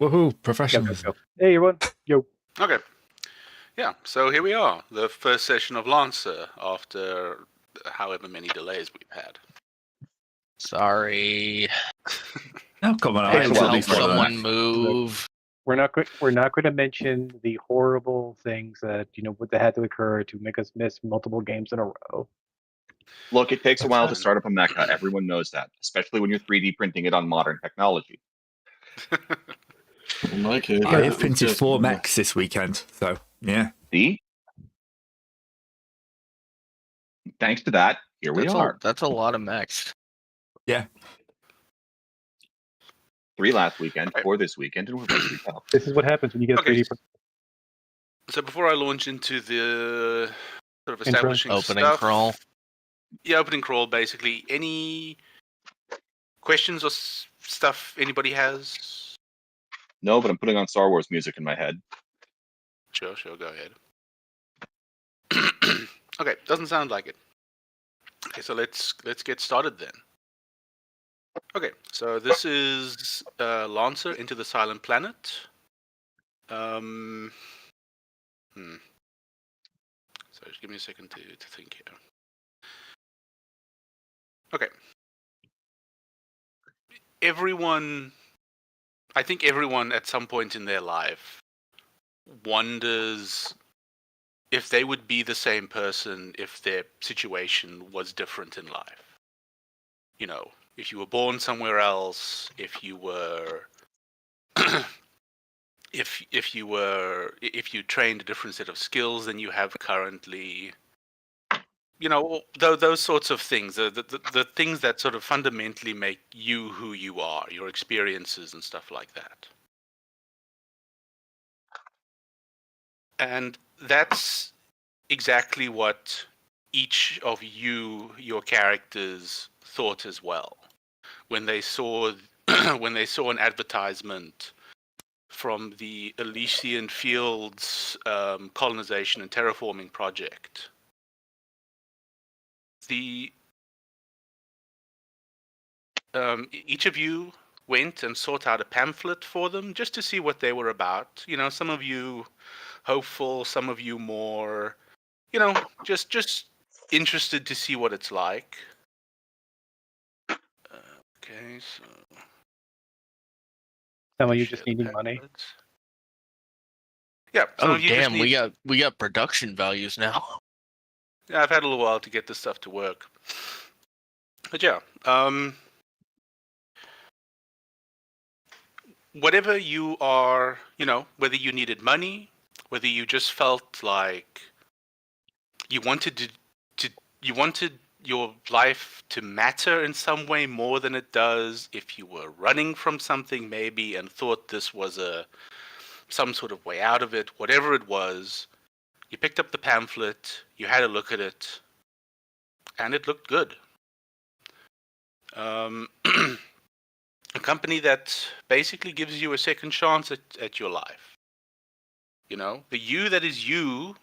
Woohoo, Go, professionalism. go. Hey, everyone. Yo. Okay. Yeah, so here we are, the first session of Lancer after however many delays we've had. Sorry. Oh, come on, Takes I a Can't while. at least help one of someone that. move. We're not going to mention the horrible things that that had to occur to make us miss multiple games in a row. Look, it takes a That's while to fine. start up a mecha. Everyone knows that, especially when you're 3D printing it on modern technology. In my case, I it have was printed just 4 mechs this weekend, so yeah. See? Thanks to that, here we are. That's a lot of mechs. Yeah. 3 last weekend, Okay. 4 this weekend, and we're ready to go. This is what happens when you get a Okay. 3D print. So before I launch into the sort of Intro. establishing Opening stuff, crawl. Yeah, opening crawl, basically. Any questions or stuff anybody has? No, but I'm putting on Star Wars music in my head. Sure, go ahead. Okay, doesn't sound like it. Okay, so let's get started then. Okay, so this is Lancer Into the Silent Planet. So just give me a second to think here. Okay. I think everyone at some point in their life wonders if they would be the same person if their situation was different in life. You know, if you were born somewhere else, if you were if you trained a different set of skills than you have currently, you know, those sorts of things, the things that sort of fundamentally make you who you are, your experiences and stuff like that. And that's exactly what each of your characters thought as well when they saw an advertisement from the Elysian Fields colonization and terraforming project. Each of you went and sought out a pamphlet for them just to see what they were about. You know, some of you hopeful, some of you more, you know, just interested to see what it's like. Okay, so Some of you just needing money. Yeah. some Oh of you just damn, need- we got production values now. Yeah, I've had a little while to get this stuff to work. But yeah, whatever you are, you know, whether you needed money, whether you just felt like you wanted you wanted your life to matter in some way more than it does, if you were running from something maybe and thought this was some sort of way out of it, whatever it was, you picked up the pamphlet, you had a look at it, and it looked good. A company that basically gives you a second chance at your life. You know, the you that is you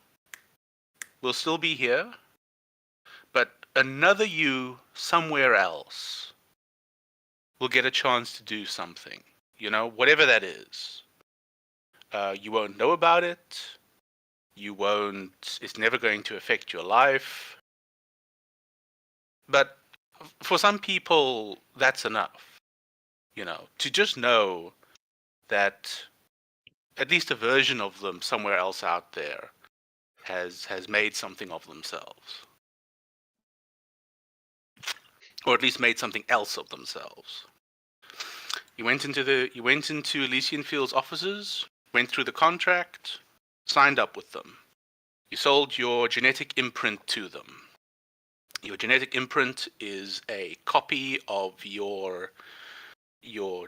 will still be here, but another you somewhere else will get a chance to do something. You know, whatever that is. You won't know about it. It's never going to affect your life. But for some people, that's enough. You know, to just know that at least a version of them somewhere else out there has made something of themselves. Or at least made something else of themselves. You went into Elysian Fields offices, went through the contract, signed up with them. You sold your genetic imprint to them. Your genetic imprint is a copy of your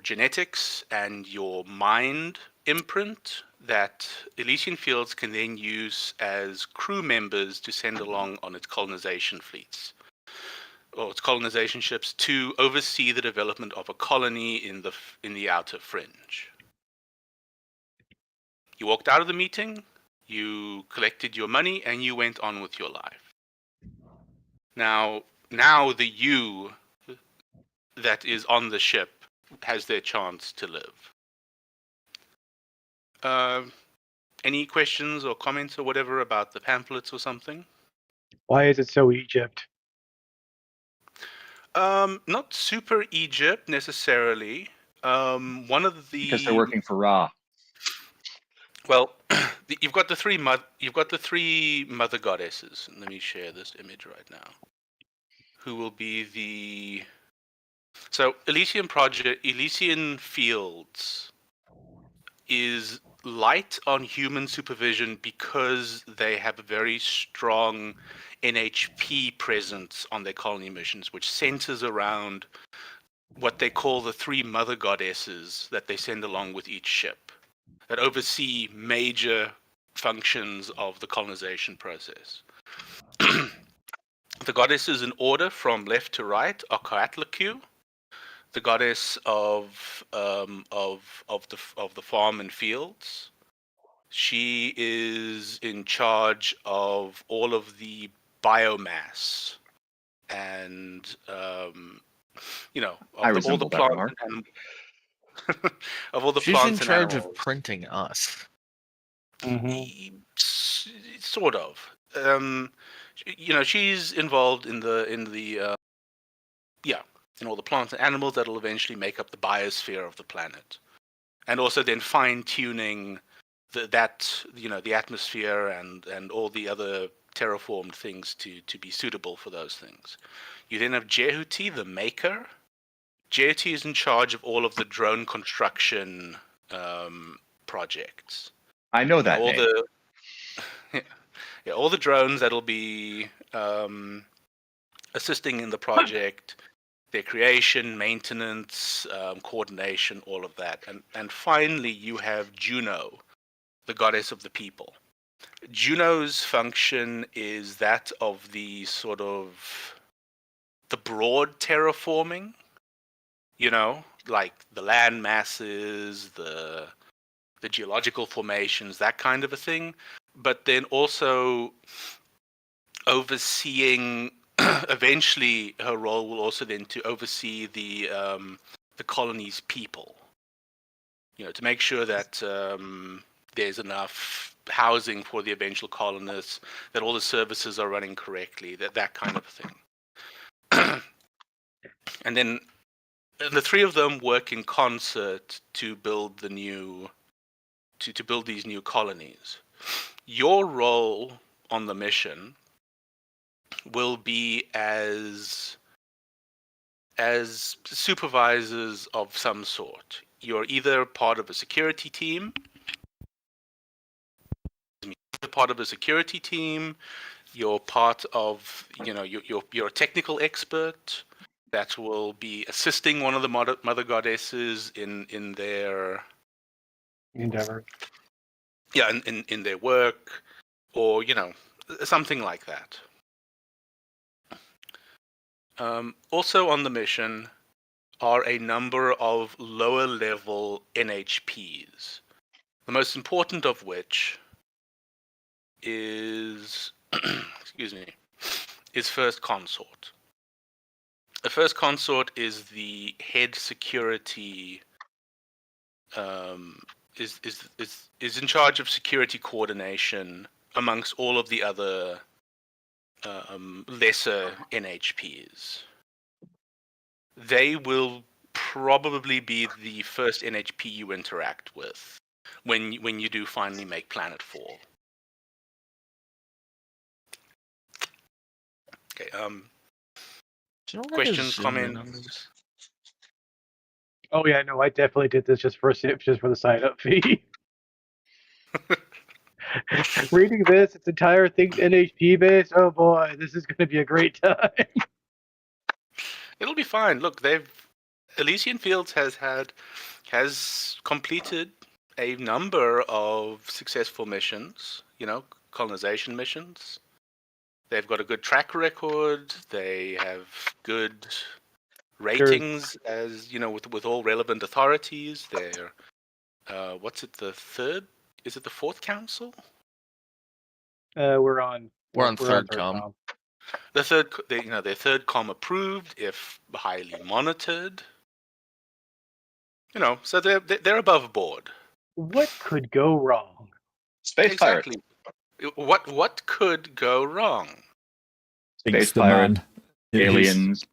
genetics and your mind imprint that Elysian Fields can then use as crew members to send along on its colonization fleets, or its colonization ships, to oversee the development of a colony in the outer fringe. You walked out of the meeting, you collected your money, and you went on with your life. Now the you that is on the ship has their chance to live. Any questions or comments or whatever about the pamphlets or something? Why is it so Egypt? Not super Egypt necessarily. One of the Because they're working for Ra. Well, you've got the three mother goddesses. Let me share this image right now. Who will be the Elysian Fields is light on human supervision because they have a very strong NHP presence on their colony missions, which centers around what they call the three mother goddesses that they send along with each ship that oversee major functions of the colonization process. The goddesses in order from left to right are Coatlicue, the goddess of the farm and fields. She is in charge of all of the biomass and all the plants and of all the She's plants in charge and of printing us. Mm-hmm. Sort of. She's involved in all the plants and animals that'll eventually make up the biosphere of the planet, and also then fine tuning the atmosphere and all the other terraformed things to be suitable for those things. You then have Jehuti, the maker. Jehuti is in charge of all of the drone construction projects. I know that name. All the drones that'll be assisting in the project, their creation, maintenance, coordination, all of that. And finally, you have Juno, the goddess of the people. Juno's function is that of the sort of the broad terraforming, like the land masses, the geological formations, that kind of a thing. But then also overseeing, eventually her role will also then to oversee the colony's people, to make sure that there's enough housing for the eventual colonists, that all the services are running correctly, that kind of thing. And then the three of them work in concert to build to build these new colonies. Your role on the mission will be as supervisors of some sort. You're either part of a security team, you're part of, you're a technical expert that will be assisting one of the mother goddesses in their Endeavor. Yeah, in their work, or something like that. Also on the mission are a number of lower level NHPs. The most important of which is is First Consort. The First Consort is the head security. Is in charge of security coordination amongst all of the other lesser NHPs. They will probably be the first NHP you interact with when you do finally make planetfall. Okay. Do you know what Questions, zoom in on comments? this? Oh yeah, no, I definitely did this just for the sign up fee. Reading this, its entire thing's NHP based. Oh boy, this is going to be a great time. It'll be fine. Look, Elysian Fields has completed a number of successful missions, colonization missions. They've got a good track record. They have good ratings, as with all relevant authorities. They're what's it, the third? Is it the fourth council? We're on third com. The third, they're third com approved, if highly monitored. So they're above board. What could go wrong? Space pirate. Exactly. What could go wrong? Thinks Space the pirate, man. Yeah, he's- aliens.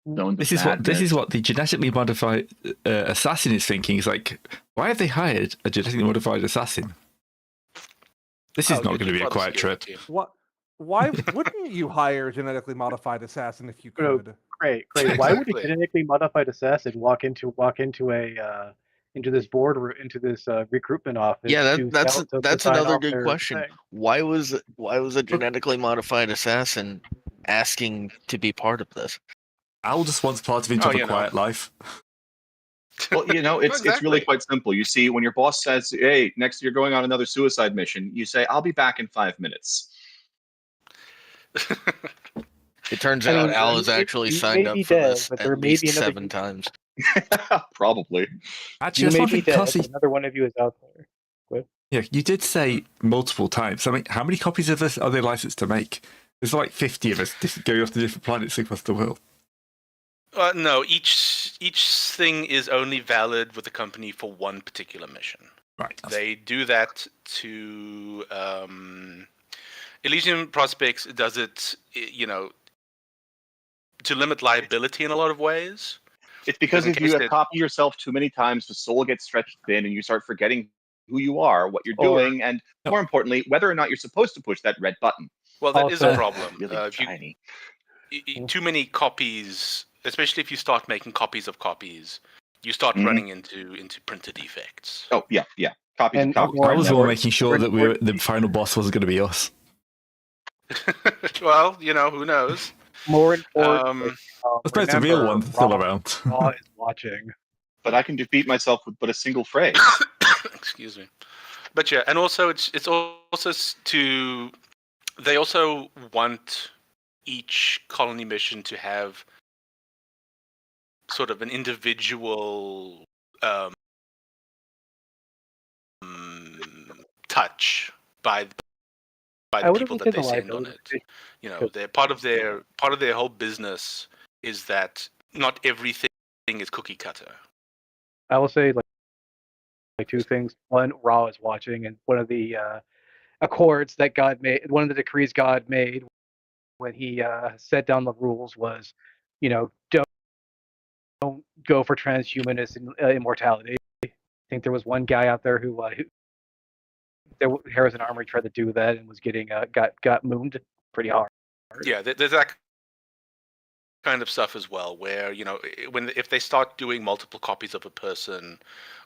Zones of This is madness. what the genetically modified assassin is thinking. He's like, why have they hired a genetically modified assassin? This is Oh, not good going to be a for the quiet trip. security. What? Why wouldn't you hire a genetically modified assassin if you No, could? Great. Why would a Exactly. genetically modified assassin walk into this recruitment office? Yeah, to that's to sign another off good their question. thing? Why was a genetically modified assassin asking to be part of this? Al just wants part of him to Oh, have you a know. quiet life. Well, it's really Exactly. quite simple. You see, when your boss says, "Hey, next you're going on another suicide mission," you say, "I'll be back in 5 minutes." It turns I out mean, Al has he- actually he signed may up be for dead, this but there at may least be another 7 you- times. Probably. Actually, You that's may one be thing, dead, Cassie. but another one of you is out there. Yeah, you did say multiple times. I mean, how many copies of this are they licensed to make? There's like 50 of us going off to different planets across the world. No, each thing is only valid with the company for one particular mission. Right. that's- They do that to Elysium Prospects does it, to limit liability in a lot of ways. It's because in if you case it- copy yourself too many times, the soul gets stretched thin, and you start forgetting who you are, what you're Or- doing, and more importantly, whether or not you're supposed to push that red button. Well, that is Also- a problem. Really If you shiny. too many copies, especially if you start making copies of copies, you start Mhm. running into printer defects. Oh yeah. Copies And of copies. more I was and more more- making sure that the final boss wasn't going to be us. Well, who knows? More important. Um, I suppose the real remember, one's still Raw- around. Raw is watching. But I can defeat myself with but a single phrase. excuse me. But yeah, and also it's also they also want each colony mission to have sort of an individual touch by I the would people have that said they the send on liability. it. They're part of their whole business is that not everything is cookie cutter. I will say like two things. One, Ra is watching, and one of the accords that God made, one of the decrees God made when He set down the rules was, don't go for transhumanist immortality. I think there was one guy out there who Harrison Armory tried to do that and was getting got mooned pretty hard. Yeah, there's that kind of stuff as well, where if they start doing multiple copies of a person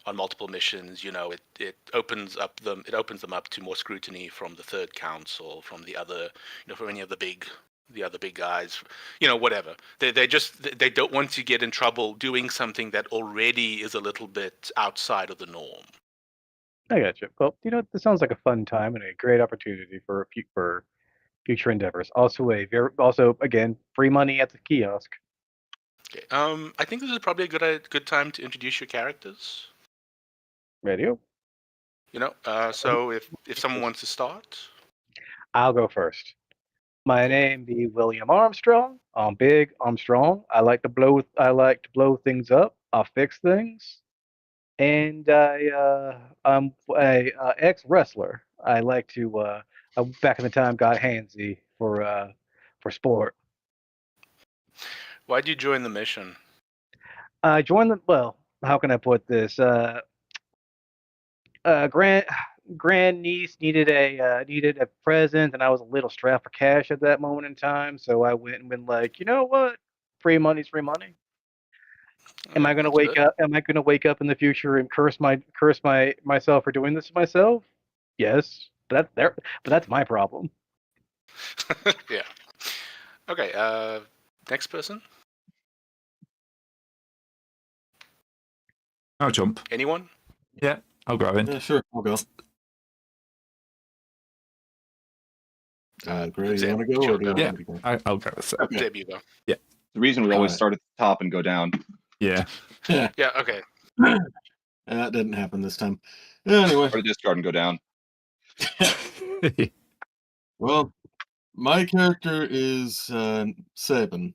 on multiple missions, it opens them up to more scrutiny from the Third Council, from the other, from any of the big guys, whatever. They don't want to get in trouble doing something that already is a little bit outside of the norm. I got you. Well, this sounds like a fun time and a great opportunity for future endeavors. Also, again, free money at the kiosk. Okay. I think this is probably a good time to introduce your characters. Radio. So if someone wants to start, I'll go first. My name be William Armstrong. I'm big. I'm strong. I like to blow things up. I fix things, and I'm a ex wrestler. I like to. Back in the time, got handsy for sport. why'd you join the mission? I joined the. Well, how can I put this? Grandniece needed a present, and I was a little strapped for cash at that moment in time. So I went and been like, you know what? Free money's free money. Am I gonna That's wake good. up? Am I gonna wake up in the future and curse myself for doing this to myself? Yes, but that's my problem. Yeah. Okay. Next person. I'll jump. Anyone? I'll grab in. Yeah, sure. I'll go. Gray, you want to go or do you Yeah. want me to go? I'll grab it. Okay. There you go. The reason we always Alright. start at the top and go down. Yeah. Yeah. Okay. That didn't happen this time. Anyway, Or discard and go down. well, my character is Sabin.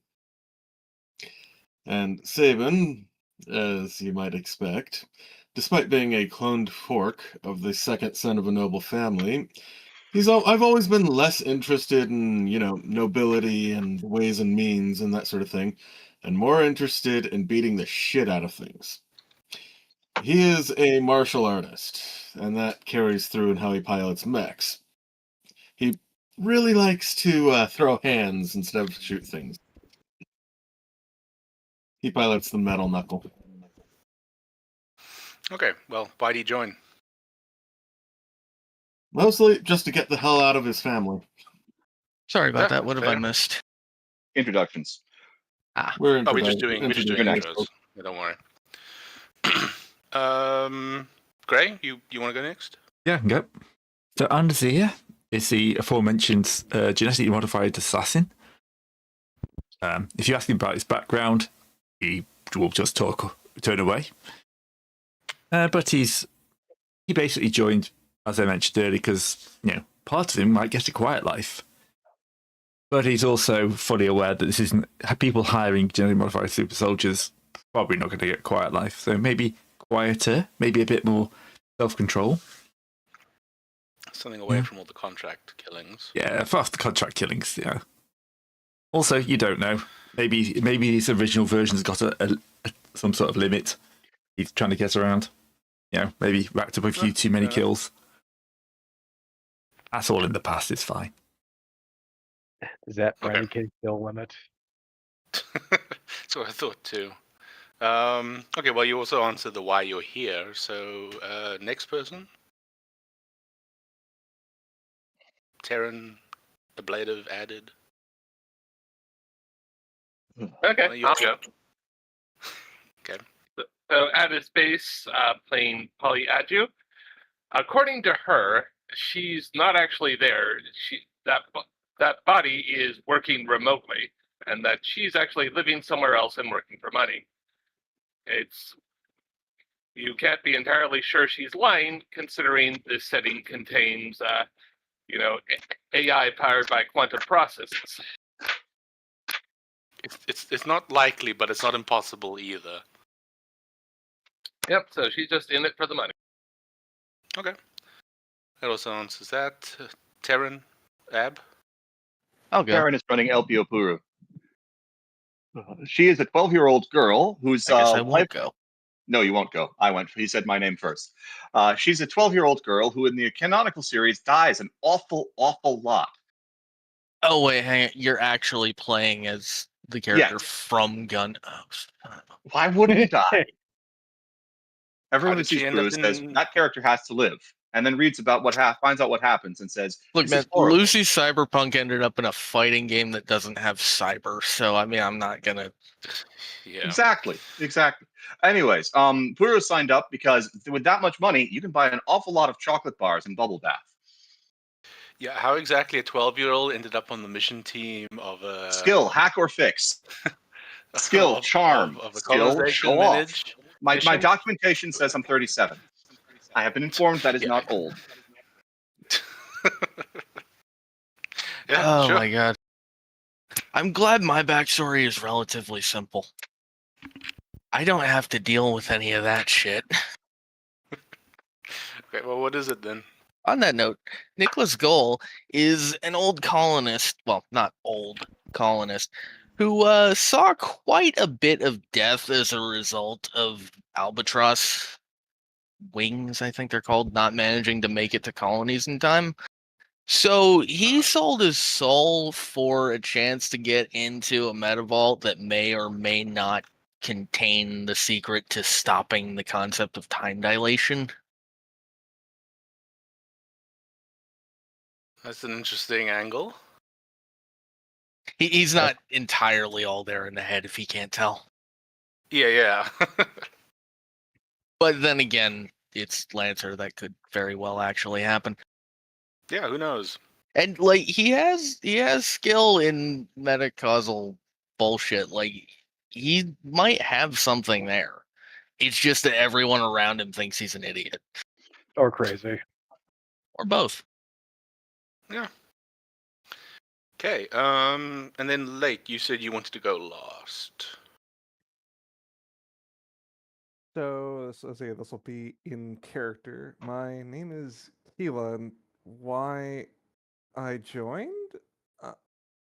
And Sabin, as you might expect, despite being a cloned fork of the second son of a noble family, I've always been less interested in, nobility and ways and means and that sort of thing, and more interested in beating the shit out of things. He is a martial artist, and that carries through in how he pilots mechs. He really likes to throw hands instead of shoot things. He pilots the metal knuckle. Okay, well, why'd he join? Mostly just to get the hell out of his family. Sorry about Yeah, that. What have I fair. missed? Introductions. We're Oh, we're just doing introducing intros. folks. Yeah, don't worry. Gray, you want to go next? Yeah, I can go. So Andazir is the aforementioned genetically modified assassin. If you ask him about his background, he will just turn away. But he basically joined, as I mentioned earlier, because part of him might get a quiet life. But he's also fully aware that this isn't people hiring genetically modified super soldiers. Probably not going to get a quiet life. So maybe quieter, maybe a bit more self-control. Something away from all the contract killings. Yeah, fast contract killings. Yeah. Also, you don't know. Maybe his original version's got some sort of limit he's trying to get around. Maybe racked up a few too many kills. That's all in the past. It's fine. Is that Okay. Friday Kid kill limit? That's what I thought too. Okay, well, you also answered the why you're here. So, next person. Terran, ablative added. Okay, I'll go. Okay. So at his base, playing Polyadju. According to her, she's not actually there. That body is working remotely, and that she's actually living somewhere else and working for money. You can't be entirely sure she's lying, considering this setting contains, AI powered by quantum processes. It's not likely, but it's not impossible either. Yep. So she's just in it for the money. Okay. That also answers that. Terran, Ab. I'll go. Karen is running LPO Puru. She is a 12-year-old girl who's. I guess I won't go. No, you won't go. I went. He said my name first. She's a 12-year-old girl who, in the canonical series, dies an awful, awful lot. Oh wait, hang on. You're actually playing as the character Yes. from Gun. Oh, son of a- Why wouldn't he die? Everyone How who did she sees end Puru up says in- that character has to live, and then reads about finds out what happens, and says, Look, "This man, is horrible." Lucy Cyberpunk ended up in a fighting game that doesn't have cyber, so I mean, I'm not gonna. Yeah. Exactly. Anyways, Puru signed up because with that much money, you can buy an awful lot of chocolate bars and bubble bath. Yeah. How exactly a 12-year-old ended up on the mission team of a Skill, hack or fix. Skill, charm. of a Skill, colonization show off. lineage My mission? documentation says I'm 37. I have been informed that is Yeah. not old. Yeah. Oh sure. my god. I'm glad my backstory is relatively simple. I don't have to deal with any of that shit. Okay. Well, what is it then? On that note, Nicholas Gohl is an old colonist, well, not old colonist, who saw quite a bit of death as a result of albatross wings, I think they're called, not managing to make it to colonies in time. So he sold his soul for a chance to get into a metavault that may or may not contain the secret to stopping the concept of time dilation. That's an interesting angle. He's not entirely all there in the head, if he can't tell. Yeah. But then again, it's Lancer. That could very well actually happen. Yeah. Who knows? And like he has skill in metacausal bullshit. Like he might have something there. It's just that everyone around him thinks he's an idiot. Or crazy. Or both. Yeah. Okay. And then Lake, you said you wanted to go last. Let's see, this will be in character. My name is Keela, and why I joined?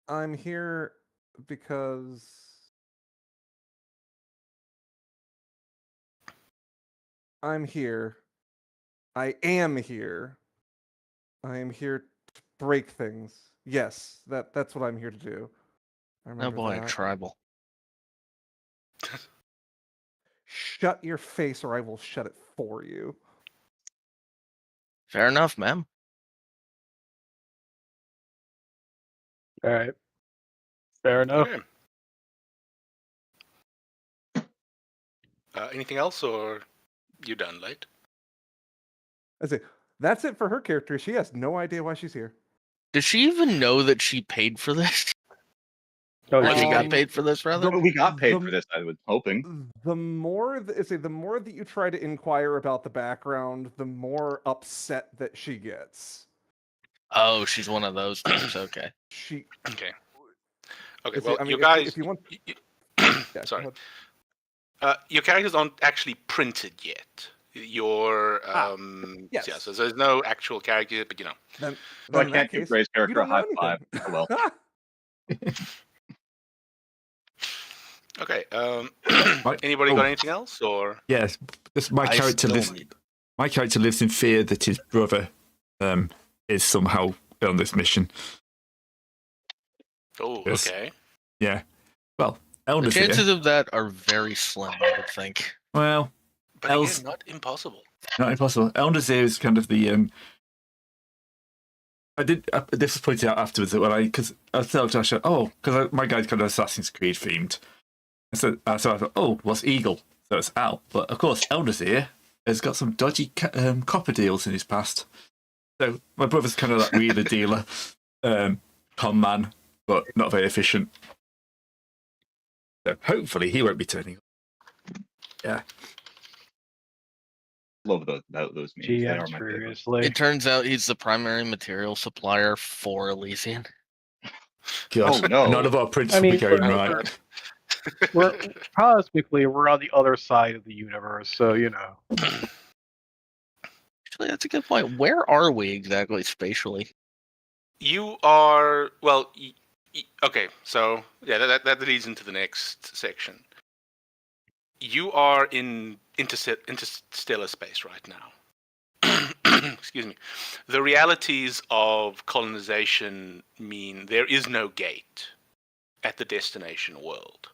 I'm here because I'm here. I am here. I am here to break things. Yes, that's what I'm here to do. I Oh remember boy, that. tribal. Shut your face, or I will shut it for you. Fair enough, ma'am. All right. Fair enough. Okay. Anything else, or you done, Light? I say that's it for her character. She has no idea why she's here. Does she even know that she paid for this? Oh, Or she yeah. got paid for this, rather? We got paid the- for this, I was hoping. The more that you try to inquire about the background, the more upset that she gets. Oh, she's one of those types. Okay. She. Okay. Okay. Let's see, Well, I mean, you if guys. if you want, y- yeah, go Sorry. ahead. Your characters aren't actually printed yet. Your yes. yeah. So there's no actual character, but you know. Then, So I then in that can't give case, Gray's you character a don't know high five. anything. Oh, well. Okay. Right. Anybody Oh. got anything else, or Yes, this, my I character still lives. need- My character lives in fear that his brother is somehow on this mission. oh, Yes. okay. Yeah. Well, The Elder's here. chances of that are very slim, I would think. Well, But Else- again, not impossible. not impossible. Elder's here is kind of the. I did. This was pointed out afterwards that when because I was telling Josh, because my guy's kind of Assassin's Creed themed. So I thought, oh, what's Eagle? So it's Al. But of course, Elder's here has got some dodgy copper deals in his past. So my brother's kind of that wheeler dealer, con man, but not very efficient. So hopefully he won't be turning up. Yeah. Love those memes. Gee, They are my favorite. seriously. It turns out he's the primary material supplier for Elysian. God, Oh, no. none of our prints I will be mean, going for- right. We're cosmically we're on the other side of the universe, so you know. Actually, that's a good point. Where are we exactly spatially? You are well. Okay, so yeah, that leads into the next section. You are in interstellar space right now. Excuse me. The realities of colonization mean there is no gate at the destination world.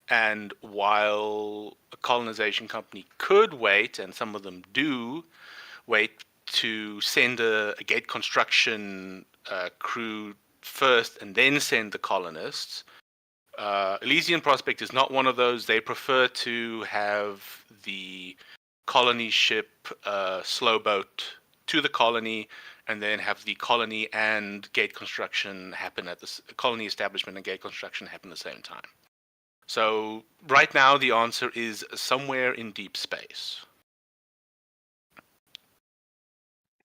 And while a colonization company could wait, and some of them do wait to send a gate construction crew first and then send the colonists, Elysian Prospect is not one of those. They prefer to have the colony ship slow boat to the colony, and then have the colony and gate construction happen at the colony establishment and gate construction happen at the same time. So right now the answer is somewhere in deep space.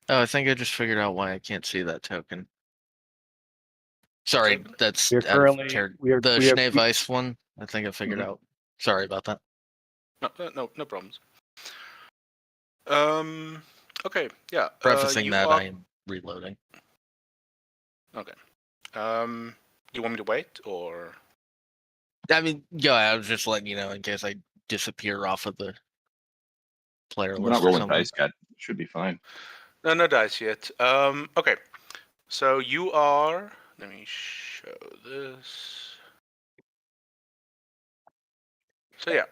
Oh, I think I just figured out why I can't see that token. Sorry, that's We're out of currently char- we are the we are, Schnee Weiss one. I think I figured Mhm. out. Sorry about that. No problems. Okay, yeah. Prefacing you that, are- I am reloading. You want me to wait, or I mean, yeah, I was just letting you know in case I disappear off of the player We're list not or rolling something. dice yet. Should be fine. no dice yet? Okay. So you are. Let me show this. So yeah,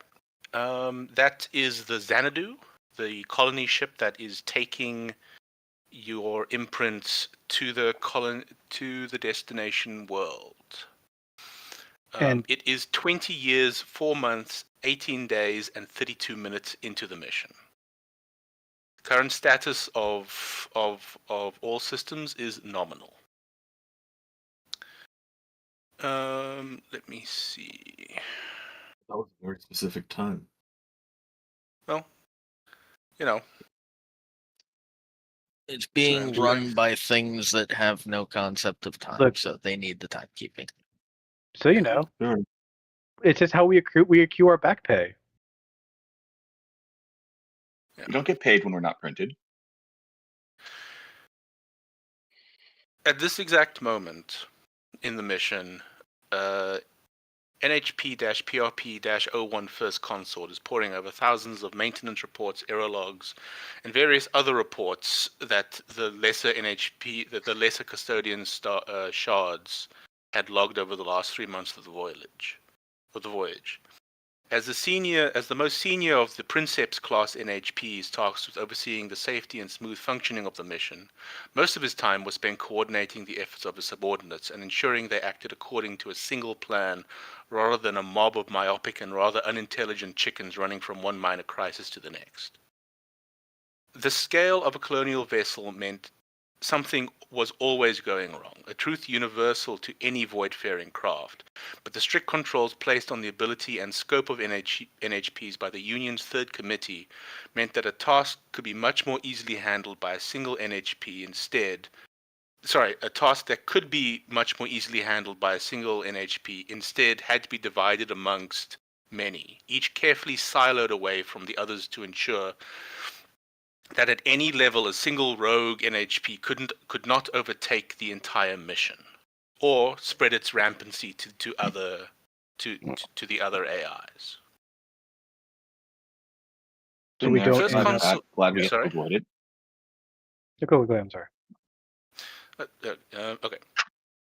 that is the Xanadu, the colony ship that is taking your imprints to the destination world. And- It is 20 years, 4 months, 18 days, and 32 minutes into the mission. Current status of all systems is nominal. Let me see. That was a very specific time. Well, you know, It's being I'm run doing. by things that have no concept of time, Look. so they need the timekeeping. so you know, Sure. it's just how we accrue our back pay. We don't get paid when we're not printed. At this exact moment in the mission, NHP-PRP-01 First Consort is poring over thousands of maintenance reports, error logs, and various other reports that the lesser custodian shards had logged over the last 3 months of the voyage. As the most senior of the Princeps class NHPs tasked with overseeing the safety and smooth functioning of the mission, most of his time was spent coordinating the efforts of his subordinates and ensuring they acted according to a single plan rather than a mob of myopic and rather unintelligent chickens running from one minor crisis to the next. The scale of a colonial vessel meant something was always going wrong, a truth universal to any void-faring craft, but the strict controls placed on the ability and scope of NHPs by the Union's Third Committee meant that a task could be much more easily handled by a single NHP a task that could be much more easily handled by a single NHP instead had to be divided amongst many, each carefully siloed away from the others to ensure that at any level a single rogue NHP could not overtake the entire mission, or spread its rampancy to the other AIs. So we Been there, don't First end done up. console- that. Glad we get Sorry? to avoid it. Go, I'm sorry. Okay.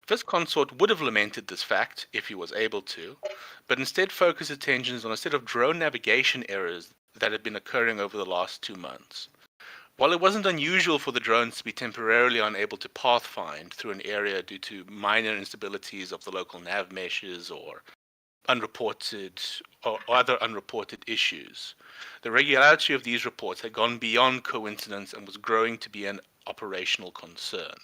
First Consort would have lamented this fact if he was able to, but instead focused attentions on a set of drone navigation errors that had been occurring over the last 2 months. While it wasn't unusual for the drones to be temporarily unable to pathfind through an area due to minor instabilities of the local nav meshes or other unreported issues, the regularity of these reports had gone beyond coincidence and was growing to be an operational concern.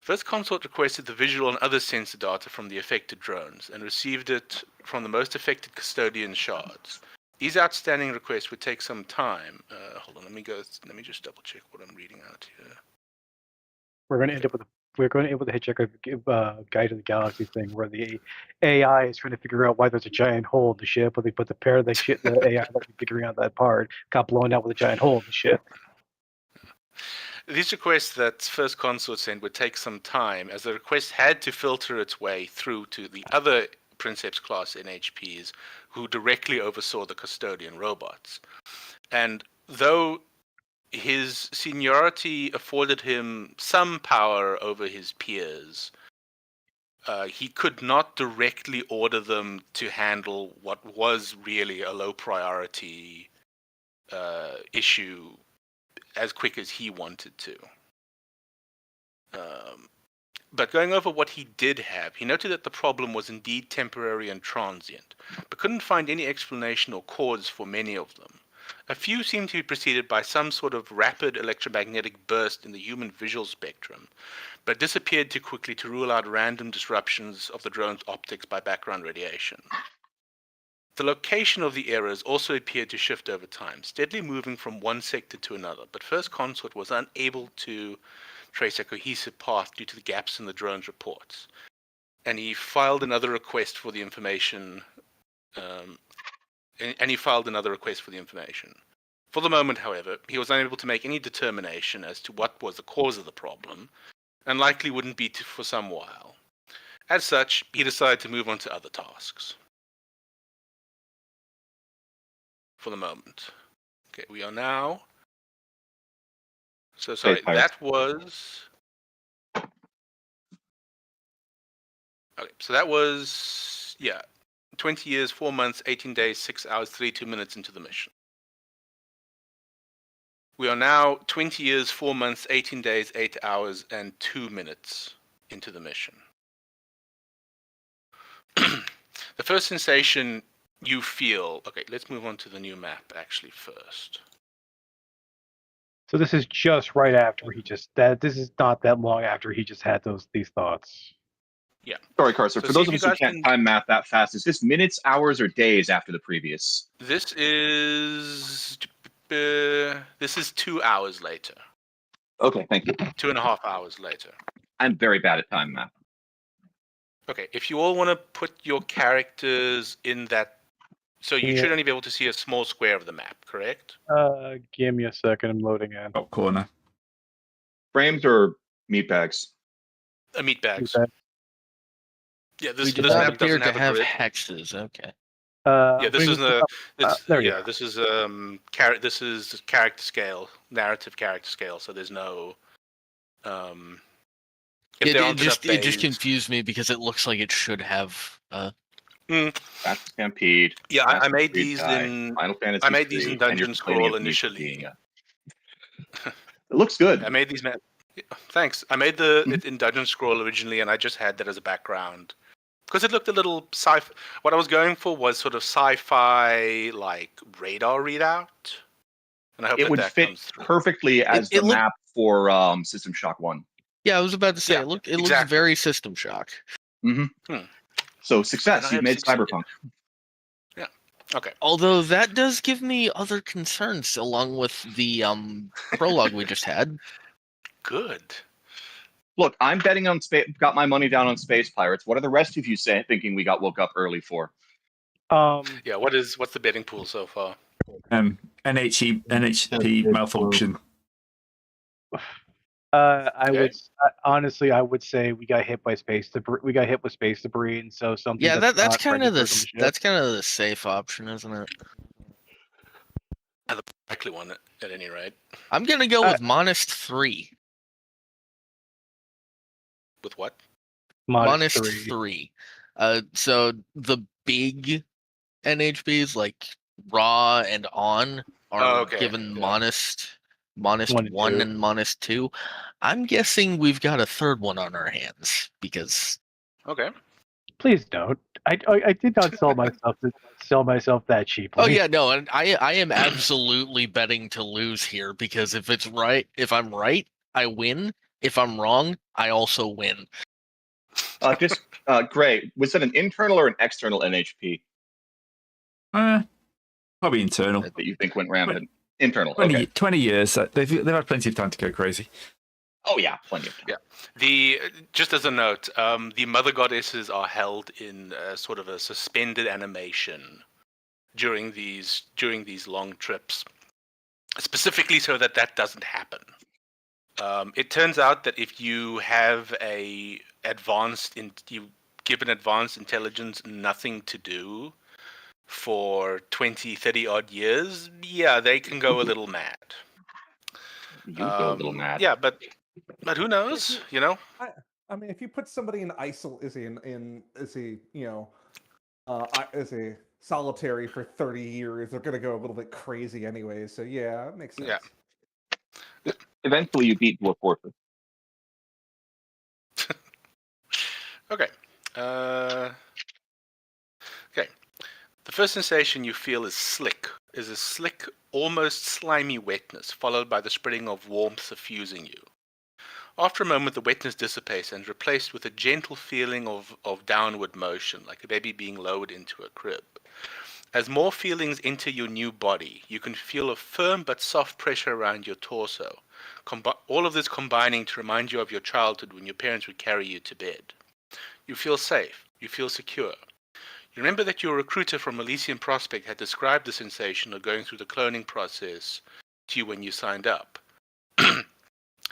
First Consort requested the visual and other sensor data from the affected drones and received it from the most affected custodian shards. These outstanding requests would take some time. Hold on, let me just double check what I'm reading out here. We're going to end up with the Hitchhiker Guide to the Galaxy thing, where the AI is trying to figure out why there's a giant hole in the ship, where they put the pair of the shit, the AI figuring out that part got blown out with a giant hole in the ship. These requests that First Consort sent would take some time, as the request had to filter its way through to the other Princeps class NHPs who directly oversaw the custodian robots. And though his seniority afforded him some power over his peers, he could not directly order them to handle what was really a low priority issue as quick as he wanted to. But going over what he did have, he noted that the problem was indeed temporary and transient, but couldn't find any explanation or cause for many of them. A few seemed to be preceded by some sort of rapid electromagnetic burst in the human visual spectrum, but disappeared too quickly to rule out random disruptions of the drone's optics by background radiation. The location of the errors also appeared to shift over time, steadily moving from one sector to another, but First Consort was unable to trace a cohesive path due to the gaps in the drone's reports. And he filed another request for the information. For the moment, however, he was unable to make any determination as to what was the cause of the problem, and likely wouldn't be for some while. As such, he decided to move on to other tasks. For the moment. Okay, we are now. So sorry, Pirates. that was. Okay, so that was 20 years, 4 months, 18 days, 6 hours, 32 minutes into the mission. We are now 20 years, 4 months, 18 days, 8 hours, and 2 minutes into the mission. The first sensation you feel. Okay, let's move on to the new map actually first. So this is just right after this is not that long after he just had these thoughts. Yeah. Sorry, Carcer. So For see those if of us you who guys can't can- time math that fast, is this minutes, hours, or days after the previous? This is 2 hours later. Okay, thank you. 2.5 hours later. I'm very bad at time math. Okay, if you all want to put your characters in that So you Yeah. should only be able to see a small square of the map, correct? Give me a second. I'm loading in. Top corner. Frames or meat bags? Meat bags. Okay. Yeah, We this do this not map appear doesn't to have a have grid. hexes. Okay. Yeah, this bring is this a up. There you yeah, go. this is this is character scale, narrative character scale. So there's no if there aren't enough It just bays- confused me because it looks like it should have. That's Stampede. Yeah, That's I made Creed these Guy, in Final Fantasy I made these in 3, and Dungeon you're complaining Scroll of Nisha initially. being It looks good. I made these thanks. I made it in Dungeon Scroll originally, and I just had that as a background because it looked a little sci. What I was going for was sort of sci-fi, like radar readout, and I hope It would that fit comes through. perfectly as it the look- map for Hmm. System Shock 1. Yeah, I was about to say Yeah, it looks exactly. very System Shock. So success, And I you've have made succeeded. Cyberpunk. Okay. Although that does give me other concerns along with the prologue we just had. Good. Look, I'm betting on got my money down on Space Pirates. What are the rest of you thinking we got woke up early for? Yeah. What's the betting pool so far? NHP malfunction. Honestly, I would say we got hit by space debris. We got hit with space debris, and so something. Yeah, that's not kind of registered on the ship. that's kind of the safe option, isn't it? I likely one at any rate. I'm gonna go with Monist 3. With what? Modest Monist 3. 3. So the big NHBs like Raw and On are okay, given yeah. Monist One and 1 two. and Monist 2. I'm guessing we've got a third one on our hands because Okay. Please don't. I did not sell myself that cheaply. oh yeah, no, and I am absolutely betting to lose here because if I'm right, I win. If I'm wrong, I also win. Gray, was it an internal or an external NHP Probably internal. that you think went rampant? Internal. 20, Okay. 20 years. They've had plenty of time to go crazy. Oh yeah, plenty of time. Yeah. Just as a note, the mother goddesses are held in sort of a suspended animation during these long trips, specifically so that doesn't happen. It turns out that if you have you give an advanced intelligence nothing to do for 20, 30 odd years, yeah, they can go a little mad. You go a little mad. Yeah, but who knows? You know. I mean, if you put somebody in as a solitary for 30 years, they're gonna go a little bit crazy anyway. So yeah, it makes sense. Yeah. Eventually, you beat Dwarf Fortress. Okay. Okay. The first sensation you feel is a slick, almost slimy wetness, followed by the spreading of warmth suffusing you. After a moment, the wetness dissipates and is replaced with a gentle feeling of downward motion, like a baby being lowered into a crib. As more feelings enter your new body, you can feel a firm but soft pressure around your torso. All of this combining to remind you of your childhood when your parents would carry you to bed. You feel safe. You feel secure. You remember that your recruiter from Elysian Prospect had described the sensation of going through the cloning process to you when you signed up.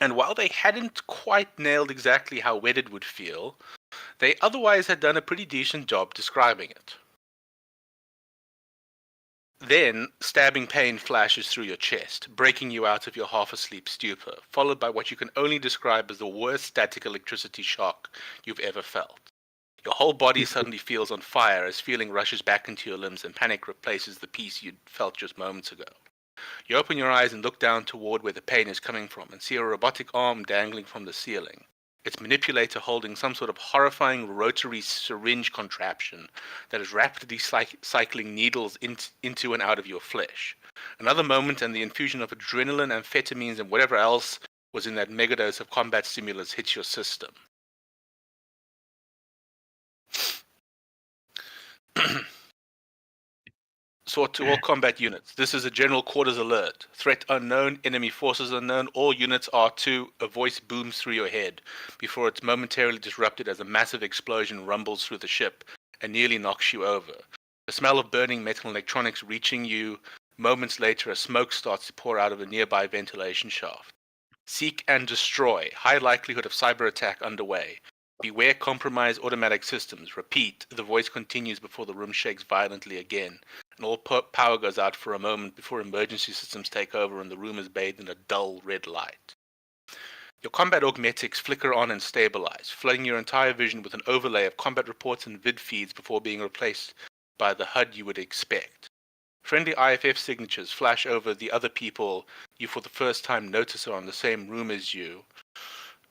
And while they hadn't quite nailed exactly how wet it would feel, they otherwise had done a pretty decent job describing it. Then, stabbing pain flashes through your chest, breaking you out of your half-asleep stupor, followed by what you can only describe as the worst static electricity shock you've ever felt. Your whole body suddenly feels on fire as feeling rushes back into your limbs and panic replaces the peace you'd felt just moments ago. You open your eyes and look down toward where the pain is coming from and see a robotic arm dangling from the ceiling. Its manipulator holding some sort of horrifying rotary syringe contraption that is rapidly cycling needles into and out of your flesh. Another moment and the infusion of adrenaline, amphetamines, and whatever else was in that megadose of combat stimulus hits your system. So to all combat units, this is a general quarters alert. Threat unknown, enemy forces unknown, all units R2, a voice booms through your head before it's momentarily disrupted as a massive explosion rumbles through the ship and nearly knocks you over. a smell of burning metal and electronics reaching you. Moments later, a smoke starts to pour out of a nearby ventilation shaft. Seek and destroy. High likelihood of cyber attack underway. Beware compromised automatic systems. Repeat. The voice continues before the room shakes violently again, and all power goes out for a moment before emergency systems take over and the room is bathed in a dull red light. Your combat augmetics flicker on and stabilize, flooding your entire vision with an overlay of combat reports and vid feeds before being replaced by the HUD you would expect. Friendly IFF signatures flash over the other people you for the first time notice are in the same room as you.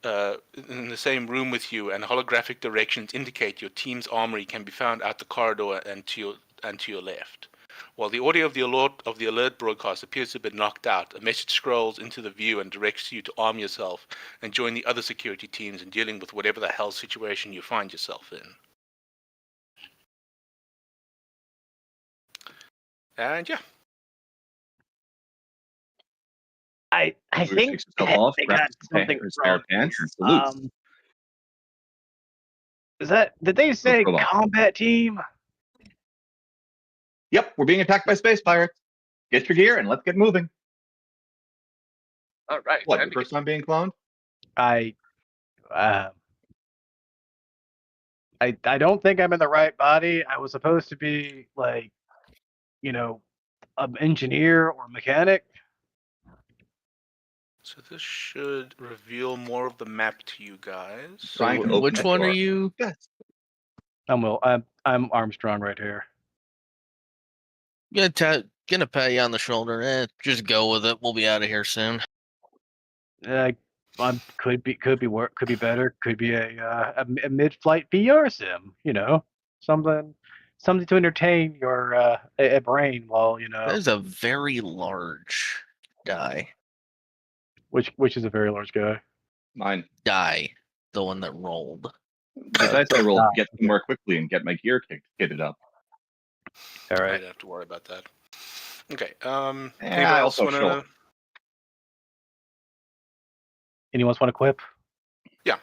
In the same room with you, and holographic directions indicate your team's armory can be found out the corridor and to your left. While the audio of the alert broadcast appears to have been knocked out, a message scrolls into the view and directs you to arm yourself and join the other security teams in dealing with whatever the hell situation you find yourself in. And yeah. I Bruce think takes himself off, they grabs got his something his spare wrong. pants, and salutes. Did they say robot. combat team? Yep, we're being attacked by space pirates. Get your gear and let's get moving. All right. What, time your to get- first time being cloned? I don't think I'm in the right body. I was supposed to be like, an engineer or mechanic. So this should reveal more of the map to you guys. Trying to open Which that one door. are you? Yes. I'm Armstrong right here. Gonna pat you on the shoulder. Just go with it. We'll be out of here soon. Could be better. Could be a mid-flight VR sim. Something to entertain your a brain while That is a very large die. which is a very large guy. Mine. Die. The one that rolled. The dice I roll get more quickly and get my gear kitted up. All I right. don't have to worry about that. Okay. Yeah, Anybody I else also wanna? Anyone else want to quip? Yeah.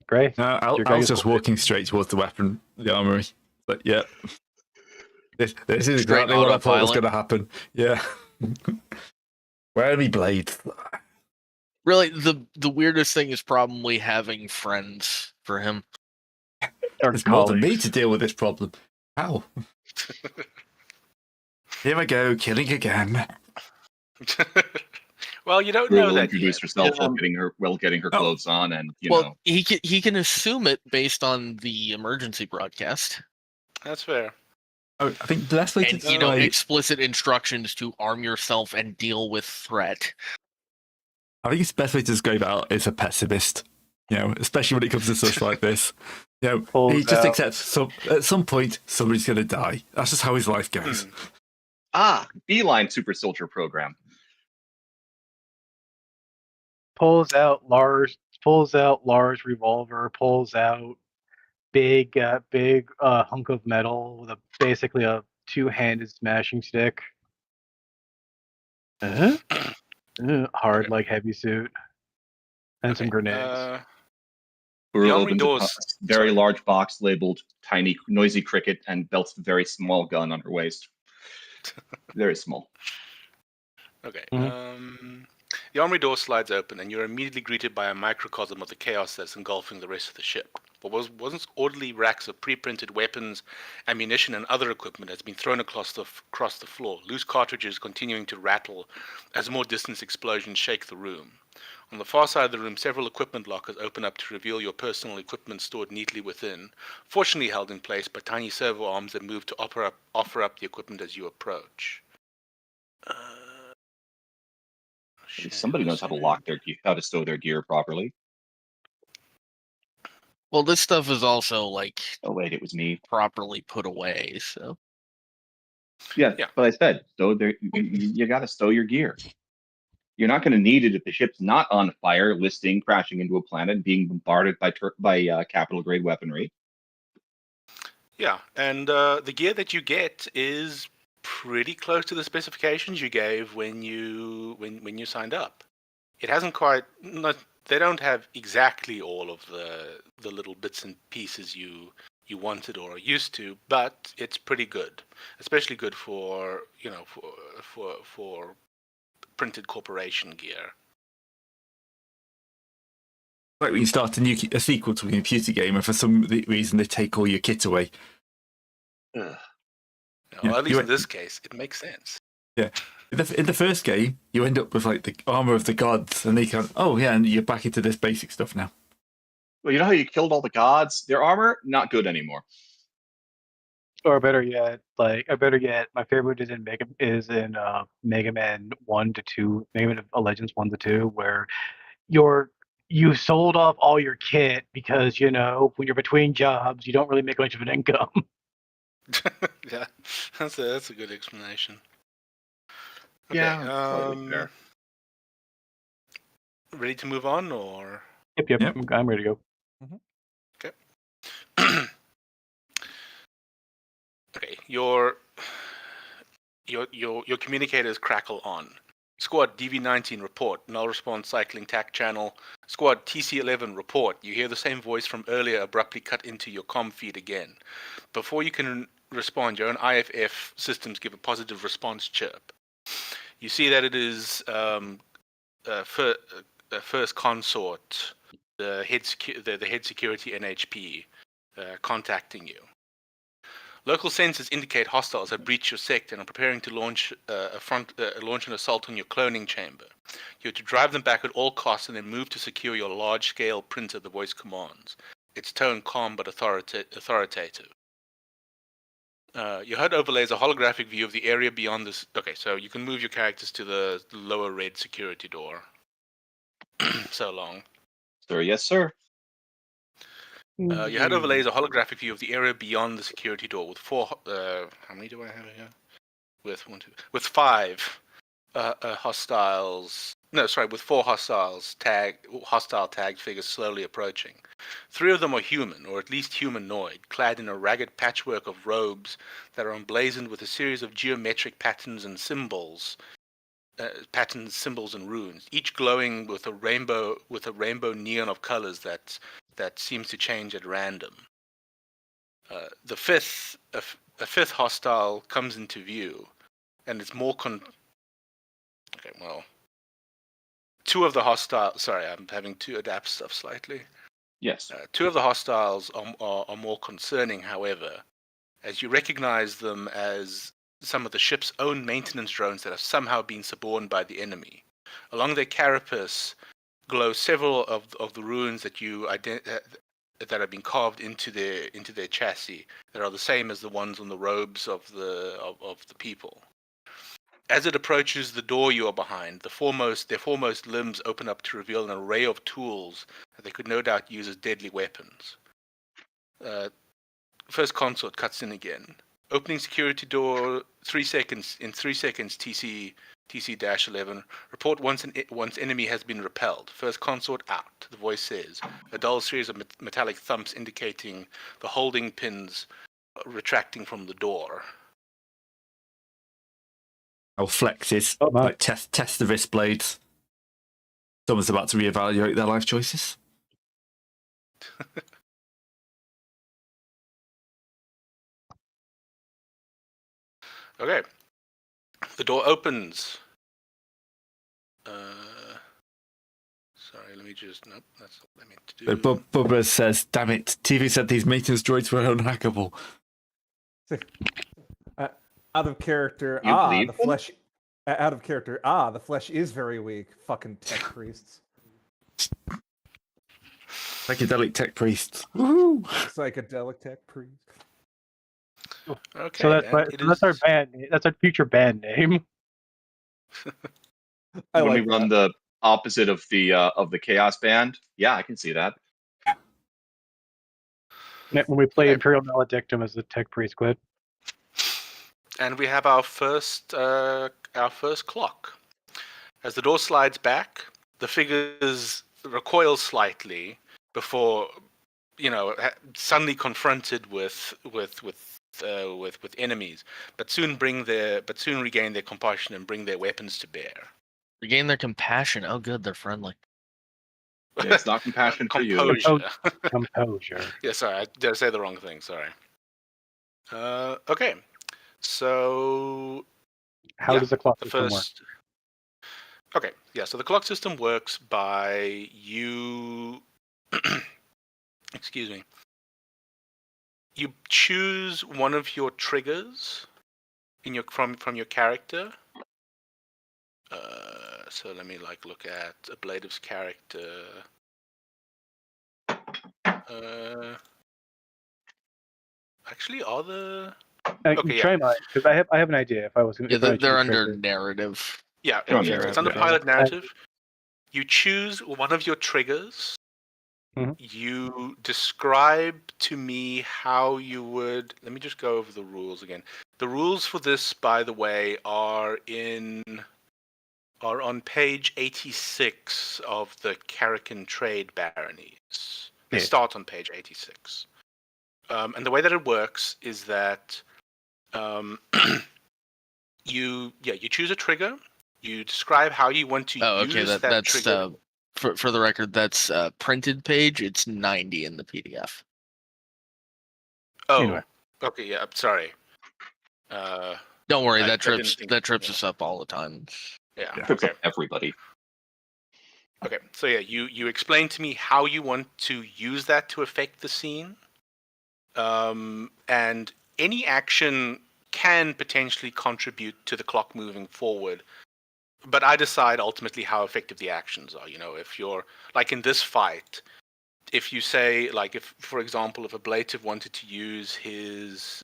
Gray. No, I Your was guys just will- walking straight towards the weapon, the armory. But yeah, this is Straight exactly what I thought was autopilot. going to happen. Yeah. Where are my blades? Really, the weirdest thing is probably having friends for him. Or It's more than me colleagues. to deal with this problem. How? Here I go, killing again. Well, you don't Rue know will that introduce yet. herself while getting her Oh. clothes on, and Well, he can assume it based on the emergency broadcast, That's fair. Oh, I think the best way to and describe explicit instructions to arm yourself and deal with threat. I think it's the best way to describe it is a pessimist. Especially when it comes to stuff like this. He Pulls just out- accepts at some point somebody's going to die. That's just how his life goes. Beeline Super Soldier program. Pulls out large revolver. Pulls out big hunk of metal with basically a two-handed smashing stick. Hard like heavy suit. And some Okay, grenades. Rue armory opens doors- a very large box labeled "Tiny Noisy Cricket" and belts a very small gun on her waist. Very small. Okay. Mm-hmm. The armory door slides open, and you're immediately greeted by a microcosm of the chaos that's engulfing the rest of the ship. What was once orderly racks of pre-printed weapons, ammunition, and other equipment has been thrown across the floor. Loose cartridges continuing to rattle as more distant explosions shake the room. On the far side of the room, several equipment lockers open up to reveal your personal equipment stored neatly within, fortunately held in place by tiny servo arms that move to offer up the equipment as you approach. If somebody knows how to stow their gear properly. Well, this stuff is also Oh wait, it was me. properly put away. So Yeah, Yeah. but I said you got to stow your gear. You're not going to need it if the ship's not on fire, listing, crashing into a planet, being bombarded by capital grade weaponry. Yeah, and the gear that you get is pretty close to the specifications you gave when you signed up. It hasn't quite. They don't have exactly all of the little bits and pieces you you wanted or are used to, but it's pretty good, especially good for for printed corporation gear. Like when you start a sequel to a computer game, and for some reason they take all your kit away. Ugh. Well, at least in this case, it makes sense. Yeah. In the first game, you end up with like the armor of the gods, and they can, oh yeah, and you're back into this basic stuff now. Well, you know how you killed all the gods? Their armor, not good anymore. Or better yet, my favorite is in Mega Man 1 to 2, Mega Man Legends 1 to 2, where you sold off all your kit because when you're between jobs, you don't really make much of an income. Yeah, that's a good explanation. Okay, Yeah, slightly fair. ready to move on, or? Yep. I'm ready to go. Okay. Okay, your communicators crackle on. Squad DV19 report, null response cycling TAC channel. Squad TC11 report. You hear the same voice from earlier abruptly cut into your comm feed again. Before you can respond, your own IFF systems give a positive response chirp. You see that it is first consort, the head security NHP, contacting you. Local sensors indicate hostiles have breached your sector and are preparing to launch an assault on your cloning chamber. You have to drive them back at all costs and then move to secure your large-scale printer, the voice commands. Its tone calm but authoritative. Your HUD overlays a holographic view of the area beyond this. Okay, so you can move your characters to the lower red security door. So long. Sir, yes, sir. Your HUD overlays a holographic view of the area beyond the security door with four. How many do I have here? With five hostiles. No, sorry, with four hostile tagged figures slowly approaching. 3 of them are human, or at least humanoid, clad in a ragged patchwork of robes that are emblazoned with a series of geometric patterns and symbols. Symbols, and runes, each glowing with a rainbow neon of colors that seems to change at random. A fifth hostile comes into view, and it's more Okay, well, 2 of the hostiles. Sorry, I'm having to adapt stuff slightly. Yes. 2 of the hostiles are more concerning, however, as you recognize them as some of the ship's own maintenance drones that have somehow been suborned by the enemy. Along their carapace glow several of the runes that that have been carved into their chassis that are the same as the ones on the robes of the people. As it approaches the door you are behind, their foremost limbs open up to reveal an array of tools that they could no doubt use as deadly weapons. First consort cuts in again. Opening security door 3 seconds. In 3 seconds, TC-11. Report once enemy has been repelled. First consort out. The voice says. A dull series of metallic thumps indicating the holding pins retracting from the door. I'll flex his like test the wrist blades. Someone's about to reevaluate their life choices. Okay. The door opens. Sorry, let me just. Nope, that's not what I meant to do. Bubba says, "Damn it! TV said these maintenance droids were unhackable." Out of character. You believe the them? flesh. Out of character. The flesh is very weak. Fucking tech priests. Psychedelic tech priests. Woohoo! Psychedelic tech priests. Okay, So that's our band name. That's our future band name. When we run the opposite of the Chaos Band, yeah, I can see that. When we play Imperial Maledictum as the tech priest squid. And we have our first clock. As the door slides back, the figures recoil slightly before, suddenly confronted with enemies, but soon regain their compassion and bring their weapons to bear. Regain their compassion. Oh, good, they're friendly. It's not compassion for you. Composure. Composure. Yeah, sorry, did I say the wrong thing? Sorry. Okay, so How Yeah, does the clock the system work? first. Okay, yeah. So the clock system works by you. Excuse me. You choose one of your triggers in your from your character. So let me look at Ablative's character. Actually, are the Okay, yeah. Try mine because I have an idea. If I was Yeah, if I they're choose under trigger. narrative. Yeah, You're on yeah, narrative, it's under yeah. pilot narrative. You choose one of your triggers. Mhm. You describe to me how you would. Let me just go over the rules again. The rules for this, by the way, are on page 86 of the Karrakin Trade Baronies. They Yeah. start on page 86. And the way that it works is that you choose a trigger. You describe how you want to Oh, okay. use That's trigger. for the record. That's printed page. It's 90 in the PDF. Oh, Anyway. okay. Yeah, I'm sorry. Don't worry, I that didn't trips think- that trips yeah. us up all the time. Yeah. Trips Okay. up everybody. Okay. So yeah, you explain to me how you want to use that to affect the scene, and any action can potentially contribute to the clock moving forward. But I decide ultimately how effective the actions are. You know, if you're like in this fight, if you say like if, for example, if Ablative wanted to use his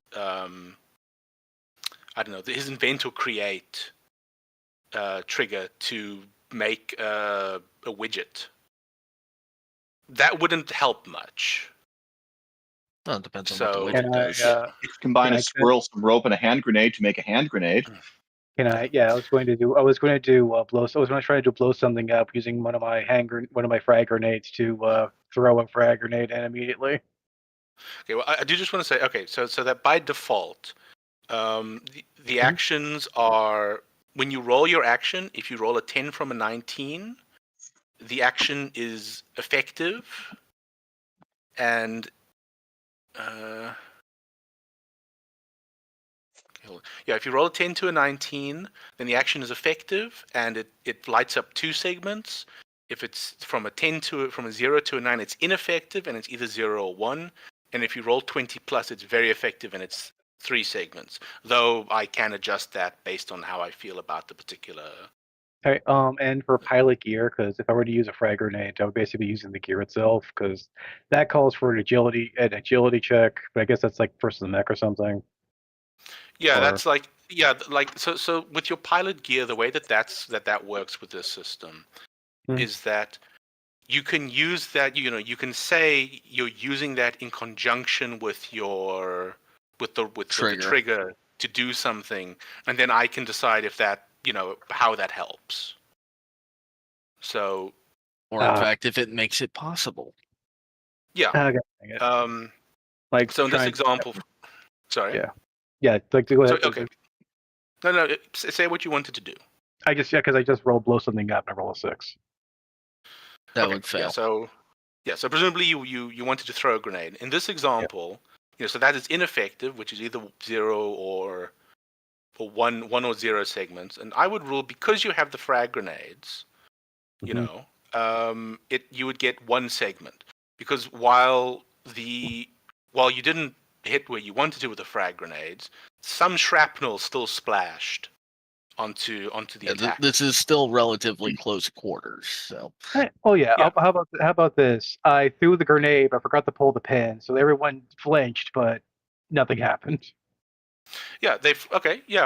I don't know, his invent or create trigger to make a widget, that wouldn't help much. Well, it depends on So- what the widget Can I? does. You can combine Can a I- squirrel, some rope, and a hand grenade to make a hand grenade. Can I? Yeah, I was going to do blow. I was going to try to blow something up using one of my frag grenades to throw a frag grenade in immediately. Okay, well, I do just want to say, okay, so that by default, the actions are when you roll your action. If you roll a 10 from a 19, the action is effective, and if you roll a 10 to a 19, then the action is effective, and it lights up 2 segments. If it's from a 0 to a 9, it's ineffective, and it's either 0 or 1. And if you roll 20 plus, it's very effective, and it's 3 segments. Though I can adjust that based on how I feel about the particular. Okay. And for pilot gear, because if I were to use a frag grenade, I would basically be using the gear itself, because that calls for an agility check. But I guess that's like versus the mech or something. Yeah, Or- that's like so with your pilot gear, the way that works with this system is that you can use that. You can say you're using that in conjunction with the trigger to do something, and then I can decide if that how that helps. So Or in fact, if it makes it possible. yeah, Okay, dang it. Like so in this trying- example, sorry. Yeah. Yeah, like to go So, ahead. okay. No. Say what you wanted to do. Because I just roll blow something up and I roll a 6. That Okay, would fail. So presumably you wanted to throw a grenade. In this example, so that is ineffective, which is either 0 or 1 or 0 segments. And I would rule, because you have the frag grenades, you would get 1 segment, because while you didn't hit where you wanted to with the frag grenades, some shrapnel still splashed onto the attack. This is still relatively close quarters, so Oh yeah. Yeah. How about this? I threw the grenade, but I forgot to pull the pin, so everyone flinched, but nothing happened. Yeah,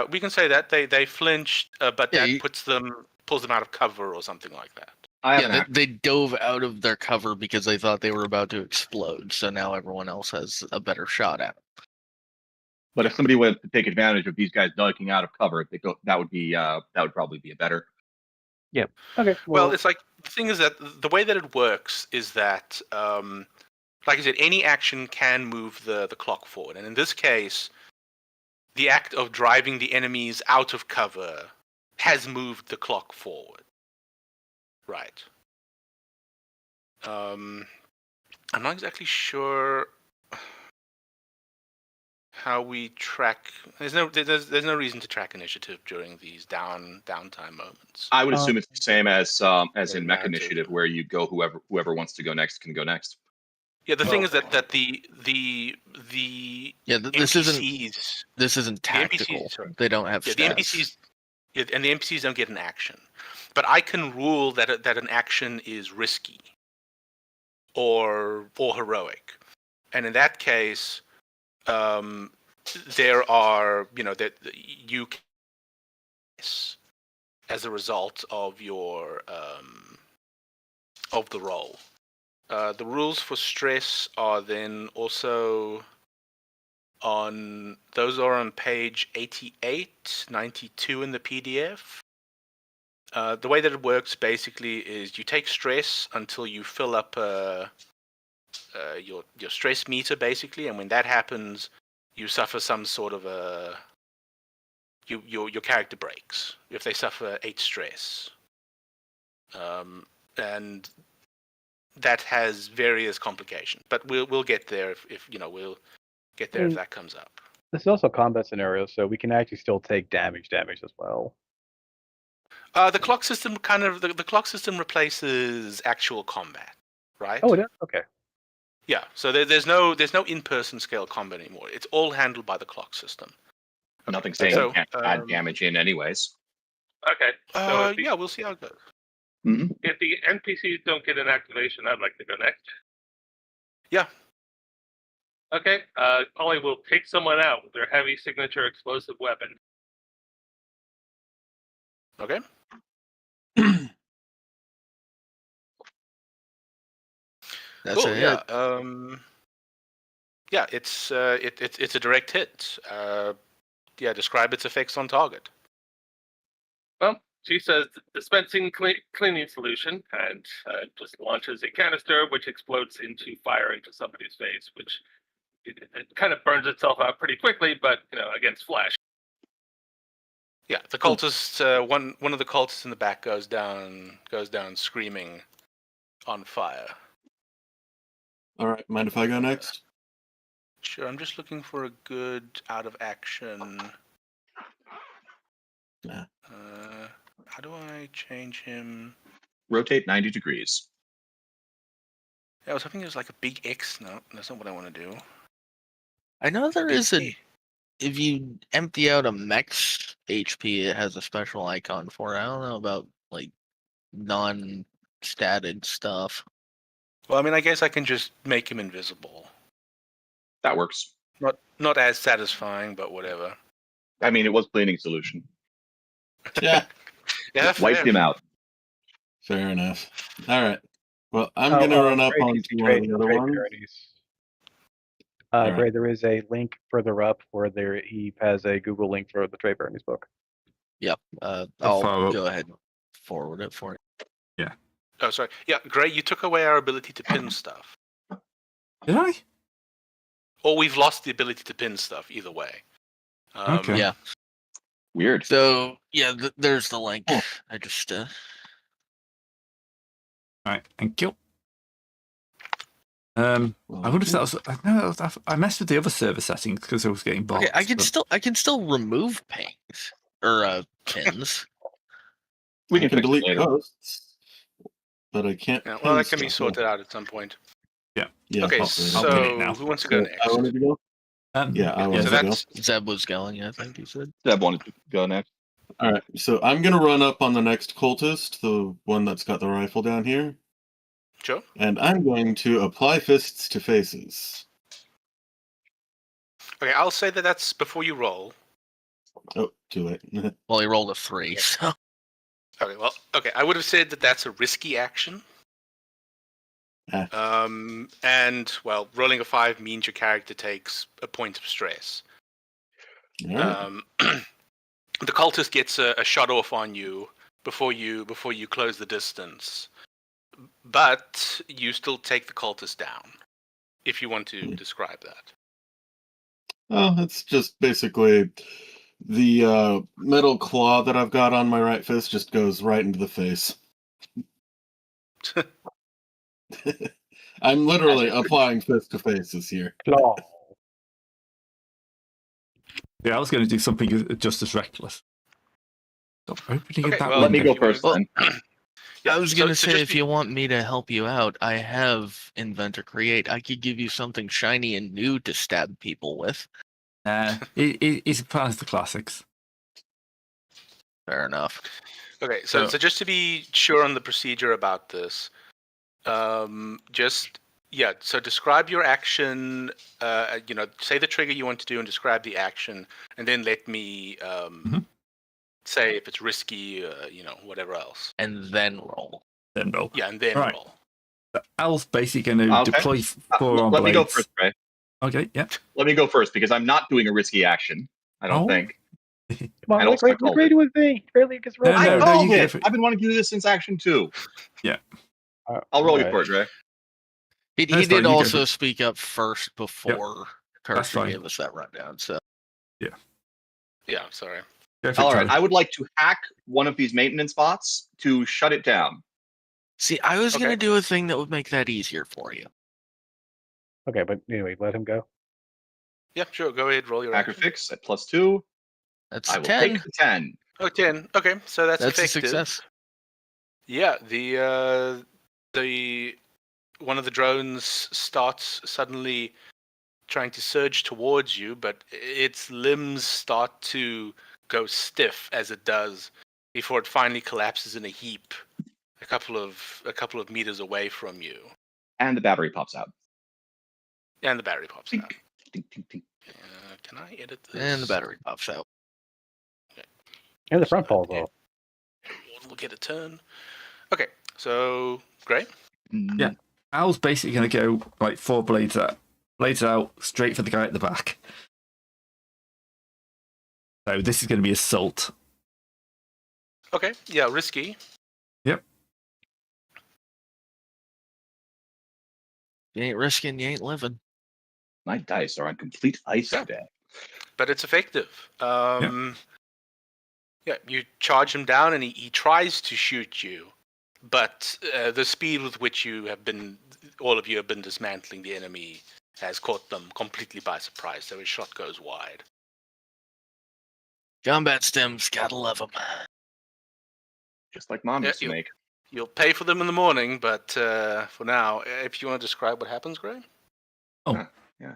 we can say that they flinched, but Yeah, that pulls them out of cover or something like that. I have yeah, an they dove out of their cover because they thought they were about to explode. So now everyone else has a better shot at it. But if somebody wanted to take advantage of these guys ducking out of cover, that would probably be a better. Okay. Well, it's like the thing is that the way that it works is that, like I said, any action can move the clock forward, and in this case, the act of driving the enemies out of cover has moved the clock forward. Right. I'm not exactly sure how we track. There's no reason to track initiative during these downtime moments. I would assume it's the same as in Doesn't Mech matter. Initiative, where you go whoever wants to go next can go next. Yeah, the thing Well- is that the Yeah, this isn't NPCs, tactical. sorry. They don't have the stats. NPCs, and the NPCs don't get an action, but I can rule that an action is risky or heroic, and in that case, there are that you can as a result of your of the roll. The rules for stress are then also those are on page 88, 92 in the PDF. The way that it works basically is you take stress until you fill up your stress meter basically, and when that happens, you suffer some sort of your character breaks if they suffer 8 stress, and that has various complications. But we'll get there if we'll get there if that comes up. This is also a combat scenario, so we can actually still take damage as well. The clock system the clock system replaces actual combat, right? Oh, it is? Okay. Yeah. So there's no in-person scale combat anymore. It's all handled by the clock system. Nothing saying So, you can't add damage in anyways. Okay. So if, the, Yeah, we'll see how it goes. if the NPCs don't get an activation, I'd like to go next. Yeah. Okay. Polly will take someone out with their heavy signature explosive weapon. Okay. That's cool. a hit. Yeah. Yeah. It's a direct hit. Yeah. Describe its effects on target. Well, she says dispensing cleaning solution and just launches a canister which explodes into fire into somebody's face, which it kind of burns itself out pretty quickly, but against flesh. Yeah. The cultist, one of the cultists in the back goes down screaming on fire. All right, mind if I go next? Sure. I'm just looking for a good out of action. Nah. How do I change him? Rotate 90 degrees. Yeah, I was hoping it was like a big X. No, that's not what I want to do. I know there Big is a. A. If you empty out a mech's HP, it has a special icon for it. I don't know about like non-statted stuff. Well, I mean, I guess I can just make him invisible. That works. Not as satisfying, but whatever. I mean, it was cleaning solution. Yeah, Yeah, Wiped fair. him out. fair enough. All right. Well, I'm gonna run up onto one of the other ones. Alright. Gray, there is a link further up where he has a Google link for the Trey Barney's book. I'll follow up. go ahead and forward it for you. Oh, sorry. Yeah, Gray, you took away our ability to pin stuff. Did I? Or we've lost the ability to pin stuff, either way. Okay. Yeah. Weird. So yeah, there's the link. Oh. I just All right. Thank you. I wonder if that was. No, I messed with the other server settings because I was getting bots. okay. I but- can still remove pings or pins. We I can can fix it delete later. posts, but I can't. Yeah, well, pin that can be stuff. sorted out at some point. Yeah. Okay, possibly. I'll pin it so now. who wants to go So, next? I wanted to go. Yeah, I Yeah, wanted so to go. that's Zeb was going. I think you said. Deb wanted to go next. All right, so I'm gonna run up on the next cultist, the one that's got the rifle down here, Joe. and I'm going to apply fists to faces. Okay, I'll say that's before you roll. Oh, too late. Well, he rolled a 3, so Okay, well, okay, I would have said that's a risky action. Ah. And well, rolling a 5 means your character takes a point of stress. All right. The cultist gets a shot off on you before you close the distance, but you still take the cultist down. If you want to describe that. Oh, it's just basically the metal claw that I've got on my right fist just goes right into the face. I'm literally applying fist to faces here. Claw. Yeah, I was going to do something just as reckless. Stop opening Okay, that well, Let me window. go first Well, then. Yeah, I was so- gonna so say, just if be- you want me to help you out, I have Invent or Create. I could give you something shiny and new to stab people with. It's part of the classics. Fair enough. Okay, so So- just to be sure on the procedure about this, so describe your action. Say the trigger you want to do and describe the action, and then let me say if it's risky, whatever else. And then roll. Then roll. Yeah, and then Right. roll. Al's basically going to Okay. deploy four-arm Let me go blades. first, Ray. Okay, yeah. Let me go first because I'm not doing a risky action. I don't Oh. think. Come I on, don't let Ray call do his thing. Ray gets roll. No, I no, called you go it. for it. I've been wanting to do this since action 2. I'll roll you for it, Ray. He That's fine, did you go for also it. speak up first before That's Carson fine. gave us that rundown. So Yeah, sorry. Go for it, All right. Charlie. I would like to hack one of these maintenance bots to shut it down. see, I was gonna Okay. do a thing that would make that easier for you. Okay, but anyway, let him go. Yeah, sure. Go ahead, roll your Hacker action. fix at +2. That's I will 10. take the 10. Oh, 10. Okay, so that's a effective. success. Yeah, the one of the drones starts suddenly trying to surge towards you, but its limbs start to go stiff as it does before it finally collapses in a heap a couple of meters away from you. And the battery pops out. And the battery pops out. Ding, ding, ding. Can I edit this? And the battery pops out. And the front falls off. We'll get a turn. Okay, so great. Yeah. Al's basically going to go like 4 blades out, straight for the guy at the back. So this is going to be assault. Okay, yeah, risky. You ain't risking, you ain't living. My dice are on complete ice Yeah. today. But it's effective. Yeah, you charge him down, and he tries to shoot you, but the speed with which all of you have been dismantling the enemy has caught them completely by surprise. So his shot goes wide. Combat stems, gotta love them. Just like Mom Yeah, used to make. You'll pay for them in the morning, but for now, if you want to describe what happens, Gray. Yeah,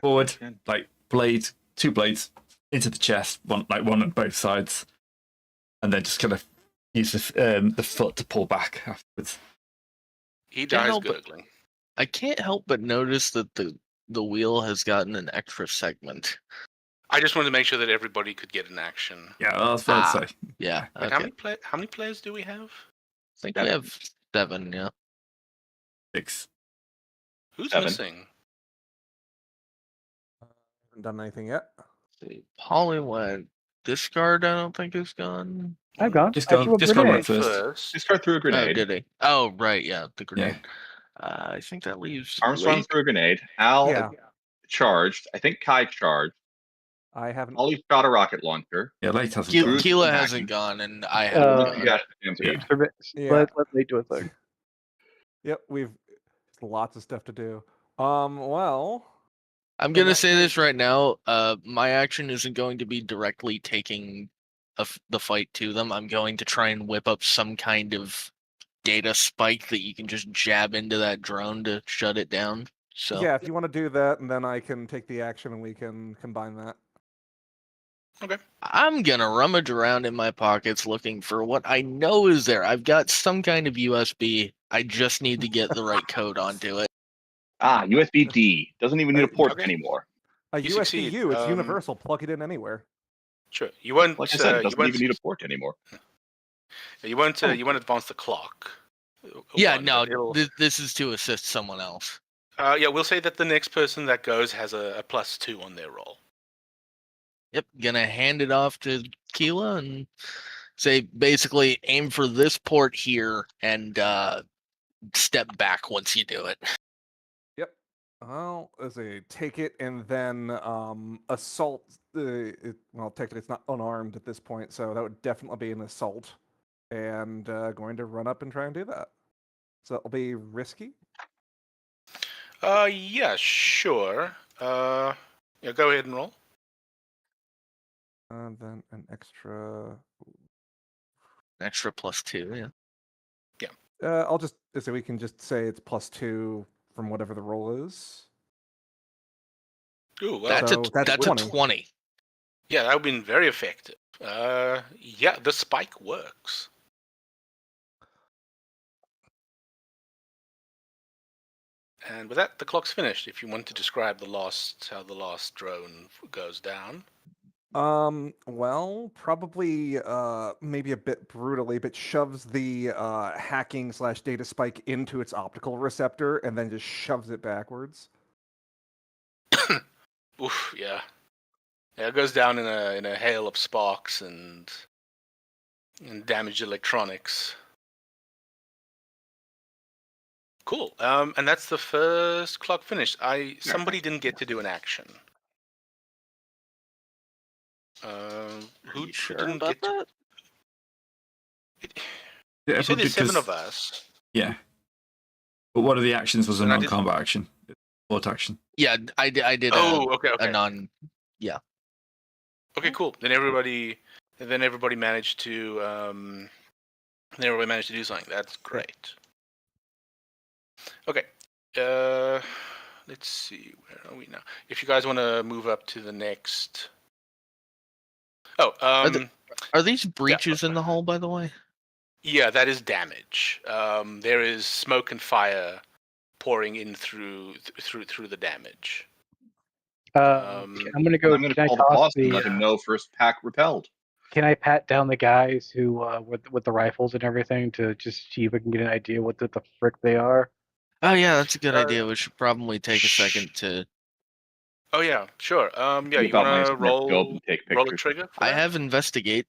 Forward, yeah. like 2 blades into the chest, one on both sides, and then just kind of use the foot to pull back afterwards. He Can't dies help it. gurgling. I can't help but notice that the wheel has gotten an extra segment. I just wanted to make sure that everybody could get an action. Yeah, that's what I'd say. Yeah, Wait, okay. how many players do we have? I think we have 7, yeah. 6. Who's 7. missing? Haven't done anything yet. See, Polly went. Discard, I don't think is gone. I've gone. Just I go- threw a just go grenade. right first. Discard through a Oh, grenade. did he? Oh, right, yeah, the grenade. I think that leaves Armstrong Wake. threw a grenade. Al Yeah. charged. I think Kai charged. I haven't. Ollie shot a rocket launcher. Yeah, late hasn't Keela, gone. Bruce Keela is hasn't acting. gone, and I Uh, haven't You gone. got it. Yeah. Yeah. Let Nate do a thing. Yep, we've lots of stuff to do. Well, I'm in gonna that say this case- right now. My action isn't going to be directly taking the fight to them. I'm going to try and whip up some kind of data spike that you can just jab into that drone to shut it down. So yeah, if you want to do that, and then I can take the action, and we can combine that. I'm gonna rummage around in my pockets looking for what I know is there. I've got some kind of USB. I just need to get the right code onto it. USB-D. Doesn't even need a port Okay. anymore. A You USB-U, succeed. it's universal. Plug it in anywhere. Sure. You won't. Like I said, it you doesn't won't. even need a port anymore. You won't. You won't advance the clock. Yeah, One, no, but it'll- this is to assist someone else. Yeah, we'll say that the next person that goes has a +2 on their roll. Yep, gonna hand it off to Keela and say basically aim for this port here and step back once you do it. Yep. Well, as a take it and then assault. Well, technically it's not unarmed at this point, so that would definitely be an assault. And going to run up and try and do that. So that'll be risky. Yeah, sure. Yeah, go ahead and roll. Then an extra. Extra +2, yeah. I'll just so we can just say it's +2 from whatever the roll is. Ooh, well, That's So that's a 20. 20. yeah, that would have been very effective. Yeah, the spike works. And with that, the clock's finished. If you want to describe how the last drone goes down. Well, probably maybe a bit brutally, but shoves the hacking / data spike into its optical receptor and then just shoves it backwards. Oof, yeah. Yeah, it goes down in a hail of sparks and damaged electronics. Cool. And that's the first clock finished. Somebody didn't get to do an action. Who You sure didn't about get to? that? Yeah, You said there's 7 because- of us. Yeah. But one of the actions was a And I did- non-combat action. Sport action. Yeah, I did Oh, okay. a non. Okay, cool. Then everybody managed to do something. That's great. Okay. Let's see. Where are we now? If you guys want to move up to the next. Oh, Are these breaches in the hull, by the way? yeah, that is damage. There is smoke and fire pouring in through the damage. I'm gonna go. I'm going to Can I call the toss boss and let him know first pack repelled. Can I pat down the guys who with the rifles and everything to just see if we can get an idea what the frick they are? Oh yeah, that's a good idea. We should probably take a second to. Oh yeah, sure. Yeah, Whip you out my want to smart scope roll and take roll a pictures. trigger? For I that? have investigate.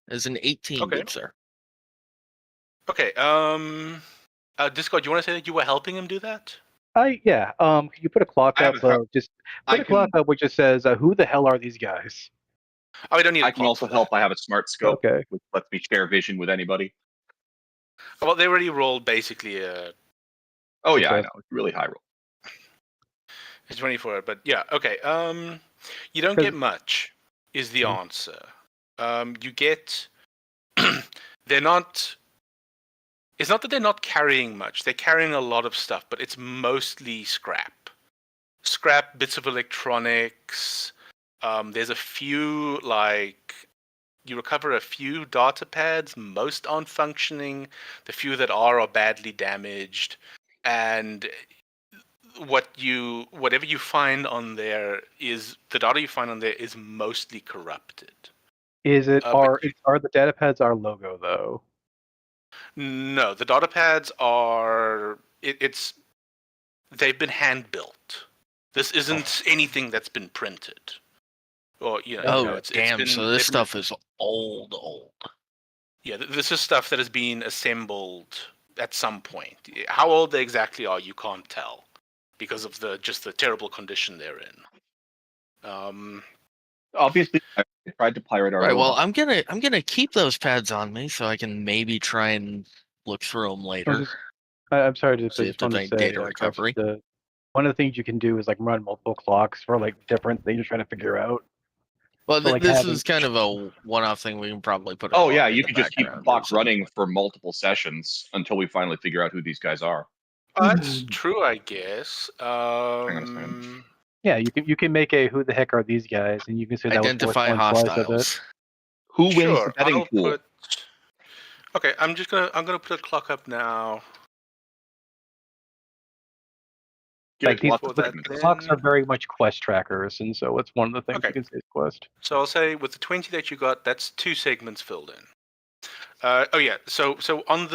As an 18, Okay. good sir. Okay. Discord, do you want to say that you were helping him do that? Yeah. Can you put a clock I have up? a card. Just I put a clock can- up which just says, "Who the hell are these guys?" Oh, we don't need. I can also help. I have a smart scope, Okay. which lets me share vision with anybody. Well, they already rolled basically Oh yeah, I Okay. know. It's really high roll. a 24, but yeah, okay. You don't 'Cause- get much. Is the Mhm. answer? You get. They're not. It's not that they're not carrying much. They're carrying a lot of stuff, but it's mostly scrap. Scrap, bits of electronics. There's a few, you recover a few data pads. Most aren't functioning. The few that are badly damaged. And whatever you find on there the data you find on there is mostly corrupted. Is it but are the data pads our logo though? No, the data pads are they've been hand built. This isn't anything that's been printed. Or Oh it's damn! been, So this stuff is old. Yeah, this is stuff that has been assembled at some point. How old they exactly are, you can't tell, because of the terrible condition they're in. Obviously, I tried to pirate our. Right. Well, logo. I'm gonna keep those pads on me so I can maybe try and look through them later. I'm sorry to See if just want there's to any say, data recovery. one of the things you can do is run multiple clocks for different things you're trying to figure out. Well, So, this having- is kind of a one-off thing. We can probably put. A Oh clock yeah, in you the could just keep the background or clock something. running for multiple sessions until we finally figure out who these guys are. That's true, I guess. on a second. Yeah, you can make a "Who the heck are these guys?" and you can say that Identify was one slice of it. hostiles. Who wins Sure, the betting I'll pool? Okay, I'm gonna put a clock up now. Get these- lots for of that segments. then. Clocks are very much quest trackers, and so it's one of the things Okay. you can say is quest. So I'll say with the 20 that you got, that's 2 segments filled in. Oh yeah. So on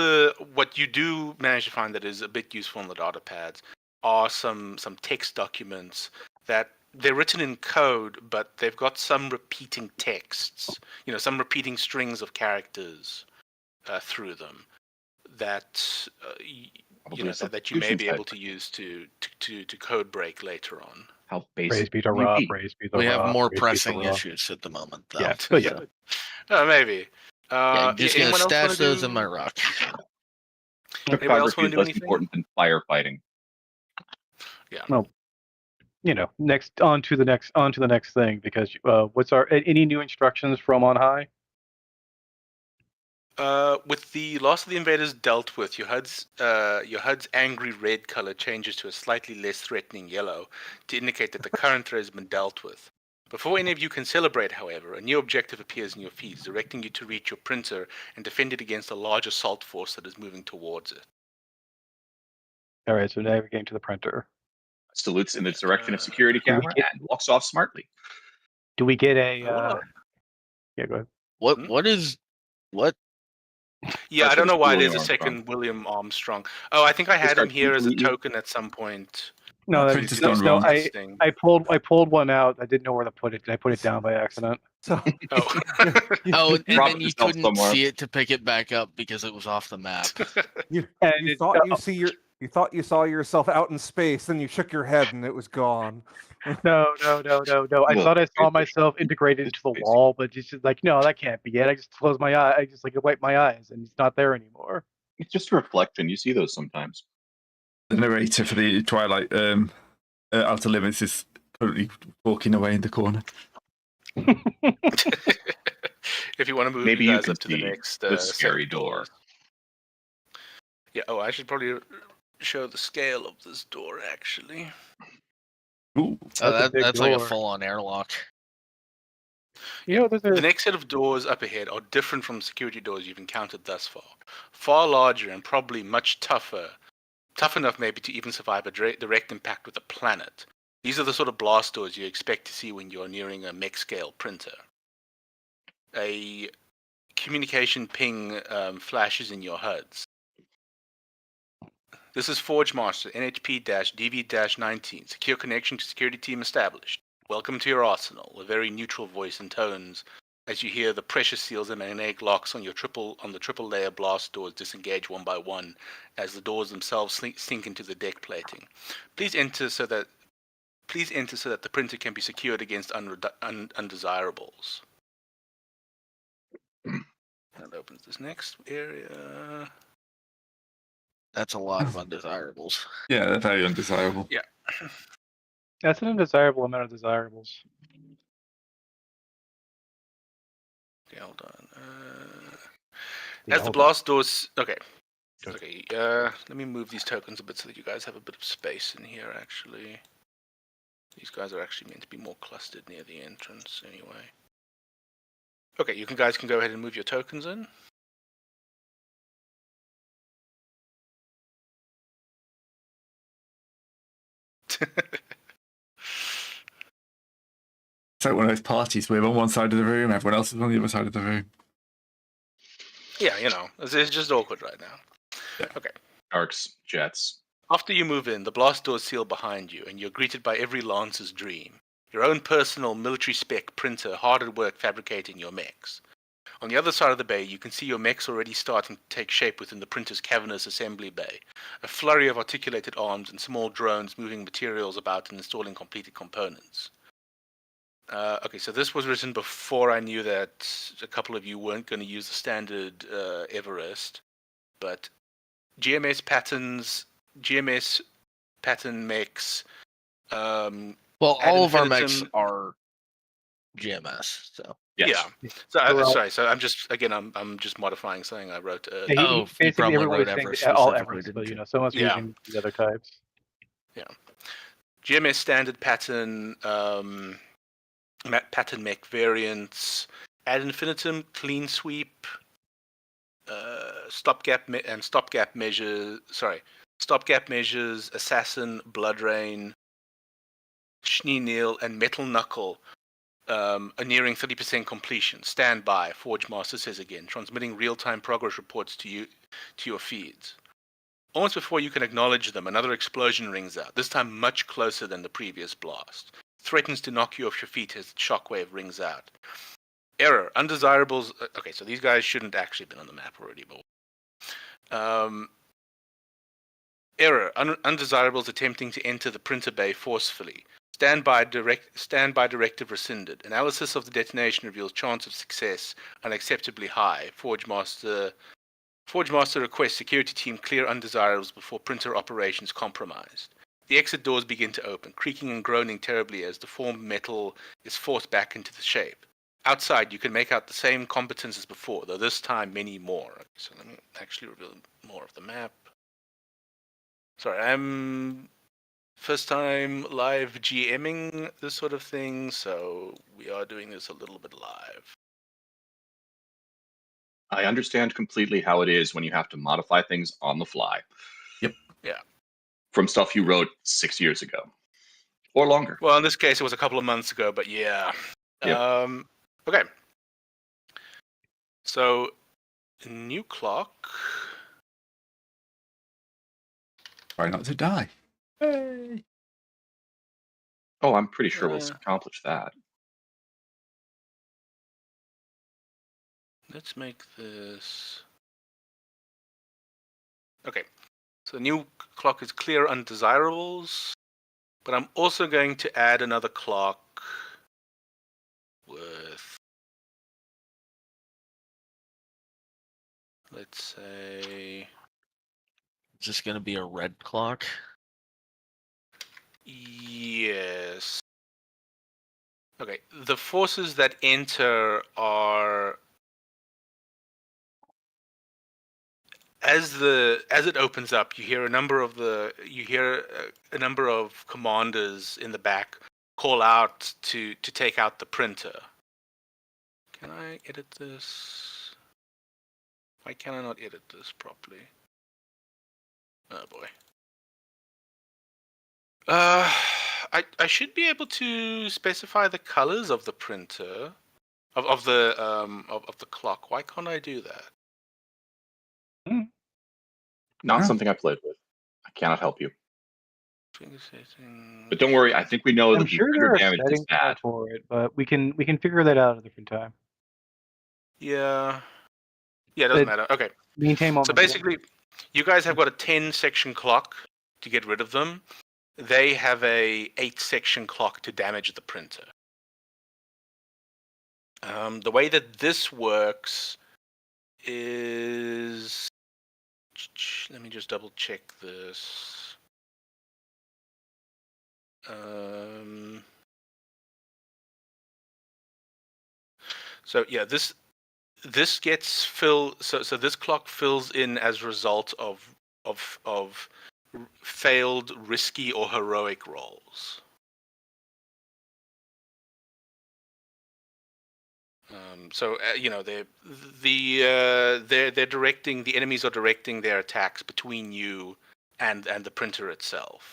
what you do manage to find that is a bit useful on the data pads are some text documents that they're written in code, but they've got some repeating texts. Some repeating strings of characters through them that Probably a that you may substitution be site. able to use to code break later on. How Praise basic be to can you Ra, be? praise be to We Ra, have more praise be to pressing Ra. issues at the moment, though. Yeah, but yeah. Maybe. Yeah, I'm just gonna anyone else wanna stash those do- in my rock. Anyone else Cryptography wanna is do less anything? important than firefighting. Next on to the next thing, because what's our any new instructions from on high? With the loss of the invaders dealt with, your HUD's angry red color changes to a slightly less threatening yellow to indicate that the current threat has been dealt with. Before any of you can celebrate, however, a new objective appears in your feeds, directing you to reach your printer and defend it against a large assault force that is moving towards it. All right, so navigating to the printer. Salutes in the direction of security Do we camera get- and walks off smartly. Do we get a? Hold on. Yeah, go ahead. What? Hmm? What is? What? Yeah, I I said don't know it's why William there's a Armstrong. second William Armstrong. Oh, I think I had him Discard here as a completely. token at some point. No, My that, printer's no, gone no, wrong. Testing. I pulled one out. I didn't know where to put it. I put it down by accident. So Oh. Oh, and Drop then it you yourself couldn't somewhere. see it to pick it back up because it was off the map. you, And you it- thought you thought you saw yourself out in space, then you shook your head and it was gone. No. I Look, thought I saw it's- myself integrated into the it's- wall, but it's just like, no, that can't be it. I just closed my eye. I just wipe my eyes, and it's not there anymore. It's just a reflection. You see those sometimes. The narrator for the Twilight Outer Limits is currently walking away in the corner. If you want to move Maybe you you guys can up to the see next the set of scary door. doors. Yeah. Oh, I should probably show the scale of this door actually. Ooh, That's a big That's like a door. full-on airlock. There's The a next set of doors up ahead are different from security doors you've encountered thus far. Far larger and probably much tougher. Tough enough maybe to even survive a direct impact with a planet. These are the sort of blast doors you expect to see when you're nearing a mech scale printer. A communication ping flashes in your HUDs. This is Forge Master, NHP-DV-19. Secure connection to security team established. Welcome to your arsenal. A very neutral voice and tones as you hear the pressure seals and magnetic locks on the triple layer blast doors disengage one by one as the doors themselves sink into the deck plating. Please enter so that the printer can be secured against undesirables. That opens this next area. That's a lot of undesirables. yeah, they're very undesirable. That's an undesirable amount of desirables. Okay, hold on. Yeah, As the hold blast doors, okay. Let me move these tokens a bit so that you guys have a bit of space in here. Actually, these guys are actually meant to be more clustered near the entrance, anyway. Okay, you guys can go ahead and move your tokens in. It's like one of those parties where we're on one side of the room, everyone else is on the other side of the room. Yeah, it's just awkward right now. Okay. Arcs, jets. After you move in, the blast doors seal behind you, and you're greeted by every Lancer's dream. Your own personal military-spec printer hard at work fabricating your mechs. On the other side of the bay, you can see your mechs already starting to take shape within the printer's cavernous assembly bay. A flurry of articulated arms and small drones moving materials about and installing completed components. Okay, so this was written before I knew that a couple of you weren't going to use the standard Everest, but GMS pattern mechs. Well, Ad all of our mechs infinitum- are GMS, so. Yes. Yeah. So Well- sorry. So I'm just modifying something I wrote. Yeah, Oh, you basically probably everyone wrote was saying Everest all specifically, Everest, didn't but you? someone's Yeah. using the other types. GMS standard pattern, pattern mech variants, ad infinitum, clean sweep, stopgap measures, assassin, blood rain, Schneeniel, and metal knuckle are nearing 30% completion. Stand by, Forge Master says again, transmitting real-time progress reports to your feeds. Almost before you can acknowledge them, another explosion rings out, this time much closer than the previous blast. Threatens to knock you off your feet as the shockwave rings out. Error. Undesirables. Okay, so these guys shouldn't actually have been on the map already, but... Error. Undesirables attempting to enter the printer bay forcefully. Standby directive rescinded. Analysis of the detonation reveals chance of success unacceptably high. Forge Master requests security team clear undesirables before printer operations compromised. The exit doors begin to open, creaking and groaning terribly as the formed metal is forced back into the shape. Outside, you can make out the same combatants as before, though this time many more. So let me actually reveal more of the map. Sorry, I'm first time live GMing this sort of thing, so we are doing this a little bit live. I understand completely how it is when you have to modify things on the fly. Yep. Yeah. From stuff you wrote 6 years ago. Or longer. Well, in this case, it was a couple of months ago, but yeah. Yep. Okay. So, new clock. Try not to die. Hey. Oh, I'm pretty sure we'll Yeah. accomplish that. Let's make this. Okay. So, the new clock is clear undesirables, but I'm also going to add another clock with, let's say, Is this going to be a red clock? yes. Okay, the forces that enter are as it opens up, you hear a number of commanders in the back call out to take out the printer. Can I edit this? Why can I not edit this properly? Oh boy. I should be able to specify the colors of the printer, of the clock. Why can't I do that? Not Huh. something I played with. I cannot help you. Finger setting. But don't worry, I think we know I'm that the sure there printer are damage is settings bad. for it, but we can figure that out at a different time. Yeah. Yeah, it doesn't It- matter. Okay. Maintain So momentum. basically, you guys have got a 10-section clock to get rid of them. They have a 8-section clock to damage the printer. The way that this works is, let me just double check this. So yeah, this gets filled. So this clock fills in as a result of failed, risky, or heroic rolls. So you know, they're directing, the enemies are directing their attacks between you and the printer itself.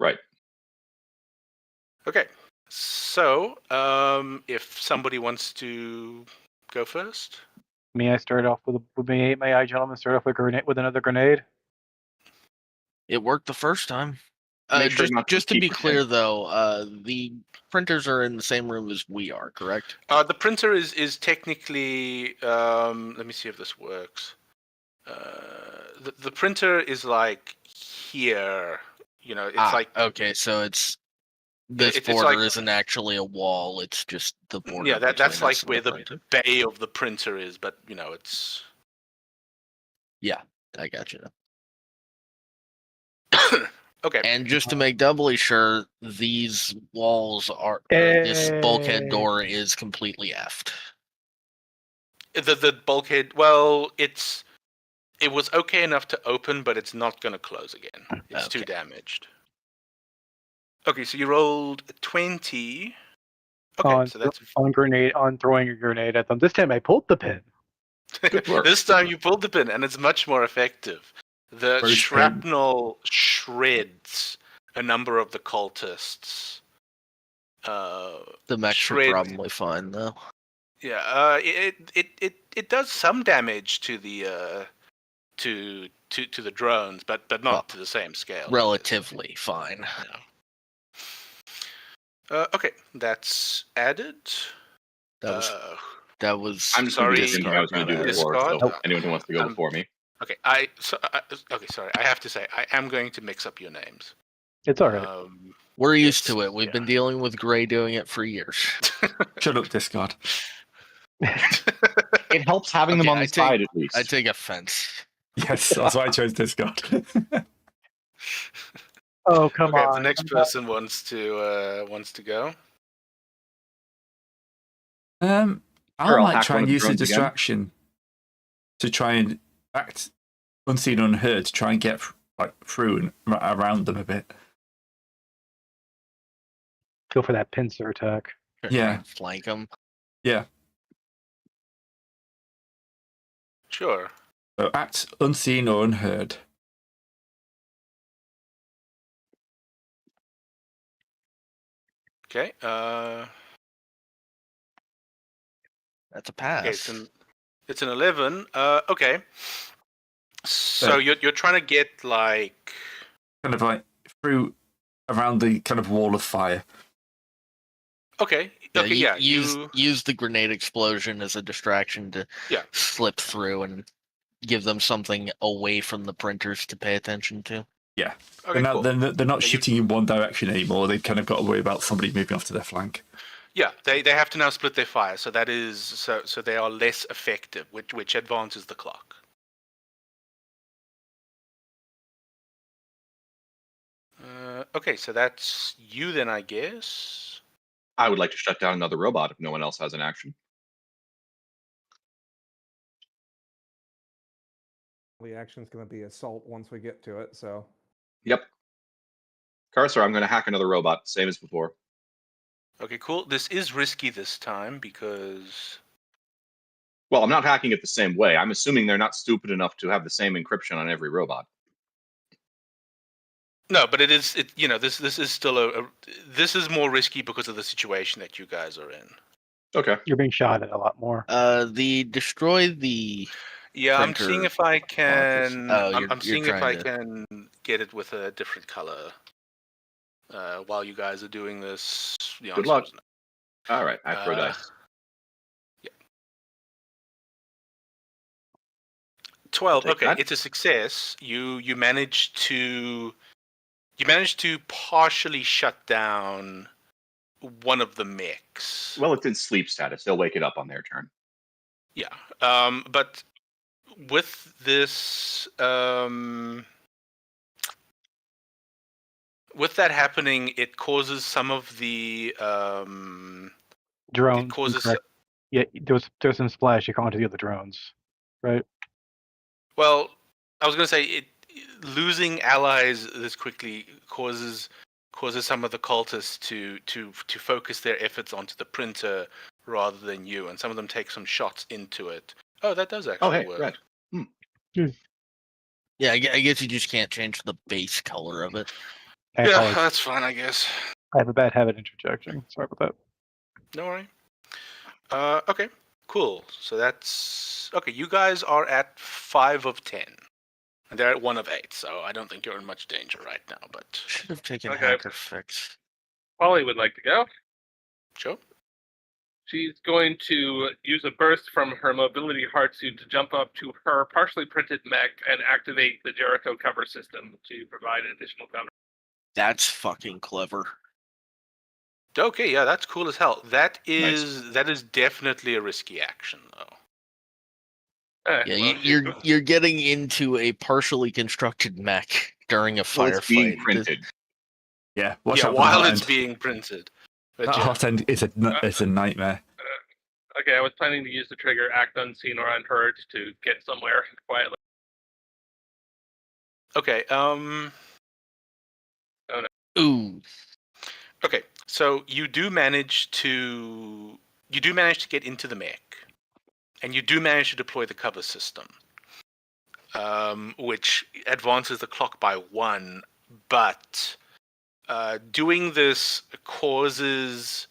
Right. Okay, so if somebody wants to go first. May I start off may I, gentlemen, start off with another grenade? It worked the first time. Make sure not to Just to keep be your clear, though, the printers are in the same room as we are, correct? The printer is technically. Let me see if this works. The printer is like here. You know, it's like okay, so this it's border like- isn't actually a wall; it's just the border. yeah. That's between like us and where the printer. bay of the printer is, but you know, it's. Yeah, I got you. Okay. And just to make doubly sure, these walls are this bulkhead Hey. door is completely effed. The bulkhead. Well, it was okay enough to open, but it's not going to close again. It's too Okay. damaged. Okay, so you rolled a 20. Okay, on, so that's on throwing a grenade at them. This time I pulled the pin. Good work. this time you pulled the pin, and it's much more effective. The First shrapnel shreds a number of the cultists. The mechs are Shred. probably fine though. Yeah, it does some damage to the to the drones, but not Well, to the same scale. Relatively fine. Okay, that's added. That was I'm just Sorry, going to do I was going to do it before, so Discard? anyone who wants to go Um, before me. Okay, okay, sorry. I have to say, I am going to mix up your names. It's all right. We're used Yes, to it. We've yeah. been dealing with Gray doing it for years. Shut up, Discard. It helps having them Okay, on the side at least. I take offense. Yes, that's why I chose Discard. Oh, come Okay, on. the next person wants to go. I Sure, I'll might hack try one and of the use the drones again. distraction to try and act unseen, unheard, to try and get through and around them a bit. Go for that pincer attack. Yeah. Flank them. Yeah. Sure. So act unseen or unheard. Okay. That's a pass. Okay, it's an 11. Okay. So you're trying to get like Kind of like through around the kind of wall of fire. okay. Okay, yeah. Use the grenade explosion as a distraction to slip through and give them something away from the printers to pay attention to. Yeah. Okay, cool. They're not Yeah, shooting in one direction anymore. They've kind of got to worry about somebody moving off to their flank. Yeah, they have to now split their fire, so that is so they are less effective, which advances the clock. Okay, so that's you then, I guess. I would like to shut down another robot if no one else has an action. The action's going to be assault once we get to it, so. Yep. Cursor, I'm going to hack another robot, same as before. Okay, cool. This is risky this time because Well, I'm not hacking it the same way. I'm assuming they're not stupid enough to have the same encryption on every robot. no, but it is this is still this is more risky because of the situation that you guys are in. Okay. You're being shot at a lot more. Destroy the. Yeah, I'm seeing Printer if I can. Oh, I'm you're seeing if I trying can get it with a different color. While you guys are doing this, the Good answer luck. is no. All right. I throw dice. 12. Take Okay, that. it's a success. You managed to partially shut down one of the mechs. Well, it's in sleep status. They'll wake it up on their turn. Yeah. But with this with that happening, it causes some of the Drones. it causes incorrect. Yeah, there's some splash. You can't do the other drones, right? well, I was going to say losing allies this quickly causes some of the cultists to focus their efforts onto the printer rather than you, and some of them take some shots into it. Oh, that does actually Oh, hey, work. red. Yeah, I guess you just can't change the base color of it. I Yeah, apologize. that's fine, I guess. I have a bad habit interjecting. Sorry about that. No worry. Okay, cool. So that's okay. You guys are at 5 of 10, and they're at 1 of 8. So I don't think you're in much danger right now. But Should have taken Okay. hacker fix. Polly would like to go. sure. She's going to use a burst from her mobility hardsuit to jump up to her partially printed mech and activate the Jericho cover system to provide additional cover. That's fucking clever. Okay, yeah, that's cool as hell. That is definitely a risky action, though. Eh, Yeah, well, you're getting into a partially constructed mech during a Well, firefight. it's being printed. Yeah. Watch Yeah, out for while that it's end. being printed. But That yeah. hot end is it's a nightmare. Okay, I was planning to use the trigger act unseen or unheard to get somewhere quietly. Okay. Ooh. Okay. So you do manage to get into the mech, and you do manage to deploy the cover system, which advances the clock by 1. But doing this causes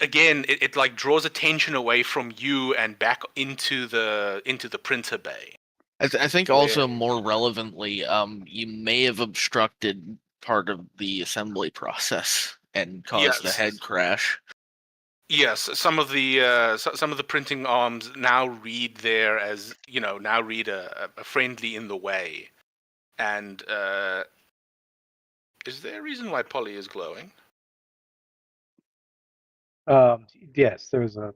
again it like draws attention away from you and back into the printer bay. I think also more relevantly, you may have obstructed part of the assembly process and caused the Yes. head crash. Yes, some of the printing arms now read there as a friendly in the way, and Is there a reason why Polly is glowing? Yes, there was a.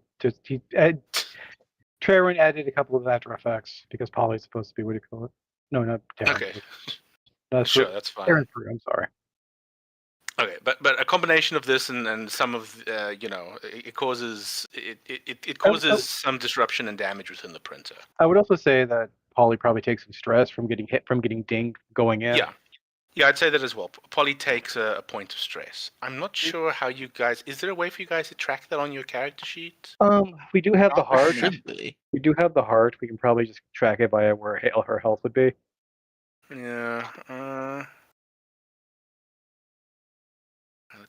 Trevor added a couple of after effects because Polly's supposed to be, what do you call it? No, not Terran. Okay, That's sure, that's fine. Terran Fruit, I'm sorry. Okay, but a combination of this and some of it causes it causes some disruption and damage within the printer. I would also say that Polly probably takes some stress from getting hit, from getting dinged going in. Yeah, I'd say that as well. Polly takes a point of stress. I'm not sure how you guys. Is there a way for you guys to track that on your character sheet? We do have the Not heart. Should be. We do have the heart. We can probably just track it by where her health would be. Yeah.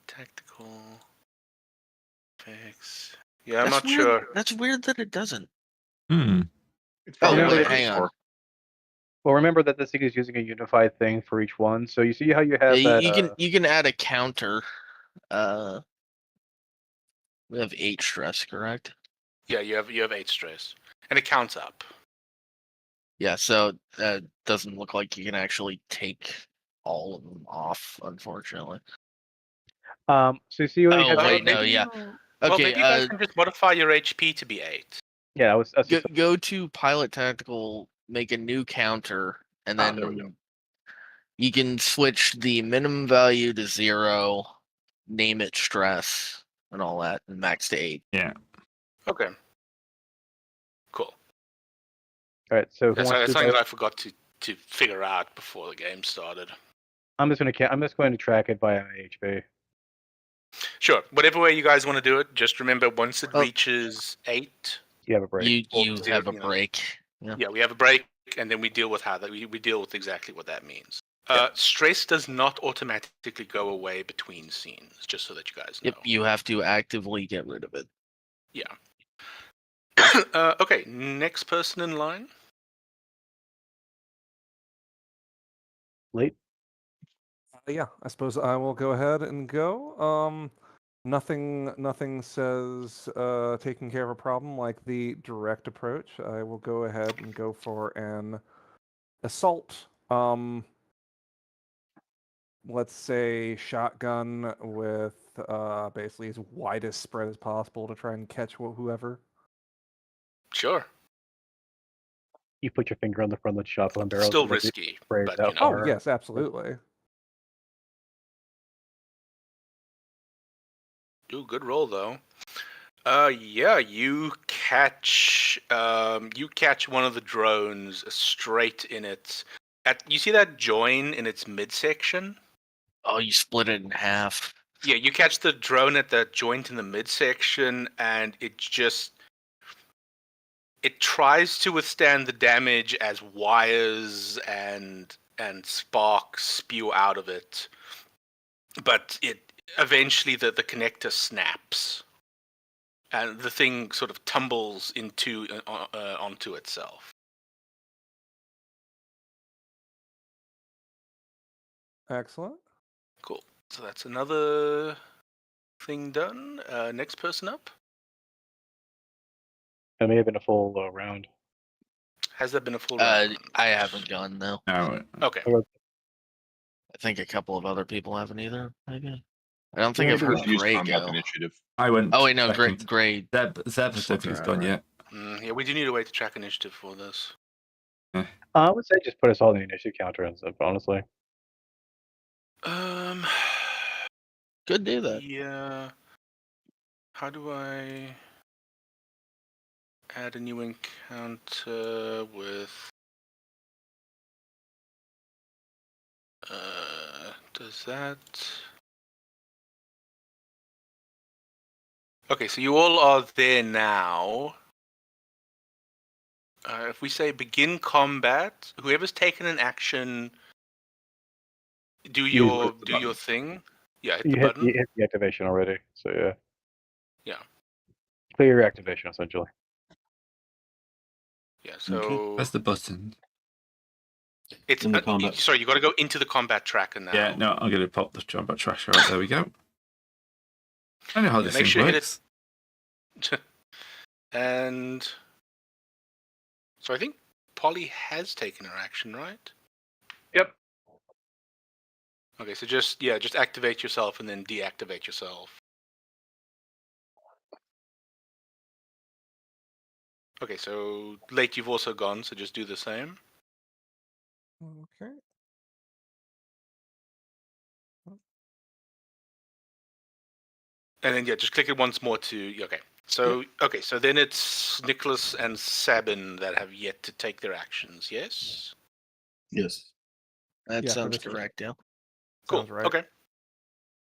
Tactical fix. Yeah, I'm That's not weird. sure. That's weird that it doesn't. Hmm. It's Oh, probably wait, what hang it's on. for. Well, remember that this thing is using a unified thing for each one. So you see how you have Yeah, that. you can add a counter. We have 8 stress, correct? Yeah, you have 8 stress, and it counts up. Yeah, so that doesn't look like you can actually take all of them off, unfortunately. So you see how you Oh, have. wait, no, maybe yeah. Well, Okay, maybe you guys can just modify your HP to be 8. Yeah, that's go, just, go to Pilot Tactical, make a new counter, and Ah, there we go. then you can switch the minimum value to 0, name it stress, and all that, and max to 8. Yeah. Okay. Cool. all right. So who That's wants to do something that? that I forgot to figure out before the game started. I'm just going to track it by HP. Sure. Whatever way you guys want to do it, just remember once it Oh. reaches 8, You have a break. You Or have a 0, break. Yeah. yeah, we have a break, and then we deal with how that we deal with exactly what that means. Stress does not automatically go away between scenes, just so that you guys know. Yep, you have to actively get rid of it. Yeah. Okay, next person in line. Late. Yeah, I suppose I will go ahead and go. Nothing says taking care of a problem like the direct approach. I will go ahead and go for an assault. Let's say shotgun with basically as widest spread as possible to try and catch whoever. Sure. You put your finger on the front of the shotgun barrel. Still so that it risky, sprays but out you know. Oh fire. yes, absolutely. Ooh, good roll though. Yeah, you catch one of the drones straight in its. You see that join in its midsection? Oh, you split it in half. Yeah, you catch the drone at that joint in the midsection, and it tries to withstand the damage as wires and sparks spew out of it, but it eventually the connector snaps, and the thing sort of tumbles onto itself. Excellent. Cool. So that's another thing done. Next person up. It may have been a full round. Has that been a full round? I haven't gone though. No. Okay. I think a couple of other people haven't either. Maybe. I don't think I've Maybe we heard should use Gray combat go. initiative. I went. Oh wait, no, second. Gray. Zeb, I don't think he's gone yet. Yeah, we do need a way to track initiative for this. I would say just put us all in the initiative counter and stuff, honestly. Could do that. Yeah. How do I add a new encounter with? Does that? Okay, so you all are there now. If we say begin combat, whoever's taken an action, do your thing. Yeah, hit the button. You hit the activation already, so yeah. Yeah. Clear your activation, essentially. Yeah, so Okay. Press the button. it's In the combat. sorry, you got to go into the combat tracker now. Yeah, no, I'm going to pop the combat tracker out. There we go. I know how this make thing sure you hit works. And so I think Polly has taken her action, right? Yep. Okay, so just activate yourself and then deactivate yourself. Okay, so late you've also gone, so just do the same. Okay. And then just click it once more to okay. So so then it's Nicholas and Sabin that have yet to take their actions, yes? Yes. That Yeah, for sounds this one. correct. Yeah. Cool. Sounds right. Okay.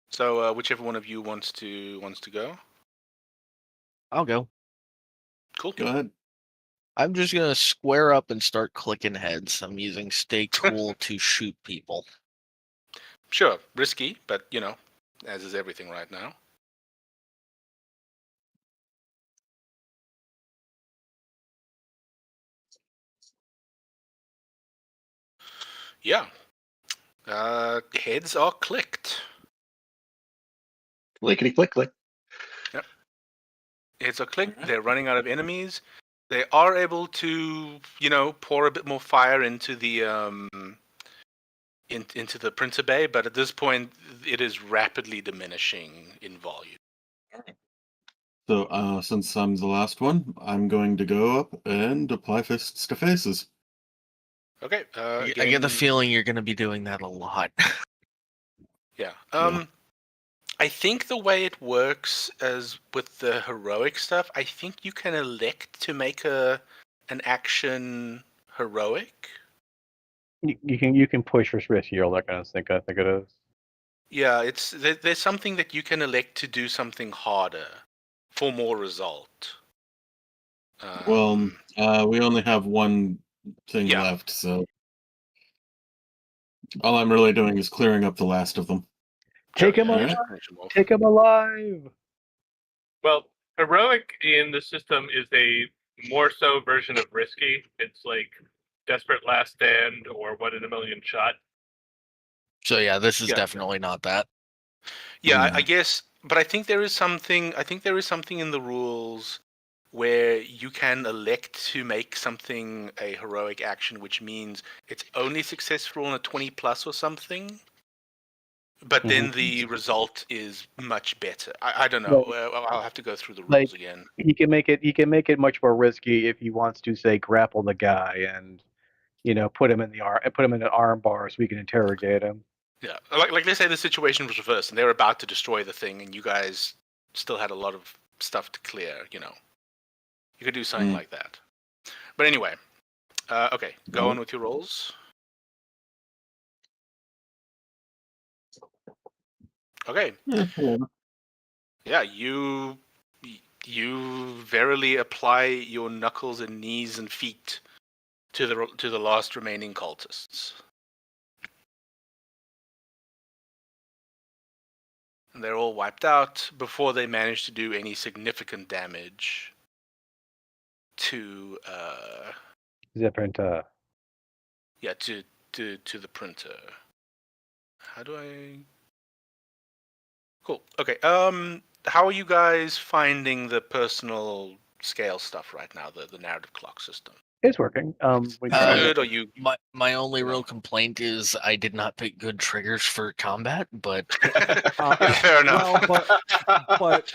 So whichever one of you wants to go. I'll go. Cool. Go ahead. I'm just gonna square up and start clicking heads. I'm using stay cool to shoot people. Sure, risky, but as is everything right now. Yeah. Heads are clicked. Clickety click click. Heads are clicked. They're running out of enemies. They are able to, pour a bit more fire into the into the printer bay, but at this point, it is rapidly diminishing in volume. So, since I'm the last one, I'm going to go up and apply fists to faces. Okay. I get the feeling you're gonna be doing that a lot. Yeah. Yeah. I think the way it works as with the heroic stuff, I think you can elect to make an action heroic. You can push for risky or that kind of thing. I think it is. Yeah, there's something that you can elect to do something harder for more result. Well, we only have one thing Yeah. left, so all I'm really doing is clearing up the last of them. Take him Alright. alive! Take him alive! Well, heroic in the system is a more so version of risky. It's like desperate last stand or 1 in a million shot. So yeah, this is Yeah. definitely not that. Yeah, I guess, but I think there is something. I think there is something in the rules where you can elect to make something a heroic action, which means it's only successful on a 20 plus or something. But then the result is much better. I don't know. I'll have to go through the rules again. He can make it much more risky if he wants to say grapple the guy and put him in an arm bar so we can interrogate him. Yeah, like let's say the situation was reversed and they were about to destroy the thing, and you guys still had a lot of stuff to clear. You could do something like that. But anyway, okay, go on with your rolls. Okay. Yeah, you verily apply your knuckles and knees and feet to the last remaining cultists. And they're all wiped out before they manage to do any significant damage to The printer. yeah, to the printer. How do I? Cool. Okay. How are you guys finding the personal scale stuff right now? The narrative clock system. It's working. We tried Good. it. Or you? My only real complaint is I did not pick good triggers for combat, but Fair enough. Well, but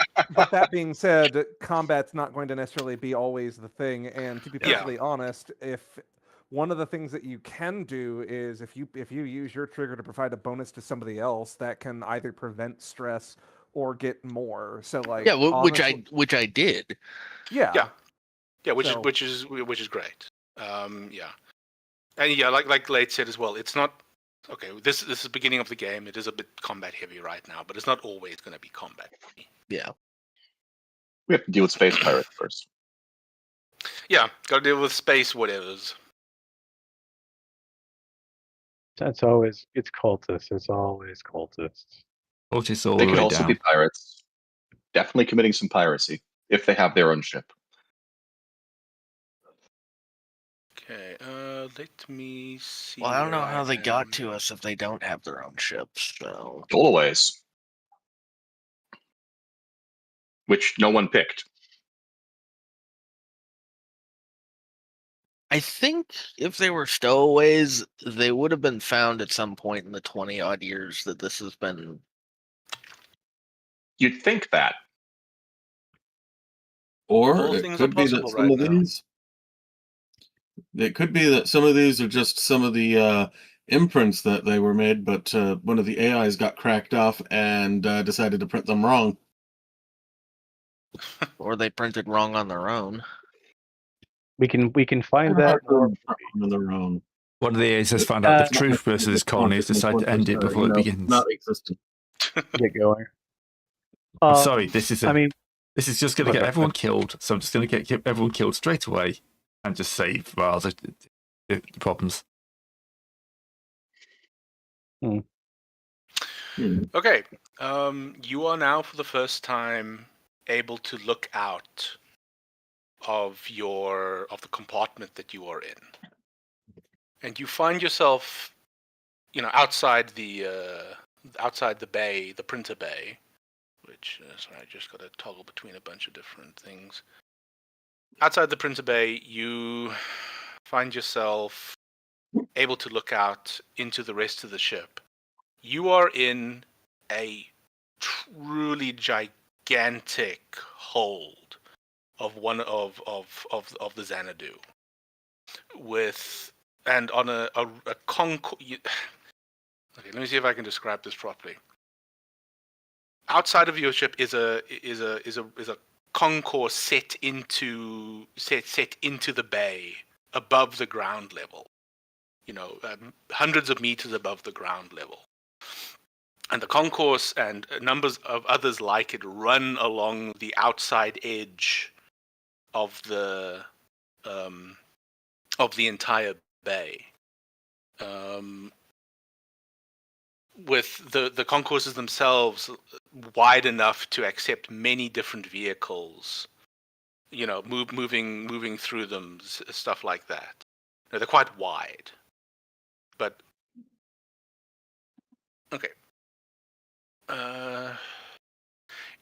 that being said, combat's not going to necessarily be always the thing. And to be Yeah. perfectly honest, if one of the things that you can do is if you use your trigger to provide a bonus to somebody else, that can either prevent stress or get more. So like yeah, honestly, which I did. yeah. Yeah, which So- is great. Yeah, and yeah, like Late said as well. It's not okay. This is the beginning of the game. It is a bit combat heavy right now, but it's not always going to be combat heavy. Yeah. We have to deal with space pirates first. Yeah, got to deal with space whatevers. It's cultists. It's always cultists. Otis all They the could way also down. be pirates. Definitely committing some piracy if they have their own ship. Okay, let me see. Well, I don't know where how they got am. to us if they don't have their own ships. So Stolaways. Which no one picked. I think if they were stowaways, they would have been found at some point in the 20 odd years that this has been. You'd think that. Or All it things are could be that possible some right of now. these. It could be that some of these are just some of the imprints that they were made, but one of the AIs got cracked off and decided to print them wrong. Or they printed wrong on their own. We can find that more. On their own. One of the AIs has found out the It's not truth versus this colony has decided to end it before it begins. Not existent. Get going. I'm sorry, this is I mean, this is just going to get everyone killed. So I'm just going to get everyone killed straight away and just save rather the problems. Okay. You are now for the first time able to look out of the compartment that you are in, and you find yourself, outside the bay, the printer bay. Which sorry, I just got to toggle between a bunch of different things. Outside the printer bay, you find yourself able to look out into the rest of the ship. You are in a truly gigantic hold of one of the Xanadu, and on a concourse. Okay, let me see if I can describe this properly. Outside of your ship is a concourse set into the bay above the ground level. Hundreds of meters above the ground level. And the concourse and numbers of others like it run along the outside edge of the entire bay. With the concourses themselves wide enough to accept many different vehicles, moving through them, stuff like that. They're quite wide, but okay.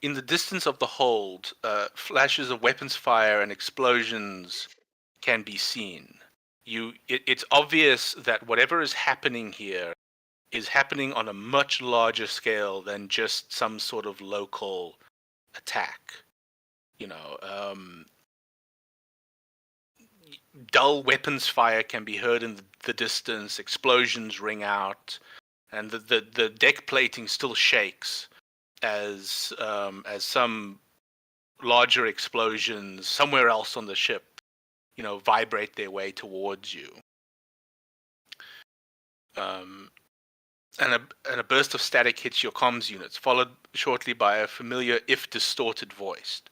In the distance of the hold, flashes of weapons fire and explosions can be seen. It's obvious that whatever is happening here is happening on a much larger scale than just some sort of local attack. Dull weapons fire can be heard in the distance, explosions ring out, and the deck plating still shakes as some larger explosions somewhere else on the ship, vibrate their way towards you. And a burst of static hits your comms units, followed shortly by a familiar, if distorted, voice.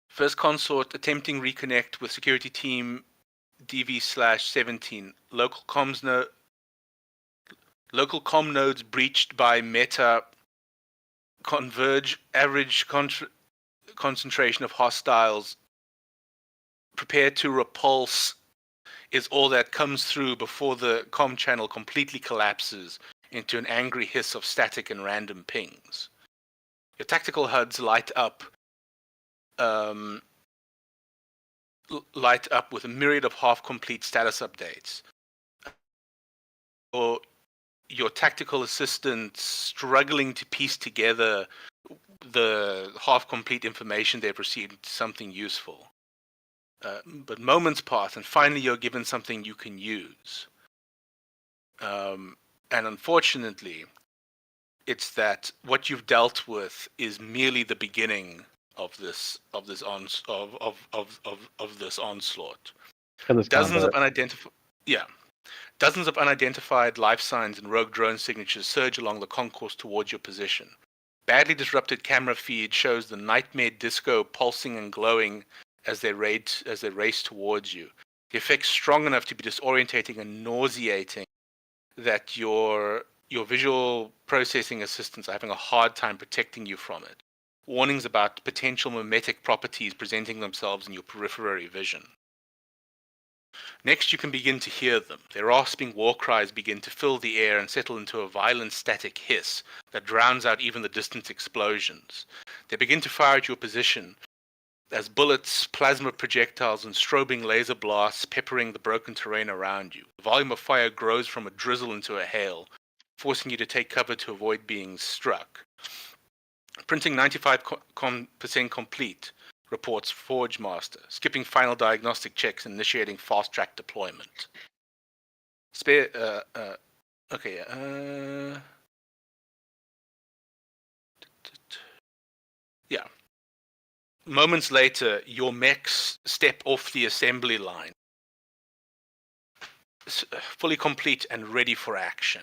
First consort attempting reconnect with security team DV/17. Local comm nodes breached by Meta. Converge. Average concentration of hostiles. Prepare to repulse. Is all that comes through before the comm channel completely collapses into an angry hiss of static and random pings. Your tactical HUDs light up with a myriad of half-complete status updates. Or your tactical assistants struggling to piece together the half-complete information they've received into something useful. But moments pass, and finally you're given something you can use. And unfortunately, it's that what you've dealt with is merely the beginning of this onslaught. Dozens of unidentified life signs and rogue drone signatures surge along the concourse towards your position. Badly disrupted camera feed shows the nightmare disco pulsing and glowing as they race towards you. The effect's strong enough to be disorientating and nauseating that your visual processing assistants are having a hard time protecting you from it. Warnings about potential mimetic properties presenting themselves in your peripheral vision. Next, you can begin to hear them. Their rasping war cries begin to fill the air and settle into a violent static hiss that drowns out even the distant explosions. They begin to fire at your position, as bullets, plasma projectiles, and strobing laser blasts peppering the broken terrain around you. The volume of fire grows from a drizzle into a hail, forcing you to take cover to avoid being struck. Printing 95% complete, reports Forge Master, skipping final diagnostic checks and initiating fast-track deployment. Yeah. Moments later, your mechs step off the assembly line, fully complete and ready for action.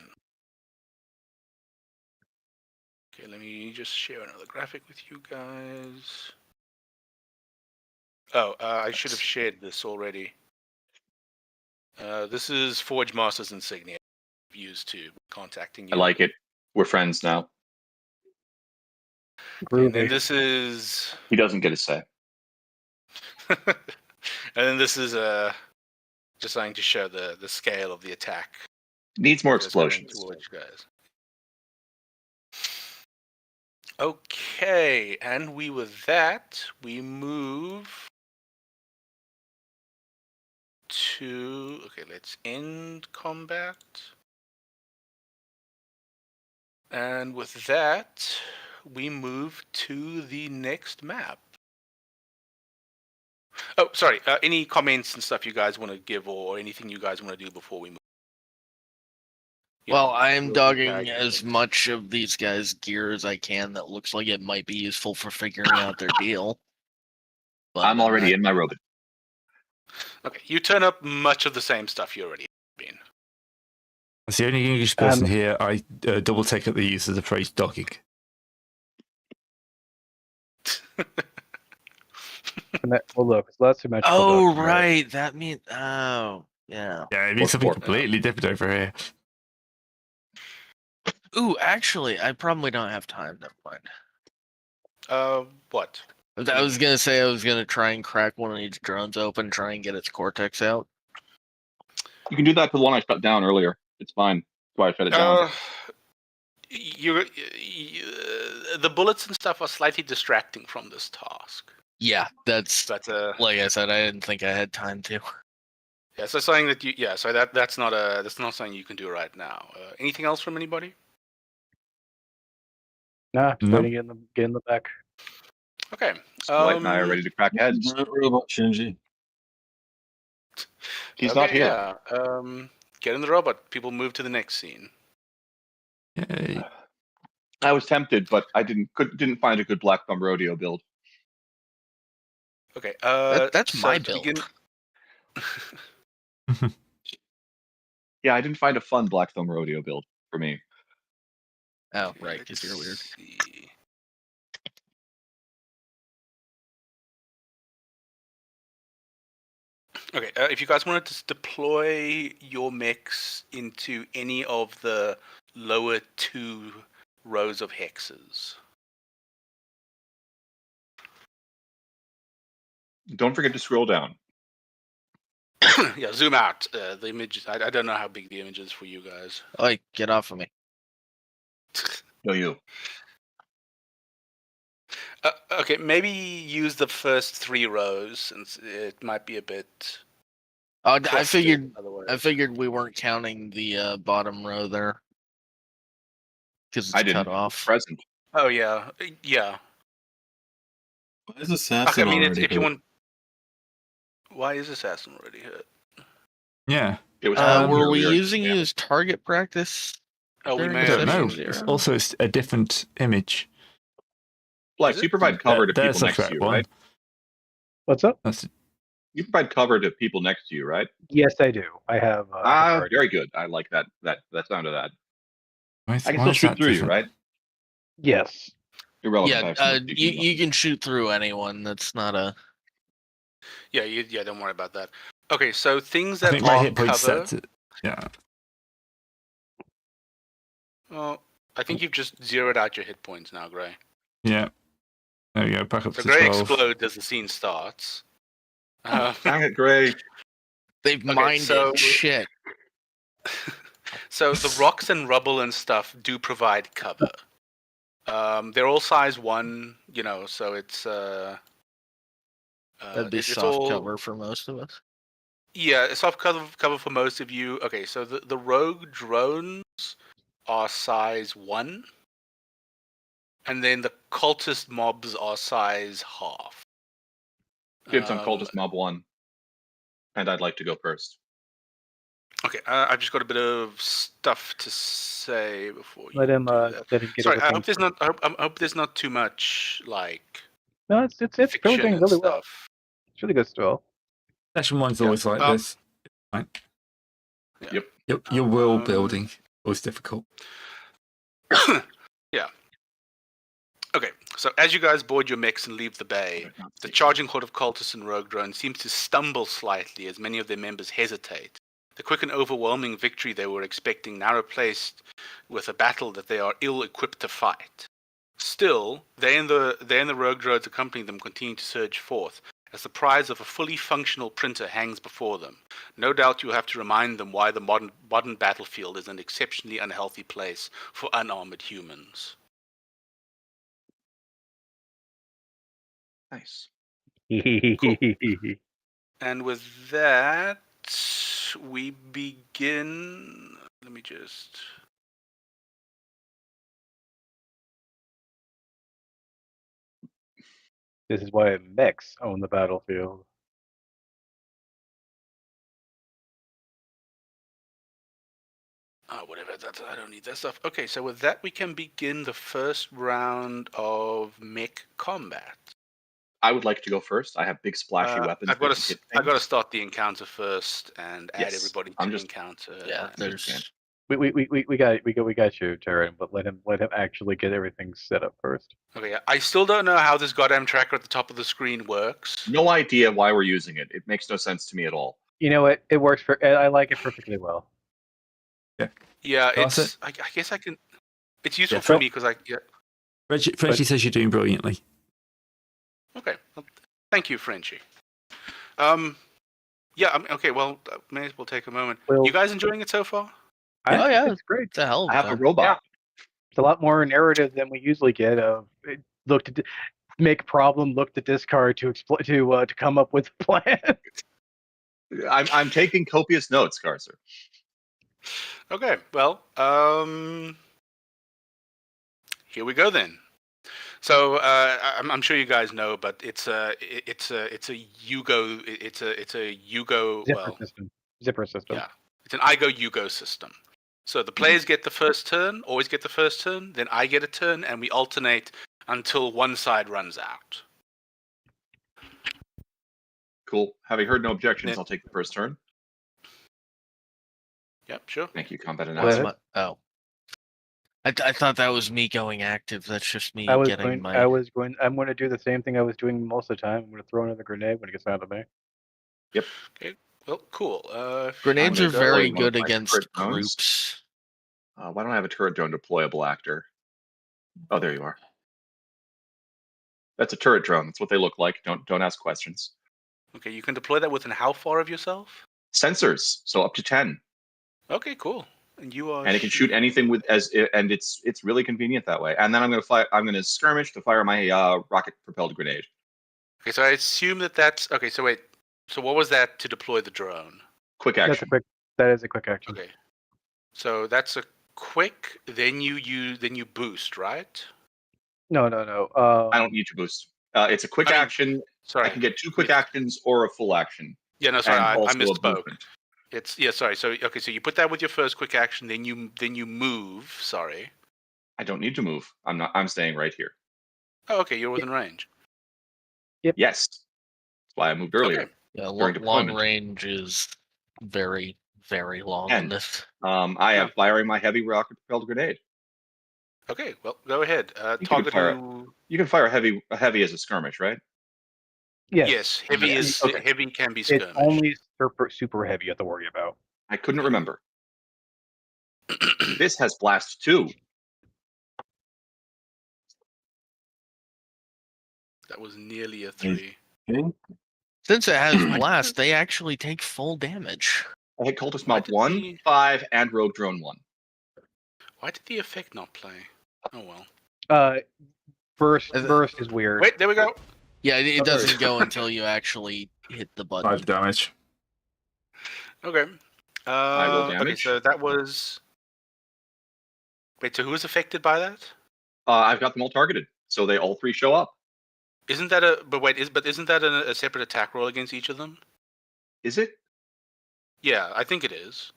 Okay, let me just share another graphic with you guys. Oh, I should have shared this already. This is Forge Master's insignia I've used to contacting you. I like it. We're friends now. And then Groovy. this is, He doesn't get a say. and then this is just trying to show the scale of the attack. Needs more Just going explosions. towards you guys. Okay, and with that, we move to, okay, let's end combat. And with that, we move to the next map. Oh, sorry, any comments and stuff you guys want to give or anything you guys want to do before we move? You Well, know, I am we'll dogging tag as in. much of these guys' gear as I can that looks like it might be useful for figuring out their deal. But I'm already in my robot. Okay, you turn up much of the same stuff you already have been. As the only English person here, I double take up the use of the phrase dogging. Well, look, it's less symmetrical. Oh, ducting, right. That means. Oh, yeah. Yeah, it means What's something for? completely different over here. Ooh, actually, I probably don't have time. Never mind. What? I was gonna say I was gonna try and crack one of these drones open, try and get its cortex out. You can do that to the one I shut down earlier. It's fine. That's why I shut it down. The bullets and stuff are slightly distracting from this task. Yeah, that's But like I said. I didn't think I had time to. yeah, so something that you so that's not something you can do right now. Anything else from anybody? Nah, just No. waiting to get in the back. Okay. Light and I are ready to crack heads. Robot Shinji. He's not here. Yeah. Get in the robot. People move to the next scene. Yay. I was tempted, but I didn't find a good Black Thumb Rodeo build. Okay. That's so my to build. begin- Yeah, I didn't find a fun Black Thumb Rodeo build for me. Oh, right, because you're weird. Let's see. Okay, if you guys wanted to deploy your mechs into any of the lower two rows of hexes. Don't forget to scroll down. Yeah, zoom out. The image, I don't know how big the image is for you guys. Like, get off of me. No, you. Okay, maybe use the first 3 rows, since it might be a bit. Oh, I clustered figured. otherwise. I figured we weren't counting the bottom row there because I it's didn't. cut off. Present. Oh yeah, yeah. Why is Assassin Okay, I mean, already if you hit? want. Why is Assassin already hit? Yeah. It was Were we earlier. using Yeah. you as target practice? Oh, we During may I the have. don't know. session used- zero? Also, it's a different image. Like, Is you it? provide cover to There's people the next to threat you, one. right? What's up? That's You provide cover to people next to you, right? Yes, I do. I have. priority. Very good. I like that sound of that. why, I can why still is shoot that through you, different? right? Yes. Irrelevant. I Yeah, have so much you speaking can shoot through anyone. That's not a. Yeah, yeah. Don't worry about that. Okay, so things I that think my are hit points cover. set to, yeah. Well, I think you've just zeroed out your hit points now, Gray. Yeah. There we go. Back up So to Gray 12. explodes as the scene starts. Dang it, Gray. They've Okay, mined so- it. Shit. So the rocks and rubble and stuff do provide cover. They're all size 1, so it's That'd be it's soft all- cover for most of us. Yeah, a soft cover for most of you. Okay, so the rogue drones are size 1, and then the cultist mobs are size half. Dibs on Um, cultist mob 1. And I'd like to go first. Okay, I've just got a bit of stuff to say before you Let him do that. let him get Sorry, I everything. hope there's not. I hope there's not too much like No, it's fiction really doing and really well. stuff. It's really good still. Session 1's Yeah, always like this. Right. Yeah. Your world Um, building was difficult. Yeah. Okay, so as you guys board your mechs and leave the bay, the charging horde of cultists and rogue drones seems to stumble slightly as many of their members hesitate. The quick and overwhelming victory they were expecting now replaced with a battle that they are ill-equipped to fight. Still, they and the rogue drones accompanying them continue to surge forth, as the prize of a fully functional printer hangs before them. No doubt you will have to remind them why the modern battlefield is an exceptionally unhealthy place for unarmored humans. Nice. And with that, we begin. Let me just. This is why mechs own the battlefield. Oh, whatever. I don't need that stuff. Okay, so with that, we can begin the first round of mech combat. I would like to go first. I have big splashy weapons. I've got that to. can hit I've got to things. start the encounter first and add Yes, everybody to I'm the just- encounter. Yeah, and- there's We got you, Terran, but let him actually get everything set up first. Okay, I still don't know how this goddamn tracker at the top of the screen works. No idea why we're using it. It makes no sense to me at all. You know what? It works for. I like it perfectly well. Yeah, That's it's. I guess I can. It's useful Yeah. for me because I. Yeah. Frenchie says you're doing brilliantly. Okay. Well, thank you, Frenchie. Yeah. Okay. Well, may as well take a moment. Well- You guys enjoying it so far? Oh, yeah. It's great. it's a hell of I a have a time. robot. It's a lot more narrative than we usually get. Of look to make a problem, look to discard to to come up with a plan. I'm taking copious notes, Carcer. Okay. Well, here we go then. So I'm sure you guys know, but it's a Yugo. It's a Yugo. Zipper system. Yeah, it's an IGO Yugo system. So the players get the first turn, always get the first turn. Then I get a turn, and we alternate until one side runs out. Cool. Having heard no objections, Then- I'll take the first turn. Yep, sure. Thank you, combat Go announcer. ahead. Oh. I thought that was me going active. That's just me I'm getting my. going to do the same thing I was doing most of the time. I'm going to throw another grenade when it gets out of me. Well, cool. Grenades I'm are gonna very deploy one of good my against turret drones. groups. Why don't I have a turret drone deployable actor? Oh, there you are. That's a turret drone. That's what they look like. Don't ask questions. Okay, you can deploy that within how far of yourself? Sensors, so up to 10, Okay, cool. And you are. and it can shoot anything with and it's really convenient that way. And then I'm gonna skirmish to fire my rocket propelled grenade. Okay, so I assume that's okay. So wait. So what was that to deploy the drone? Quick That action. is a quick action. Okay. So that's a quick. Then you boost, right? No. I don't need to boost. It's a quick I mean, action. Sorry. I can get 2 quick actions or a full action. Yeah, no, sorry, and I also a misspoke. movement. It's sorry. So okay, so you put that with your first quick action, then you move. Sorry. I don't need to move. I'm staying right here. Oh, okay, you're within range. Yes. That's why I moved earlier. Okay. Yeah, during long deployment. range is very, very long And- in this. I am firing my heavy rocket propelled grenade. Okay, well, go ahead. You can Target fire it. who? You can fire heavy as a skirmish, right? Yes, heavy Yes. is Okay. heavy can be It's skirmish. only super heavy you have to worry about. I couldn't remember. This has blast 2. That was nearly a 3. Since it has blast, they actually take full damage. I hit cultist Why mob did 1, the- 5, and rogue drone 1. Why did the effect not play? Oh well. Burst Is it- is weird. Wait, there we go. Yeah, it Alright. doesn't go until you actually hit the button. 5 damage. Okay. roll Okay, damage. so that was. Wait, so who was affected by that? I've got them all targeted, so they all 3 show up. Isn't that a? But wait, isn't that a separate attack roll against each of them? Is it? Yeah, I think it is.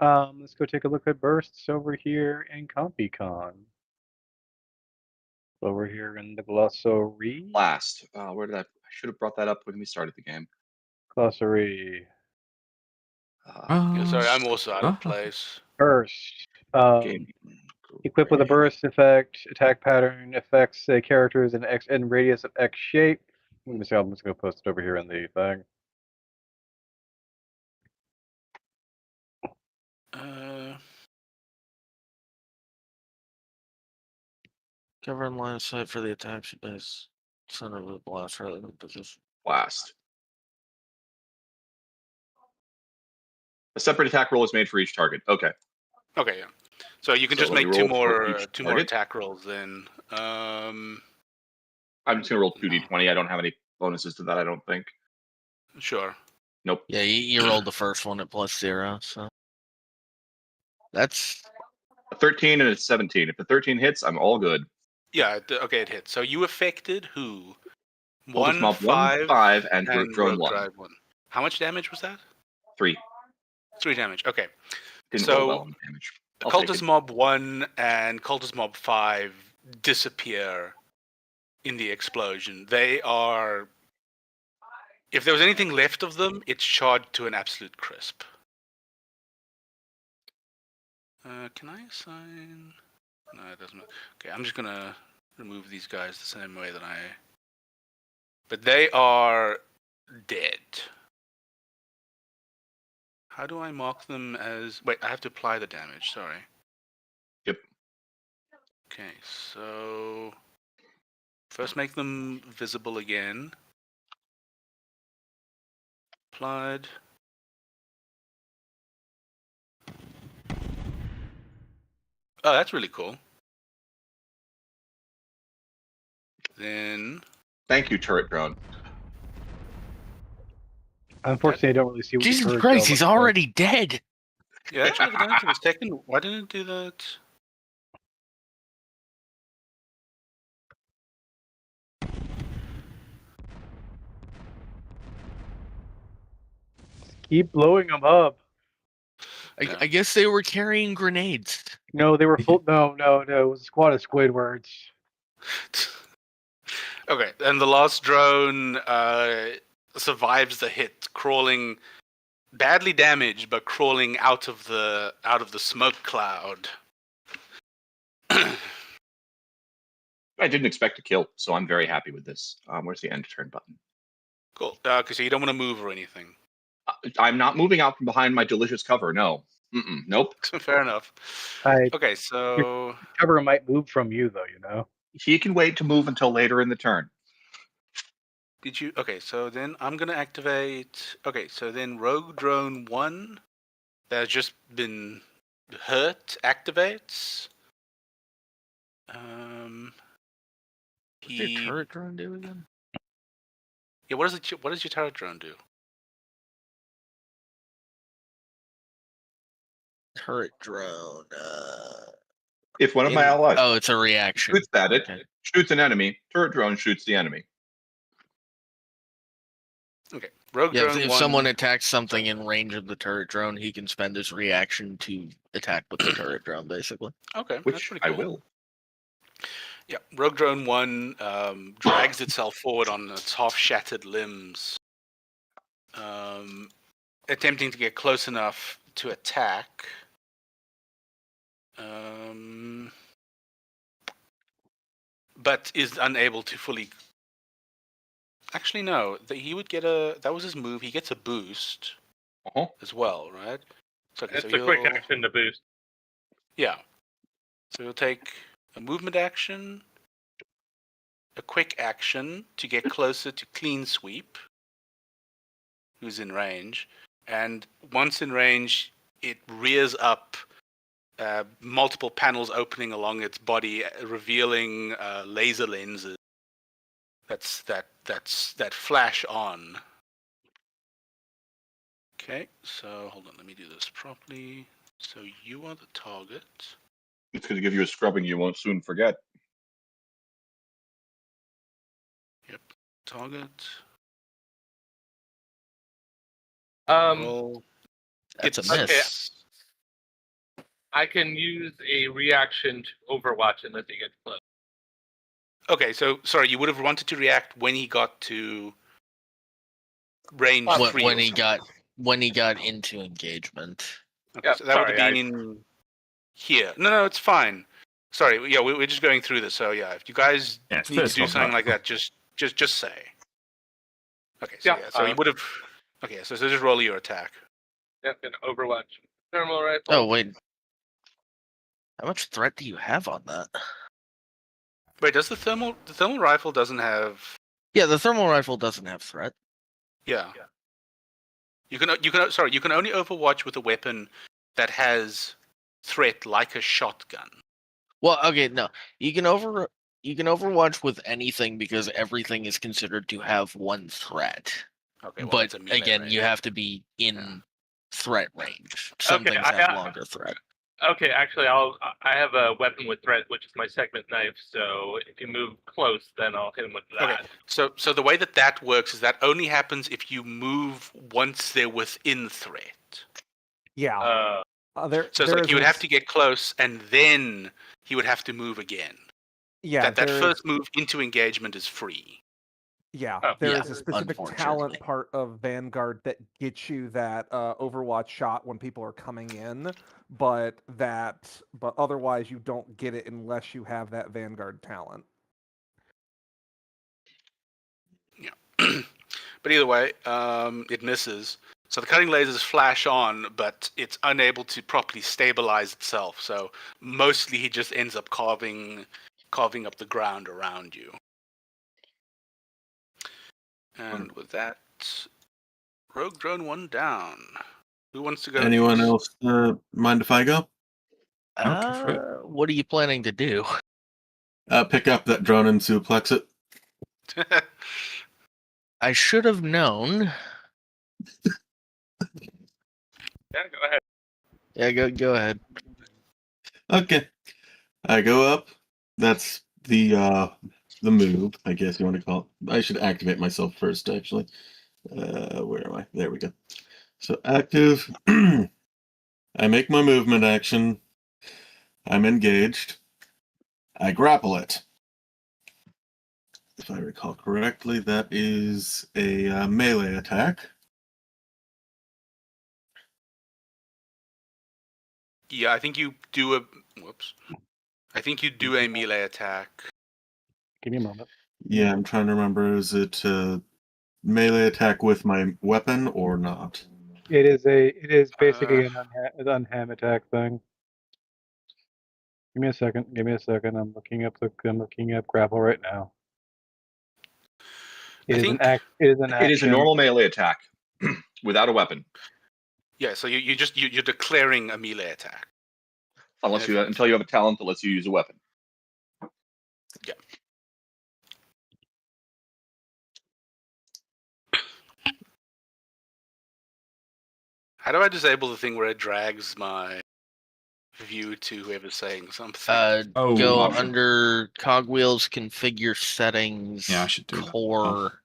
Let's go take a look at bursts over here in CompuCon. Over here in the glossary. Last. Where did I should have brought that up when we started the game. Glossary. Yeah, sorry, I'm also out of place. Burst. Game. Equipped with a burst effect, attack pattern affects characters in X in radius of X shape. Let me see. I'm just gonna post it over here in the thing. Cover in line of sight for the attack base. Center of the blast rather than position. Blast. A separate attack roll is made for each target. Okay. Okay, yeah. So you can So just let me make two roll for more each two more target. attack rolls then. I'm just gonna roll 2d20. I don't have any bonuses to that. I don't think. Sure. Nope. Yeah, you rolled the first one at +0, so that's A 13 and a 17. If the 13 hits, I'm all good. Yeah. Okay, it hits. So you affected who? Cultist 1, Mob 5, 5, and and Drone Rogue 1. Drive 1. How much damage was that? 3. 3 damage. Okay. Didn't So, roll well on damage. I'll take Cultist it. Mob 1 and Cultist Mob 5 disappear in the explosion. They are. If there was anything left of them, it's charred to an absolute crisp. Can I assign? No, it doesn't. Okay, I'm just gonna remove these guys the same way that I. But they are dead. How do I mark them as? Wait, I have to apply the damage. Sorry. Yep. Okay, so first make them visible again. Applied. Oh, that's really cool. Then Thank you, turret drone. Unfortunately, I don't really see what the Jesus turret Christ, does he's look like. already dead. yeah, actually, the down to the second. Why didn't it do that? Keep blowing them up. I guess they were carrying grenades. No, they were full. No. It was a squad of Squidwards. Okay, and the last drone survives the hit, crawling, badly damaged, but crawling out of the smoke cloud. I didn't expect to kill, so I'm very happy with this. Where's the end turn button? Cool. Okay, so you don't want to move or anything. I'm not moving out from behind my delicious cover. No. Nope. Fair enough. Okay, so Cover might move from you, though. You know. He can wait to move until later in the turn. did you? Okay, so then I'm gonna activate. Okay, so then Rogue Drone 1 that has just been hurt activates. What's your turret drone do again? Yeah, what does your turret drone do? Turret drone. If one of my allies Oh, it's a reaction. shoots at it, Okay. shoots an enemy, turret drone shoots the enemy. Okay, Rogue Yeah, Drone if 1. someone attacks something in range of the turret drone, he can spend his reaction to attack with the turret drone, basically. Okay, that's Which pretty I cool. will. Yeah, Rogue Drone 1 drags itself forward on its half-shattered limbs, attempting to get close enough to attack. But is unable to fully. Actually, no. He would get a. That was his move. He gets a boost Uh-huh. as well, right? So, It's a quick action to boost. Yeah. So he'll take a movement action, a quick action to get closer to Clean Sweep, who's in range, and once in range, it rears up, multiple panels opening along its body, revealing laser lenses that flash on. Okay, so hold on, let me do this properly. So you are the target. It's going to give you a scrubbing you won't soon forget. Target. Um, That's a It's- miss. I can use a reaction to Overwatch unless he gets close. Okay, so sorry, you would have wanted to react when he got to range When- 3. When or he something. when he got into engagement. Okay, Yeah, so that would have sorry, been here. No, it's fine. Sorry, yeah, we're just going through this. So yeah, if you guys Yeah, it's need to first do off, something right. like that, just say. Okay, so Yeah, so you would have. Okay, so just roll your attack. Yep, an Overwatch thermal rifle. Oh wait. How much threat do you have on that? Wait, does the thermal rifle doesn't have? Yeah, the thermal rifle doesn't have threat. Yeah. You can only overwatch with a weapon that has threat like a shotgun. Well, okay, no. You can overwatch with anything because everything is considered to have one threat. Okay, well, But that's a melee again, range. you have to be in Yeah. threat range. Some Okay, things I- have I- longer threat. Okay, actually, I have a weapon with threat, which is my segment knife. So if you move close, then I'll hit him with that. Okay. So the way that works is that only happens if you move once they're within threat. Yeah. There, So it's there like is he would an have ex- to get close, and then he would have to move again. Yeah, that there is- first move into engagement is free. Yeah, Oh, there yeah, is a specific talent unfortunately. part of Vanguard that gets you that Overwatch shot when people are coming in, but otherwise you don't get it unless you have that Vanguard talent. But either way, it misses. So the cutting lasers flash on, but it's unable to properly stabilize itself. So mostly he just ends up carving up the ground around you. And with that, Rogue Drone 1 down. Who wants to go? Anyone next? else mind if I go? Okay, for it. What are you planning to do? Pick up that drone and suplex it. I should have known. Yeah, go ahead. Yeah, go ahead. Okay. I go up. That's the move, I guess you want to call it. I should activate myself first, actually. Where am I? There we go. So active. I make my movement action. I'm engaged. I grapple it. If I recall correctly, that is a melee attack. Yeah, I think you do a. Whoops. I think you do a melee attack. Give me a moment. Yeah, I'm trying to remember. Is it melee attack with my weapon or not? It is basically an unham attack thing. Give me a second. I'm looking up grapple right now. It is an It is a normal melee attack without a weapon, Yeah, so you're declaring a melee attack. until you have a talent that lets you use a weapon. Yeah. How do I disable the thing where it drags my view to whoever's saying something? Go option. under cogwheels, configure settings, Yeah, I should do that. core,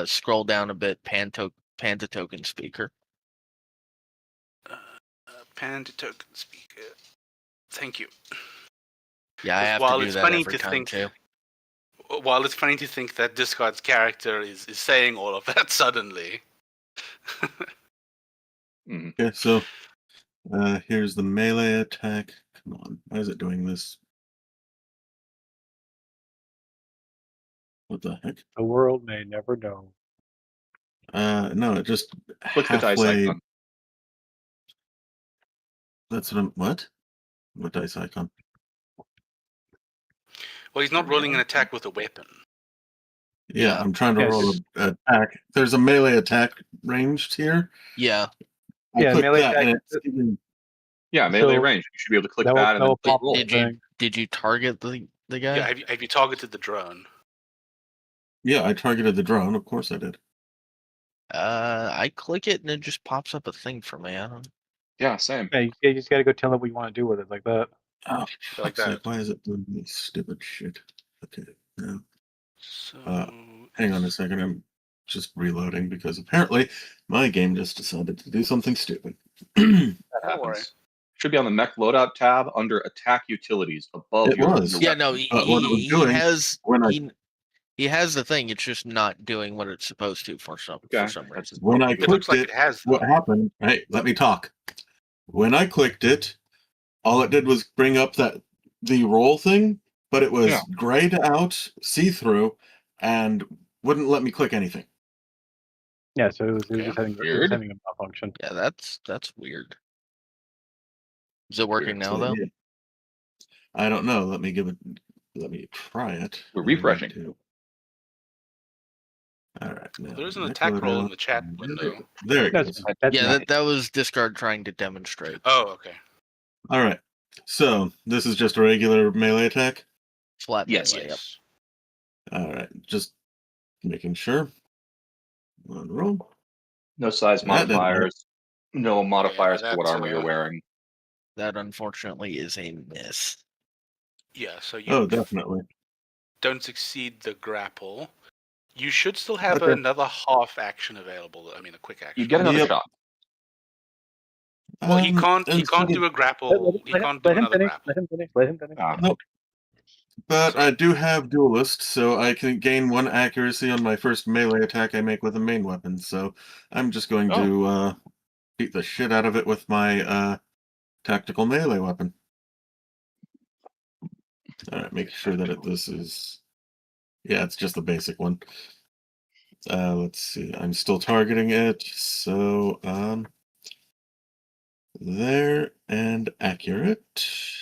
scroll down a bit, Panta token speaker. Pan to token speaker. Thank you. Yeah, I have While to do it's that funny every to time think- too. While it's funny to think that Discard's character is saying all of that suddenly. Okay, so here's the melee attack. Come on, why is it doing this? What the heck? The world may never know. No, it just Click the dice halfway. icon. That's what I'm. What? What dice icon? Well, he's not rolling an attack with a weapon. Yeah, I'm trying to Yes. roll an attack. There's a melee attack ranged here. Yeah, I Yeah, clicked melee that, and attack- it's giving- Yeah, melee So- range. You should be able to click that that, and then will click pop roll. up. Thing. did you target the guy? Yeah, have you targeted the drone? Yeah, I targeted the drone. Of course I did. I click it and it just pops up a thing for me. I don't. Yeah, same. Yeah, you just gotta go tell it what you want to do with it, like that. Oh, Like fuck's sake, that. why is it doing this stupid shit? Okay, now, So hang on a second. I'm just reloading because apparently my game just decided to do something stupid. That Don't worry. happens. Should be on the mech loadout tab under attack utilities above It your. was. your Yeah, weapon. no, what it was he doing has when I he has the thing. It's just not doing what it's supposed to for some That's reason. when I probably It good. looks clicked like it, it has. what Though. happened? Hey, let me talk. When I clicked it, all it did was bring up the roll thing, but it was Yeah. grayed out, see through, and wouldn't let me click anything. Yeah, so it was Okay. just having Weird. a malfunction. Yeah, that's weird. Is it working now So, though? yeah. I don't know. Let me try it. We're I need refreshing. to- All right. Well, now there's an mech attack roll in loadout. the chat window. There it That's goes. fine. That's Yeah, fine. that was Discard trying to demonstrate. Oh, okay. All right. So this is just a regular melee attack. Flat Yes, melee, yep. Yes. All right. Just making sure. One roll. No size That didn't work. modifiers. No modifiers for what that's, armor you're wearing. That unfortunately is a miss. Yeah. So you Oh, definitely. don't succeed the grapple. You should still have Okay. another half action available. I mean, a quick action. You get another Yep. shot. Well, he can't. He instead can't of- do a grapple. He can't do Let him another finish. grapple. Let him finish. Let him finish. Ah, Nope. But I do have duelist, so I can gain 1 accuracy on my first melee attack I make with a main weapon. So I'm just going to beat the shit out of it with my tactical melee weapon. All right, make sure that this is. Yeah, it's just the basic one. Let's see. I'm still targeting it, so there and accurate.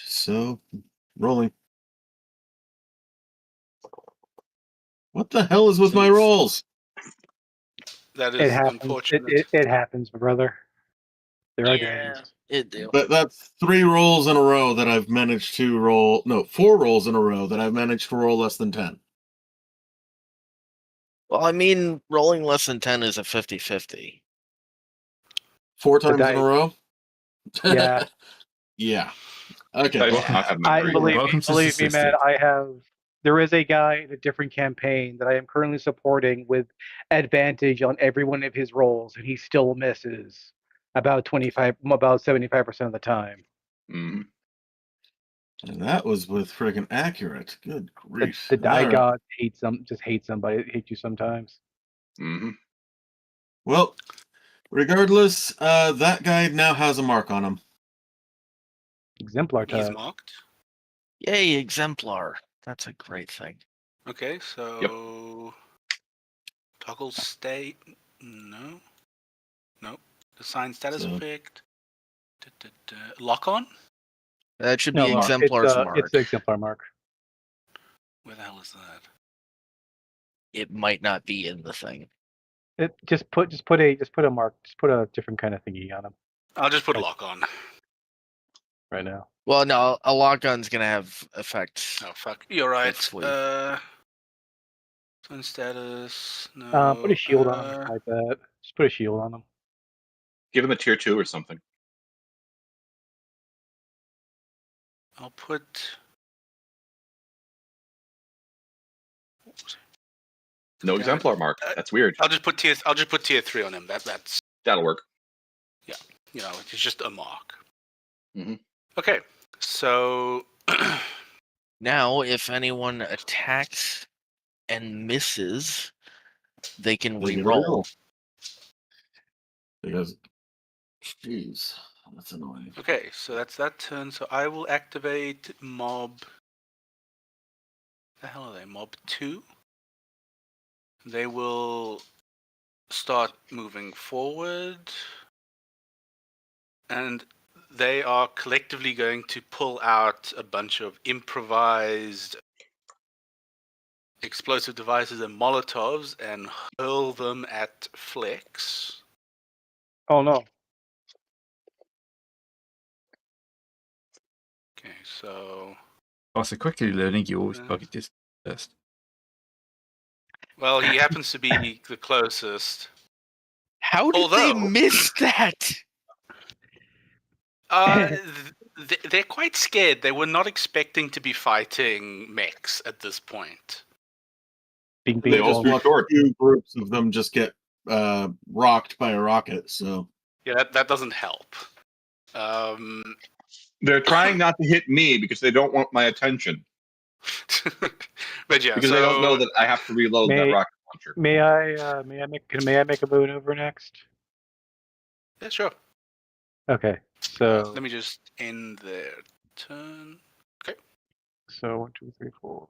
So rolling. What the hell is with my Jeez. rolls? That It is happens. unfortunate. It happens, brother. There are Yeah, days. it do. But that's 3 rolls in a row that I've managed to roll. No, 4 rolls in a row that I've managed to roll less than 10. Well, I mean, rolling less than 10 is a 50-50. 4 times in die- a row? Yeah. Yeah. Okay. Dice well, does not have I memory. believe Welcome me, to believe me, man. statistics. I have. There is a guy in a different campaign that I am currently supporting with advantage on every one of his rolls, and he still misses about 75% of the time. Mhm. and that was with friggin' accurate. Good The, grief. the die All right. gods just hate somebody. Hate you sometimes. Mhm. Well, regardless, that guy now has a mark on him. Exemplar He's tag. marked. Yay, exemplar. That's a great thing. Okay, so toggle state. No. Nope. Assign status So- effect. Lock on. That should No, be Mark, exemplar's mark. it's the exemplar mark. Where the hell is that? It might not be in the thing. It just put a mark. Just put a different kind of thingy on him I'll just put Right. lock on. right now. Well, no, a lock gun's gonna have effects. Oh fuck, you're right. Hopefully. Sun status. No. Put a shield on him like that. Just put a shield on him. Give him a tier 2 or something. I'll put. No Damn it. exemplar mark. That's weird. I'll just put tier 3 on him. That's That'll work. it's just a mark. Mhm. Okay, so Now, if anyone attacks and misses, they can They get a re-roll. reroll. Because, jeez, that's annoying. okay, so that's that turn. So I will activate mob. The hell are they? Mob 2. They will start moving forward, and they are collectively going to pull out a bunch of improvised explosive devices and Molotovs and hurl them at Flex. Oh no. Okay, so Also, quickly learning, you always Uh, bug it first. Well, he happens to be the closest. How did they Although- miss that? They're quite scared. They were not expecting to be fighting mechs at this point. Being They They being all just speak watched short. two groups of them just get rocked by a rocket. So Yeah, that doesn't help. They're trying not to hit me because they don't want my attention. But yeah, Because so they don't know that I have to reload that May- rocket launcher. May I make a maneuver next? yeah, sure. Okay. So Let me just end their turn. so 1, 2, 3, 4.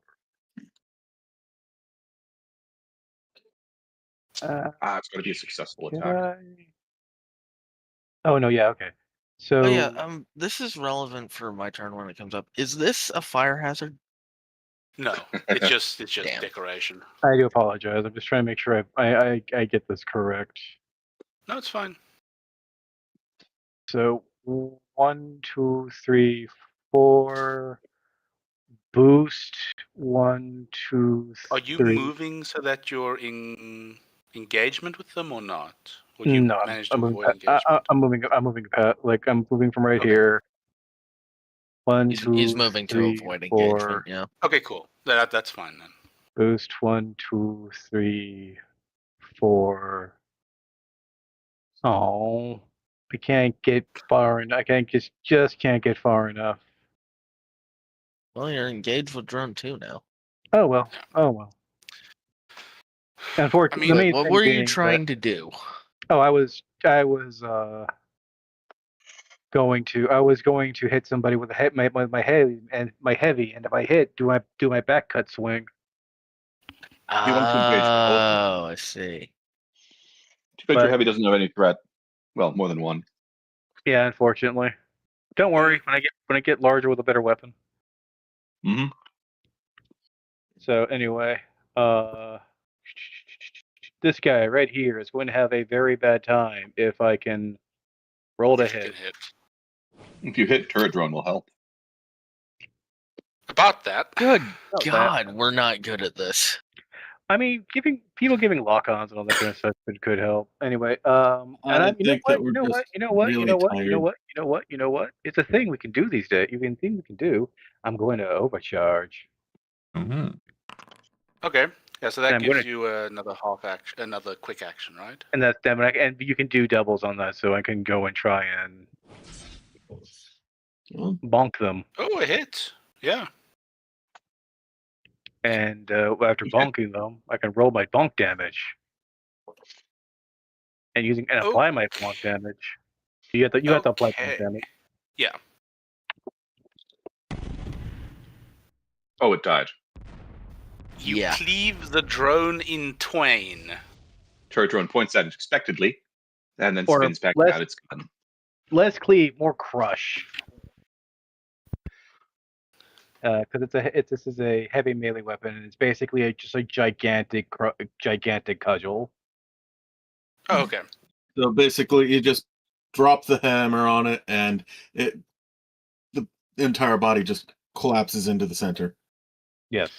It's going to be a successful Did attack. I? Oh no, yeah, okay. So Oh yeah, this is relevant for my turn when it comes up. Is this a fire hazard? No, it's just Damn. decoration. I do apologize. I'm just trying to make sure I get this correct. No, it's fine. So 1, 2, 3, 4. Boost 1, 2, Are you 3. moving so that you're in engagement with them or not? Or do you No, manage to I'm moving. avoid engagement? I'm moving. I'm moving. Like I'm moving from right Okay. here. 1, 2, He's moving to 3, avoid 4. engagement. Yeah. Okay, cool. That's fine then. Boost 1, 2, 3, 4. Oh, I can't get far enough. I can't just can't get far enough. Well, you're engaged with drone 2 now. Oh well. Oh well. Unfortunately, I mean, the main What thing were you being trying to do? that- oh, I was going to hit somebody with my heavy, and if I hit, do my back cut swing. You want to engage with both of them. Oh, I see. Too bad your But- heavy doesn't have any threat. Well, more than one. Yeah, unfortunately. Don't worry, when I get larger with a better weapon. Mm-hmm. So anyway, this guy right here is going to have a very bad time if I can roll to If you hit. can hit. If you hit, turret drone will help. About that. Good Not bad. God, we're not good at this. I mean, giving lock-ons and all that kind of stuff could help. Anyway, and I you know think what? that we're You know what? just You know what? You really know what? You know tired. what? You know what? You know what? It's a thing we can do these days. Even thing we can do. I'm going to overcharge. Mhm. Okay. Yeah, so that I'm gives gonna- you another half action, another quick action, right? And that's them. And you can do doubles on that, so I can go and try and Well, bonk them. Oh, a hit. Yeah. And after bonking them, I can roll my bonk damage. And apply my bonk damage. You have to apply bonk Okay. damage. Yeah. Oh, it died. You Yeah. cleave the drone in twain. Turret drone points at it expectedly, and then Or spins back less- out its gun. Less cleave, more crush. Because this is a heavy melee weapon, and it's basically just a gigantic cudgel. Oh, okay. so basically, you just drop the hammer on it, and the entire body just collapses into the center. Yes.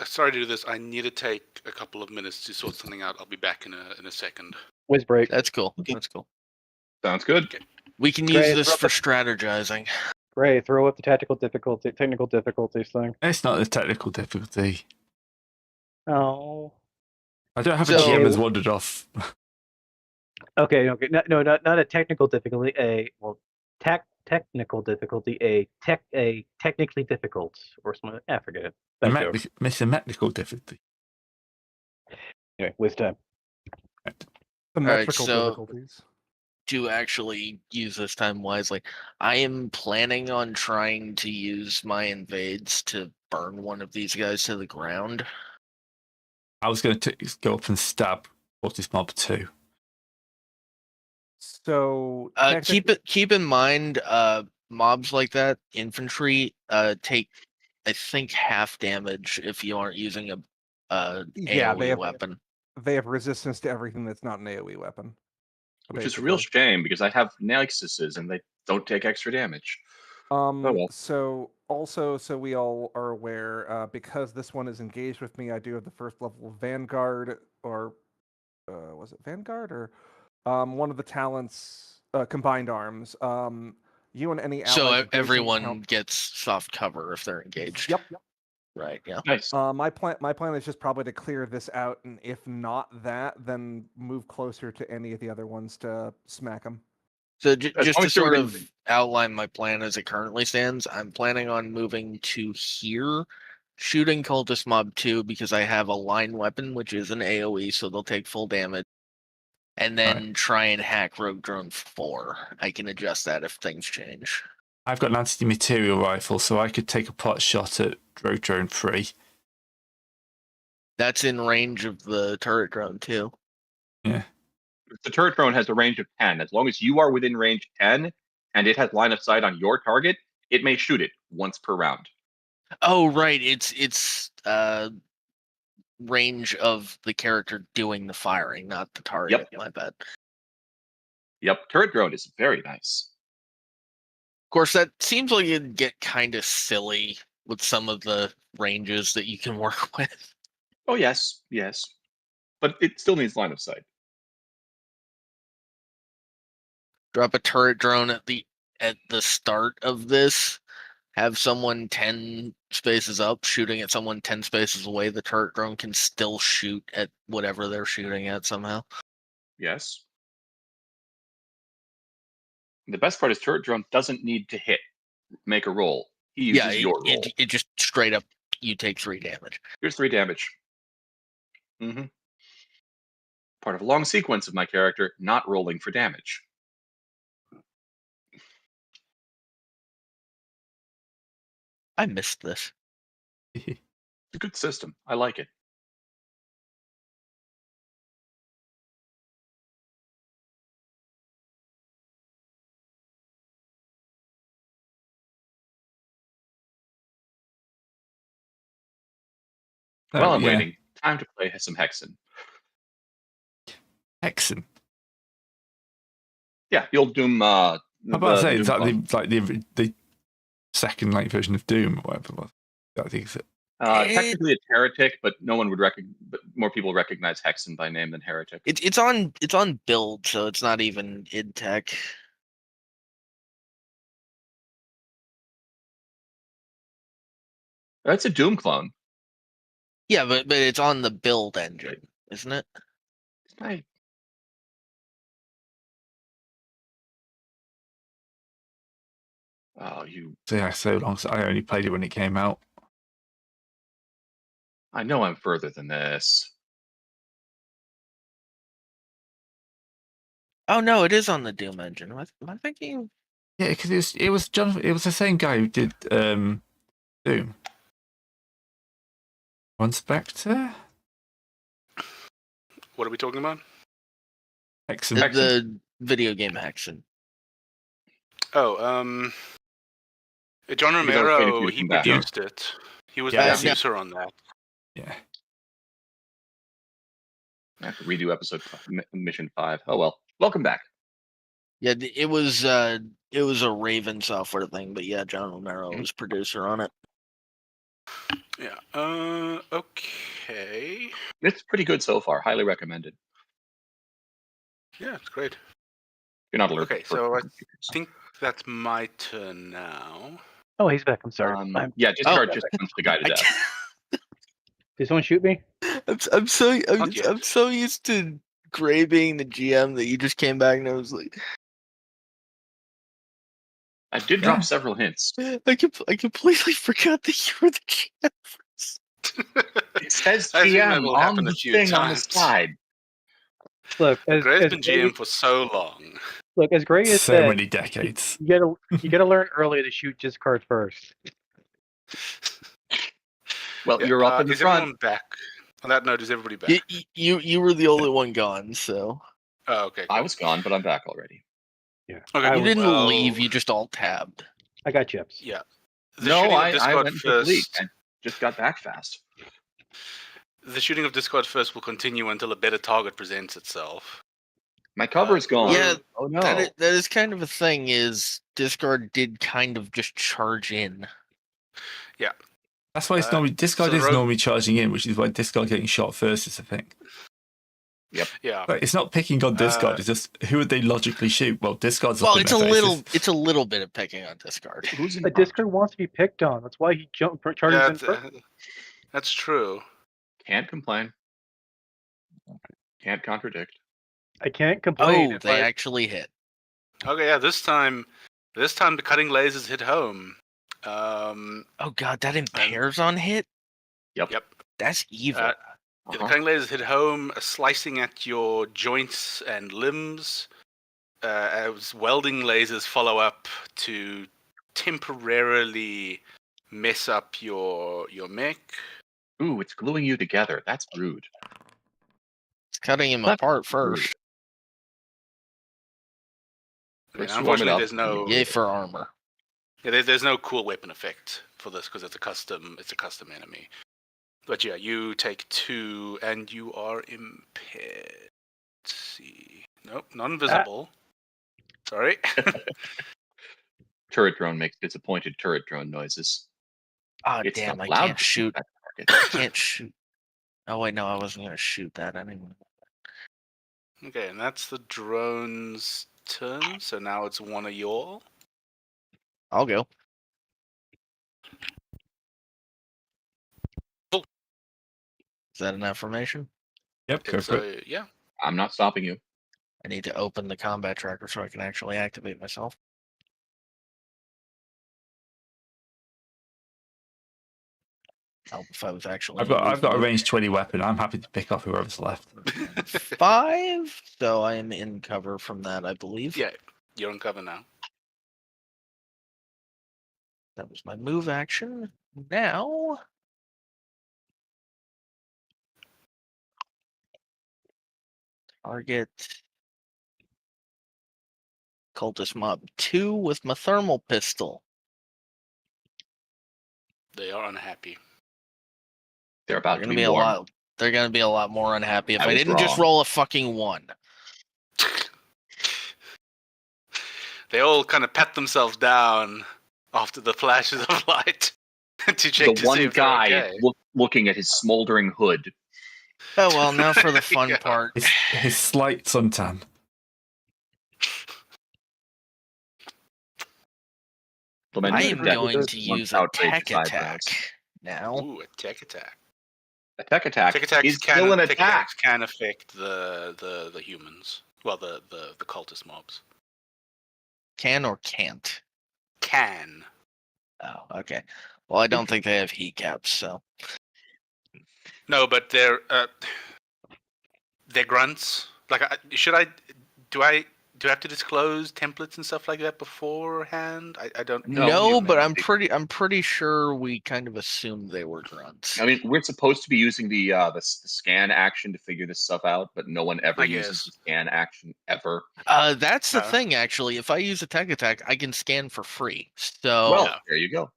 Sorry to do this. I need to take a couple of minutes to sort something out. I'll be back in a second. Whiz break. That's cool. Okay. That's cool. Sounds good. We can Great, use this drop for strategizing. Great. Throw up the technical difficulties thing. It's not a technical difficulty. Oh. I don't have So- a GM has wandered off. Okay. No, not a technical difficulty. Technical difficulty. A technically difficult or something. I forget it. Thank you. Miss a technical difficulty. Anyway, waste time. The right, metrical so- difficulties. To actually use this time wisely, I am planning on trying to use my invades to burn one of these guys to the ground. I was going to go up and stab Otis Mob 2. So Keep in mind, mobs like that, infantry, take I think half damage if you aren't using a Yeah, they AoE have- weapon. they have resistance to everything that's not an AoE weapon. Which is a real basically. shame because I have Nexuses and they don't take extra damage. well. So also, so we all are aware, because this one is engaged with me, I do have the first level of Vanguard, or was it Vanguard, or one of the talents, combined arms. You and any So allies adjacent everyone count- gets soft cover if they're engaged. Yep. Right. Yeah. Nice. My plan is just probably to clear this out, and if not that, then move closer to any of the other ones to smack them. So As just long to as you're sort within- of outline my plan as it currently stands, I'm planning on moving to here, shooting Cultist Mob 2 because I have a line weapon, which is an AoE, so they'll take full damage. And then try and hack Rogue Drone 4. I can adjust that if things change. I've got an anti-material rifle, so I could take a pot shot at Rogue Drone 3. That's in range of the turret drone too. Yeah. The turret drone has a range of 10. As long as you are within range 10 and it has line of sight on your target, it may shoot it once per round. Oh right, it's range of the character doing the firing, not the target. Yep. My bad. Yep, turret drone is very nice. Of course, that seems like it'd get kind of silly with some of the ranges that you can work with. Oh yes, yes. But it still needs line of sight. Drop a turret drone at the start of this. Have someone 10 spaces up shooting at someone 10 spaces away. The turret drone can still shoot at whatever they're shooting at somehow. Yes. The best part is turret drone doesn't need to make a roll. He uses your roll. It just straight up, you take 3 damage. Here's 3 damage. Part of a long sequence of my character not rolling for damage. I missed this. It's a good system. I like it. While I'm waiting, time to play some Hexen. Hexen. Yeah, the old Doom. I'm about to say, is that Doom the second version of Doom or whatever it was? I think it's technically a heretic, but no one would but more people recognize Hexen by name than heretic. It's on build, so it's not even id tech. That's a Doom clone. Yeah, but it's on the build engine, isn't it? Oh, you! yeah, so long. So I only played it when it came out. I know I'm further than this. Oh no, it is on the Doom engine. Am I thinking? Yeah, because it was the same guy who did Doom. One Spectre? What are we talking about? Hexen. The video game Hexen. Oh, John Because I was waiting for Romero, you to he come back. produced it. He was Yeah, the yeah. producer on that. Yeah. I have to redo mission 5. Oh well. Welcome back. Yeah, it was a Raven software thing, but yeah, John Romero was producer on it. Yeah. Okay. It's pretty good so far. Highly recommended. Yeah, it's great. You're not allergic. Okay, so I think that's my turn now. Oh, he's back. I'm sorry. Yeah, discard just punched the guy to death. Did someone shoot me? I'm so Not yet. I'm so used to Gray being the GM that you just came back and I was like, I did drop several hints. I completely forgot that you were the GM. It says I think that GM will on happen a the few thing on the times. side. Look, as Gray's been Gray- GM for so long. Look, as Gray has So said, many decades. you gotta learn early to shoot just cards first. Well, Yeah, you're up in the is front. everyone back? On that note, is everybody back? You were the only one gone, so Oh, okay. I was gone, but I'm back already. Yeah. Okay, you didn't well, leave. You just all tabbed. I got chips. Yeah. The No, shooting of I Discord went to sleep. first. I just got back fast. The shooting of Discord first will continue until a better target presents itself. My cover's gone. Yeah, Oh no. that is kind of a thing. Is Discard did kind of just charge in. That's why it's normally discard so the is rogue- normally charging in, which is why discard getting shot first is the thing. Yeah. Like, it's not picking on discard. It's just who would they logically shoot? Well, discard's up Well, in it's their faces. it's a little bit of picking on Discard. Who's in The Discord wants to be picked on. That's why he charges Yeah, in first. that's true. Can't complain. Can't contradict. I can't complain. Oh, if they I- actually hit. Okay, yeah. This time the cutting lasers hit home. Oh god, that impairs on hit. Yep. Yep. That's evil. Yeah, the cutting lasers hit home, slicing at your joints and limbs. As welding lasers follow up to temporarily mess up your mech. Ooh, it's gluing you together. That's rude. It's cutting him That's apart rude. first. Yeah, Let's warm it unfortunately, up. there's no Yay for armor. there's no cool weapon effect for this because it's a custom enemy. But yeah, you take 2 and you are impaired. Let's see. Nope, not invisible. Sorry. Turret drone makes disappointed turret drone noises. Ah, It's damn! not I allowed can't to shoot. that I target. can't shoot. Oh wait, no, I wasn't gonna shoot that anyway. Okay, and that's the drone's turn. So now it's one of y'all. I'll go. Is that an affirmation? Yep, go It's for it. yeah. I'm not stopping you. I need to open the combat tracker so I can actually activate myself. Oh, if I was actually. I've got a moving. range 20 weapon. I'm happy to pick off whoever's left. 5, so I am in cover from that, I believe. Yeah, you're on cover now. That was my move action. Now. Target. Cultist Mob 2 with my thermal pistol. They are unhappy. They're about They're to gonna be be a warm. lot. They're gonna be a lot more unhappy if I I was didn't just wrong. roll a fucking 1. They all kind of pat themselves down after the flashes of light to check The to see one if they're guy okay. looking at his smoldering hood. Oh well, now for the fun Yeah. part. His slight suntan. Lamenting I the am death going of to his use a outrageous tech eyebrows. attack now. Ooh, a tech attack. A tech attack Tech attacks is can still an tech attack. attacks can affect the humans. Well, the cultist mobs Can or can't? can. Oh, okay. Well, I don't think they have heat caps, so No, but they're grunts. Like, do I have to disclose templates and stuff like that beforehand? I don't know. no. But maybe. I'm pretty sure we kind of assumed they were grunts. I mean, we're supposed to be using the scan action to figure this stuff out, but no one ever I uses guess. the scan action ever. That's the Uh. thing, actually. If I use a tech attack, I can scan for free. So Well, yeah. there you go.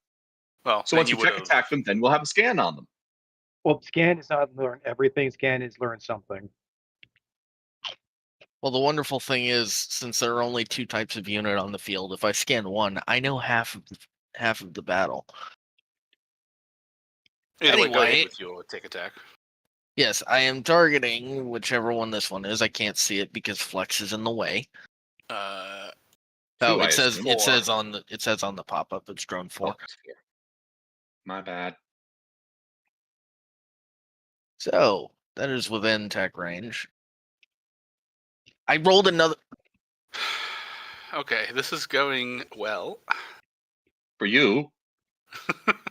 Well, So then once you tech would've- attack them, then we'll have a scan on them. Well, scan is not learn everything. Scan is learn something. well, the wonderful thing is, since there are only 2 types of unit on the field, if I scan 1, I know half of the battle. Either way, go ahead Anyway. with your tech attack. Yes, I am targeting whichever one this one is. I can't see it because Flex is in the way. Uh, Oh, I it says assume. it says on the pop up it's drone 4. Oh, it's 4. My bad. So that is within tech range. I rolled another. okay, this is going well. For you.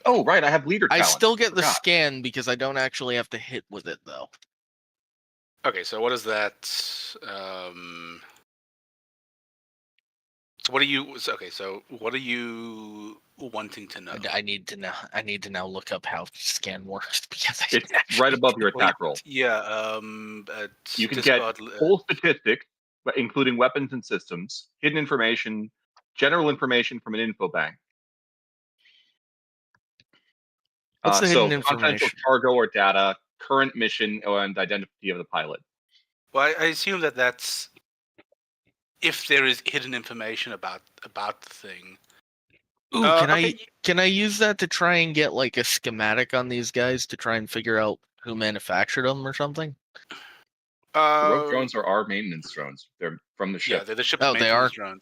Oh, right. I have leader I talent. still get the Forgot. scan because I don't actually have to hit with it though. Okay, so what is that? So what are you? Okay, so what are you wanting to know? I need to now look up how scan works because I It's didn't actually right above your do attack it. roll. Yeah. You can get discard, full statistics, including weapons and systems, hidden information, general information from an info bank. What's the hidden contents of information? cargo or data, current mission, and identity of the pilot. Well, I assume that's if there is hidden information about the thing. Ooh, Okay. can I use that to try and get like a schematic on these guys to try and figure out who manufactured them or something? The rogue Uh, drones are our maintenance drones. They're from the yeah, ship. they're the ship's Oh, they maintenance are? drones.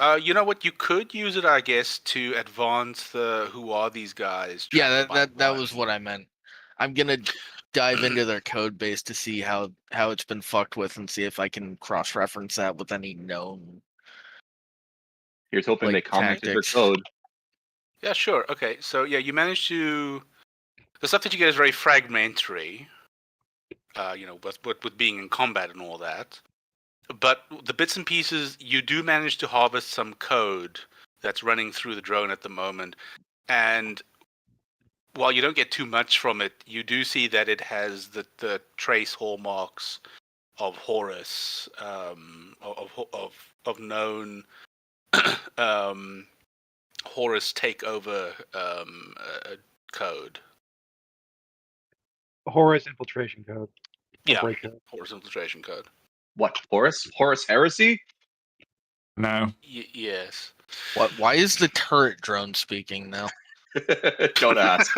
Oh. You know what? You could use it, I guess, to advance the who are these guys. Yeah, chapter by that one. was what I meant. I'm gonna dive into their code base to see how it's been fucked with and see if I can cross reference that with any known. Here's hoping Like they commented tactics. their code. Yeah, sure. Okay, so yeah, you managed to. The stuff that you get is very fragmentary. With being in combat and all that. But the bits and pieces, you do manage to harvest some code that's running through the drone at the moment. And while you don't get too much from it, you do see that it has the trace hallmarks of Horus, of known Horus takeover code. Horus infiltration code. Yeah, Break code. Horus infiltration code. What, Horus? Horus heresy? No. Yes. Why is the turret drone speaking now? Don't ask.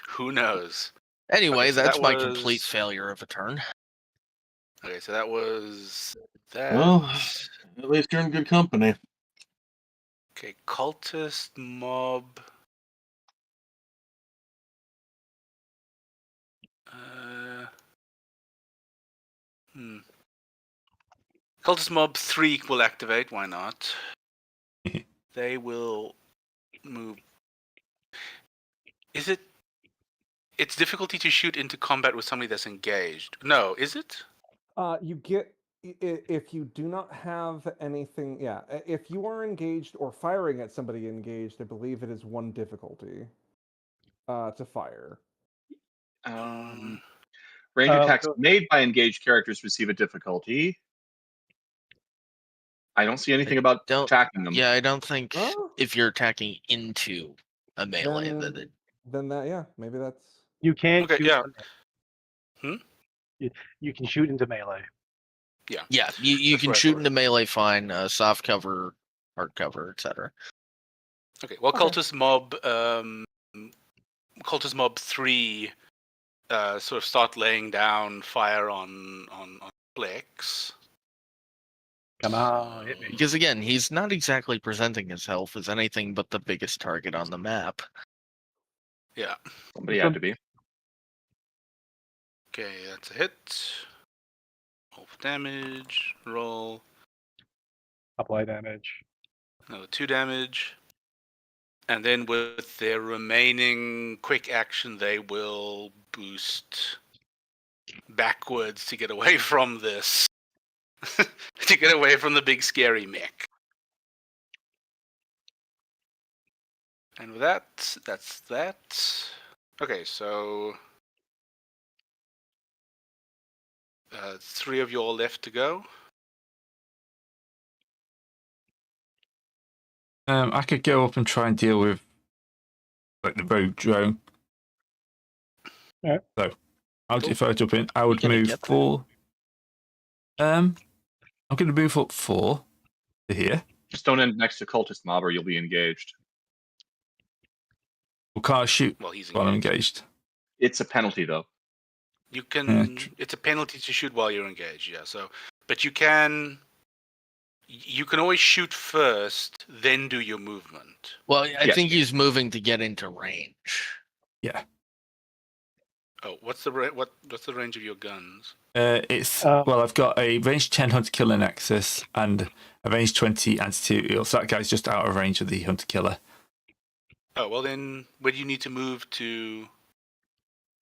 Who knows? Anyway, Okay, so that's that my was- complete failure of a turn. Okay, so that was that. Well, at least you're in good company. Okay, cultist mob. Cultist mob 3 will activate. Why not? They will move. Is it? It's difficulty to shoot into combat with somebody that's engaged. No, is it? You get if you do not have anything. Yeah, if you are engaged or firing at somebody engaged, I believe it is 1 difficulty to fire. Range attacks so- made by engaged characters receive a difficulty. I don't see anything about don't- attacking them. Yeah, I don't think Oh. if you're attacking into a melee that it. Then that, yeah, maybe that's. You can Okay, shoot. yeah. You can shoot into melee. Yeah, you That's can what I shoot thought. into melee fine, soft cover, hard cover, etc. Okay. Well, Okay. cultist mob 3, sort of start laying down fire on Flex. Come on, hit me. Because again, he's not exactly presenting himself as anything but the biggest target on the map. Yeah. Somebody had to be. Okay, that's a hit. Roll for damage. Roll. Apply damage. Another 2 damage. And then with their remaining quick action, they will boost backwards to get away from this. To get away from the big scary mech. And with that, that's that. Okay, so 3 of you all left to go. I could go up and try and deal with like the rogue drone. Alright. So, if I jump in, I would gonna move get there? 4. I'm going to move up 4 to here. Just don't end next to cultist mob or you'll be engaged. Or can't I shoot Well, he's while I'm engaged. engaged? It's a penalty though. You can. tr- It's a penalty to shoot while you're engaged. Yeah. So, but you can. You can always shoot first, then do your movement. Well, I Yes. think he's moving to get into range. Oh, what's the range of your guns? It's Uh, well, I've got a range 10 hunter killer nexus and a range 20 anti-material. So that guy's just out of range of the hunter killer. Oh well, then where do you need to move to?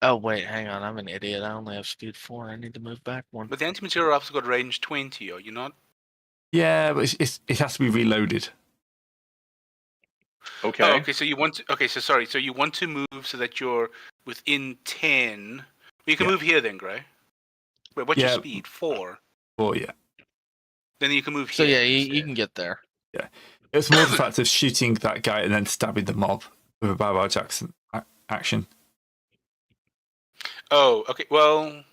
Oh wait, hang on, I'm an idiot. I only have speed 4. I need to move back 1. But the anti-material rifle's got range 20. Are you not? Yeah, but it has to be reloaded. Okay. Oh, okay. So you want to? Okay. So sorry. So you want to move so that you're within 10. You can Yeah. move here then, Gray. Wait, what's Yeah. your speed? 4. Oh yeah. Then you can move So here. yeah, you instead. can get there. It's more the fact of shooting that guy and then stabbing the mob with a Barbara Jackson action. Oh, okay. Well,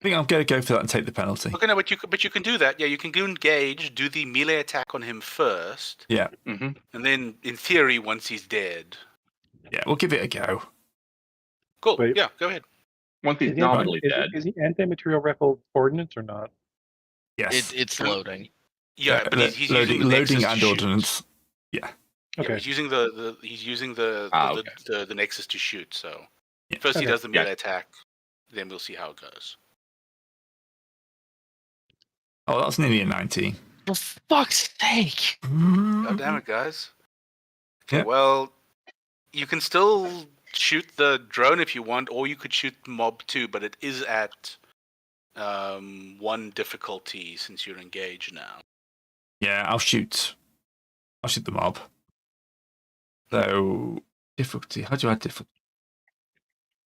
I think I'm going to go for that and take the penalty. Okay, no, but you can do that. Yeah, you can go engage, do the melee attack on him first, Yeah, Mm-hmm. and then in theory, once he's dead. yeah, we'll give it a go. Cool. Wait. Yeah, go ahead. Once he's Is he, nominally dead. is he anti-material rifle ordnance or not? Yes. It's loading. Yeah, but he's using the loading Nexus to and shoot. ordnance. Yeah, Okay. he's using the okay. the Nexus to shoot. So Yeah. first he Okay. does the melee attack, then we'll see how it goes. Oh, that's nearly a 19. For fuck's sake! God damn it, guys. Okay, Yeah. well, you can still shoot the drone if you want, or you could shoot mob 2, but it is at 1 difficulty since you're engaged now. Yeah, I'll shoot the mob. So difficulty. How do I add difficulty?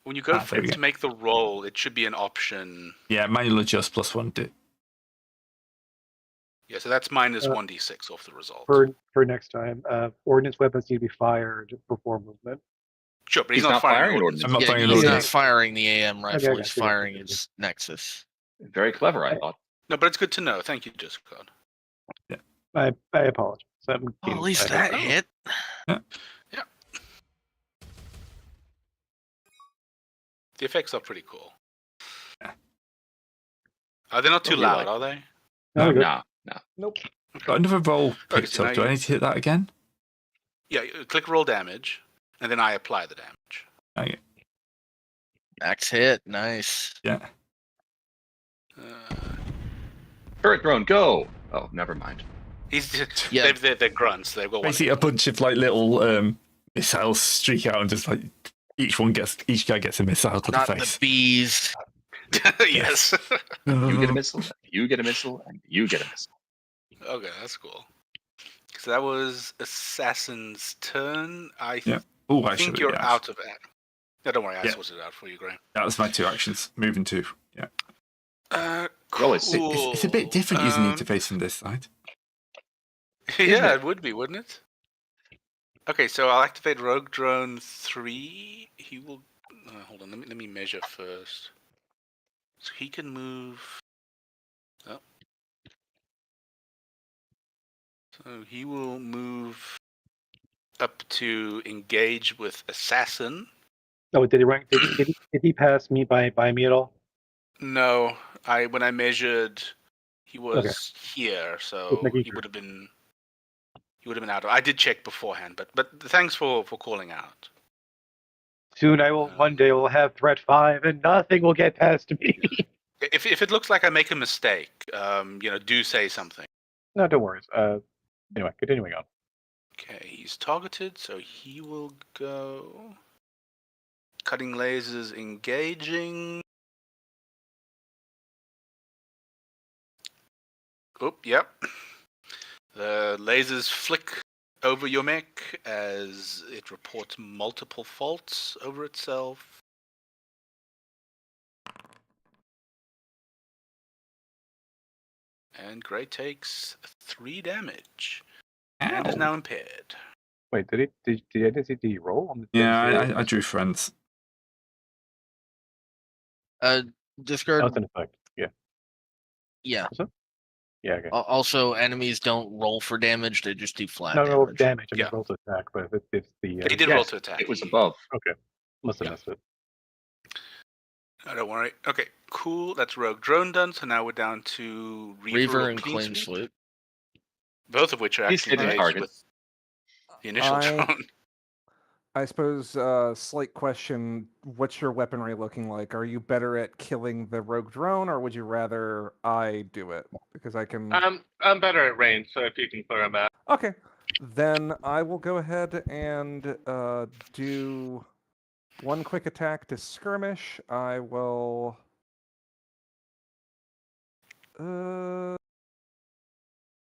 When you go there we to go. make the roll, it should be an option. Yeah, manual adjust +1. Yeah, so that's minus Uh, 1d6 off the result. For next time, ordnance weapons need to be fired before movement. Sure, but He's he's not not firing firing an an ordnance. I'm not Yeah, firing an he's not ordnance. firing the AM rifle. Okay, He's okay, firing okay. his Nexus. Very clever, I thought. No, but it's good to know. Thank you, Discord. I apologize. Oh, at least that hit. The effects are pretty cool. Yeah. They're not too Don't be loud, like- are they? No, good. No. Nope. Got another roll Okay, picked so up. now Do I you- need to hit that again? Yeah, you click roll damage, and then I apply the damage. Okay. Max hit. Nice. Yeah. Turret drone, go! Oh, never mind. He's Yeah. they're grunts. They've got one. Basically, a bunch of like little missiles streak out and just like each guy gets a missile to Not the the face. bees. Yes. You get a missile, you get a missile, and you get a missile. Okay, that's cool. So that was Assassin's turn. I Yeah. Oh, I think should. you're Yeah. out of it. No, don't worry. I Yeah. sorted it out for you, Graham. That was my 2 actions. Moving 2. Yeah. Cool. Well, It's a bit different using the interface from this side. Yeah, it would be, wouldn't it? Okay, so I'll activate Rogue Drone 3. He will. Hold on. Let me measure first. So he can move. Oh. So he will move up to engage with Assassin. Oh, did he rank? Did he pass me by me at all? No, when I measured, he was here, so Just making he sure. would have been out. I did check beforehand, but thanks for calling out. Soon one day will have threat 5 and nothing will get past me. If it looks like I make a mistake, do say something. No, don't worry. Anyway, continuing on. Okay, he's targeted, so he will go. Cutting lasers, engaging. Oop, yep. The lasers flick over your mech as it reports multiple faults over itself. And Gray takes 3 damage and is Ow. now impaired. Wait, did he roll? Yeah, I drew friends. Discard. That's an effect. Yeah. Yeah. Yeah. Okay. Also, enemies don't roll for damage; they just do flat No, damage. damage. I mean, Yeah. roll to attack, but it's the. He did roll Yes, to attack. It was above. Must have Yeah. missed it. Oh, don't worry. Okay, cool. That's Rogue Drone done. So now we're down to Reaver or and Clean Sweep. both of which are He's actually hitting engaged targets. with the initial drone. I suppose, slight question, what's your weaponry looking like? Are you better at killing the rogue drone, or would you rather I do it? Because I can... I'm better at range, so if you can clear him out. Okay, then I will go ahead and do one quick attack to skirmish. I will...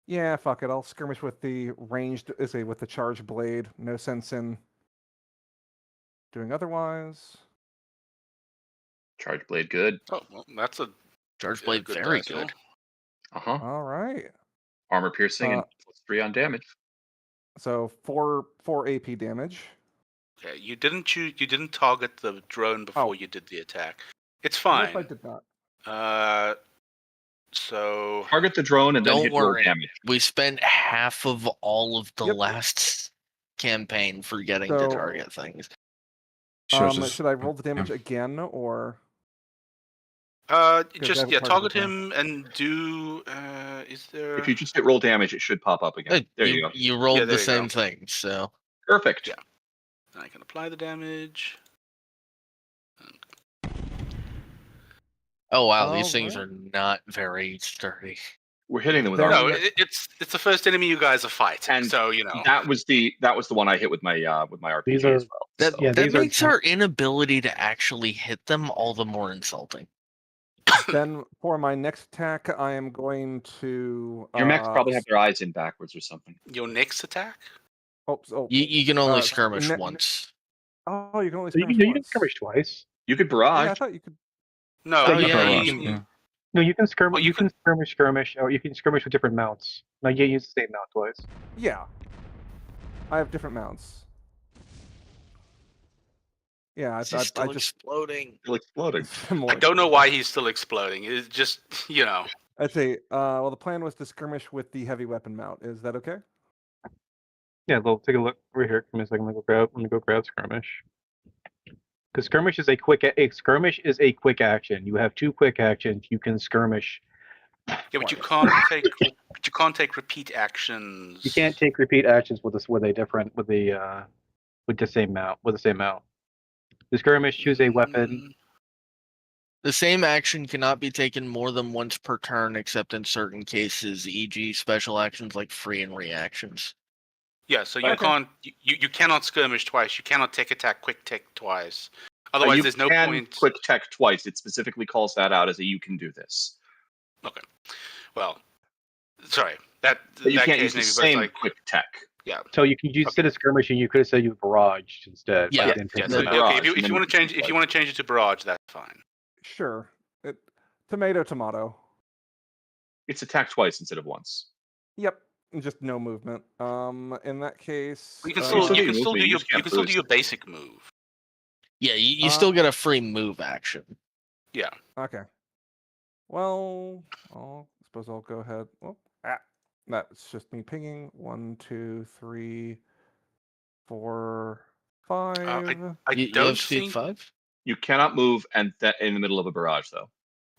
Yeah, fuck it. I'll skirmish with the ranged, with the charged blade. No sense in doing otherwise. Charge blade, good. Oh, well, that's a Charge yeah, blade, good very dice roll. good. Uh huh. All right. Armor piercing and +3 on damage. So 4 AP damage. Okay, you didn't target the drone before Oh. you did the attack. It's What if I fine. did not? So Target the drone and then Don't hit roll worry. damage. We spent half of all of the Yep. last campaign forgetting to So- target things. Sure, just- Should I roll the damage again or? just I yeah, haven't target targeted him and do. Is there? If you just hit roll damage, it should pop up again. There you go. You rolled there the you same go. thing, so Perfect. Yeah. I can apply the damage. oh wow, these things Alright. are not very sturdy. We're hitting them with There- armor. No, it's the first enemy you guys are fighting, And so you know. That was the one I hit with my RPG These as are- well. That so. Yeah, that these are makes not- our inability to actually hit them all the more insulting. Then for my next attack, I am going to. Your mechs probably have their eyes in backwards or something. Your next attack? You can only Uh, skirmish ne- once. Oh, you can only So you skirmish can once. skirmish twice. You could Yeah, barrage. I thought you could. No, Oh, you yeah, can- you you- yeah. No, you can skirmish. Well, you you can skirmish, or you can skirmish with different mounts. No, you use the same mount twice. Yeah. I have different mounts. Yeah, It's I still just. exploding. Still exploding. I don't know why he's still exploding. It's just you know. I'd say. Well, the plan was to skirmish with the heavy weapon mount. Is that okay? Yeah, well, take a look right here. Give me a second. Let me go grab skirmish. Because skirmish is a quick action. You have 2 quick actions. You can skirmish. Yeah, but you Twice. can't take repeat actions. You can't take repeat actions with the same mount. The skirmish, choose a weapon. The same action cannot be taken more than once per turn, except in certain cases, e.g., special actions like free and reactions. Yeah, so you Okay. can't. You cannot skirmish twice. You cannot take attack, quick tech twice. Otherwise, you there's no can point. quick tech twice. It specifically calls that out as a you can do this. Well, sorry. That But you that can't case use the maybe, but it's same like quick tech. So you can use instead of skirmishing, you could have said you barraged instead. Yeah, but you didn't take yeah, the so, mount. okay, barrage, if you and then want to you change can if you want to change it to barrage, that's fine. Sure. Tomato, tomato. It's attack twice instead of once. Yep. Just no movement. In that case. You can you still still you do can still movement, do you your just can't you can still do boost. your basic move. Yeah, you Uh, still get a free move action. Yeah. Okay. Well, I suppose I'll go ahead. Well, that's just me pinging. 1, 2, 3, 4, 5. I You don't have speed think. 5? You cannot move and in the middle of a barrage, though.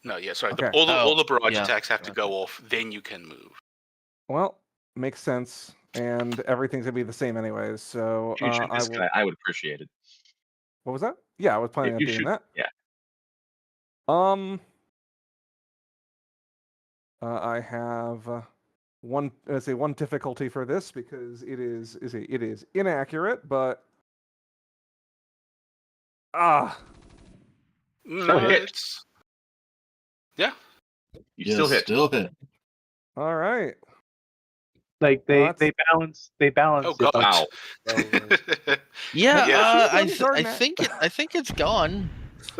No, yeah, sorry. Okay. All the barrage yeah, attacks have to gotcha. go off. Then you can move. Well, makes sense, and everything's gonna be the same anyways. So If you shoot I this will. guy, I would appreciate it. What was that? Yeah, I was planning on you doing shoot- that. yeah. I have one. Let's say one difficulty for this because it is inaccurate, but No, hit. it's yeah. You still hit. Still hit. all right. Like Well, they balance. Oh it god. out. Yeah, Yeah. I think it's gone.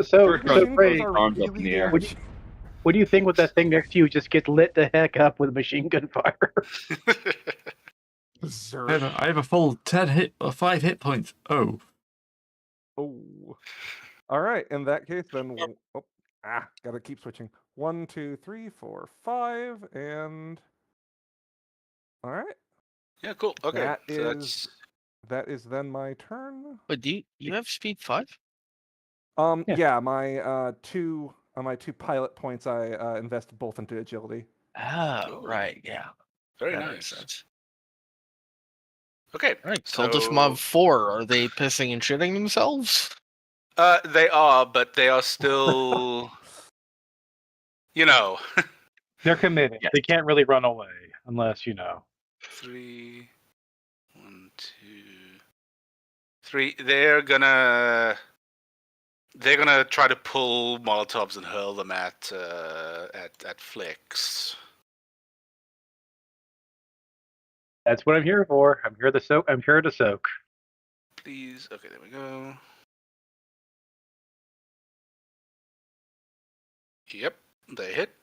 So Machine Ray, guns are arms up in really the air. damaging. what do you think with that thing next to you? Just get lit the heck up with machine gun fire. Berserk. I have a full 5 hit points. Oh, Oh. All right. In that case, then. Gotta keep switching. 1, 2, 3, 4, 5, and. All right. Yeah, cool. Okay. That so is- That is then my turn. But do you have speed 5? Yeah. Yeah, my two pilot points I invested both into agility. Oh, Cool. right, yeah. very That nice. makes sense. Okay. All right, Cultist Mob so- 4, are they pissing and shitting themselves? They are, but they are still. You know, They're committed. Yes. They can't really run away unless you know. 3, 1, 2, 3. They're gonna try to pull Molotovs and hurl them at Flix. That's what I'm here for. I'm here to soak. Please. Okay, there we go. Yep, they hit.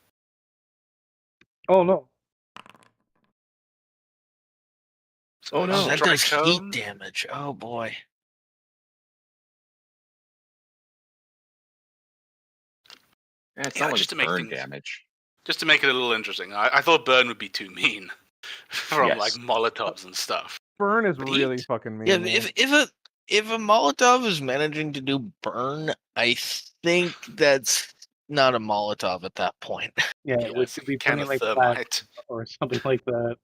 Oh no. So Oh no, that strike does heat home. damage. Oh boy. It's Yeah, not like just it's to make burn things- damage. Just to make it a little interesting. I thought burn would be too mean from Yes. like Molotovs and stuff. Burn is But really heat? fucking mean. Yeah, man. if a Molotov is managing to do burn, I think that's not a Molotov at that point. Yeah, Yeah, it would it's be a can burning of like plasma thermite. or something like that.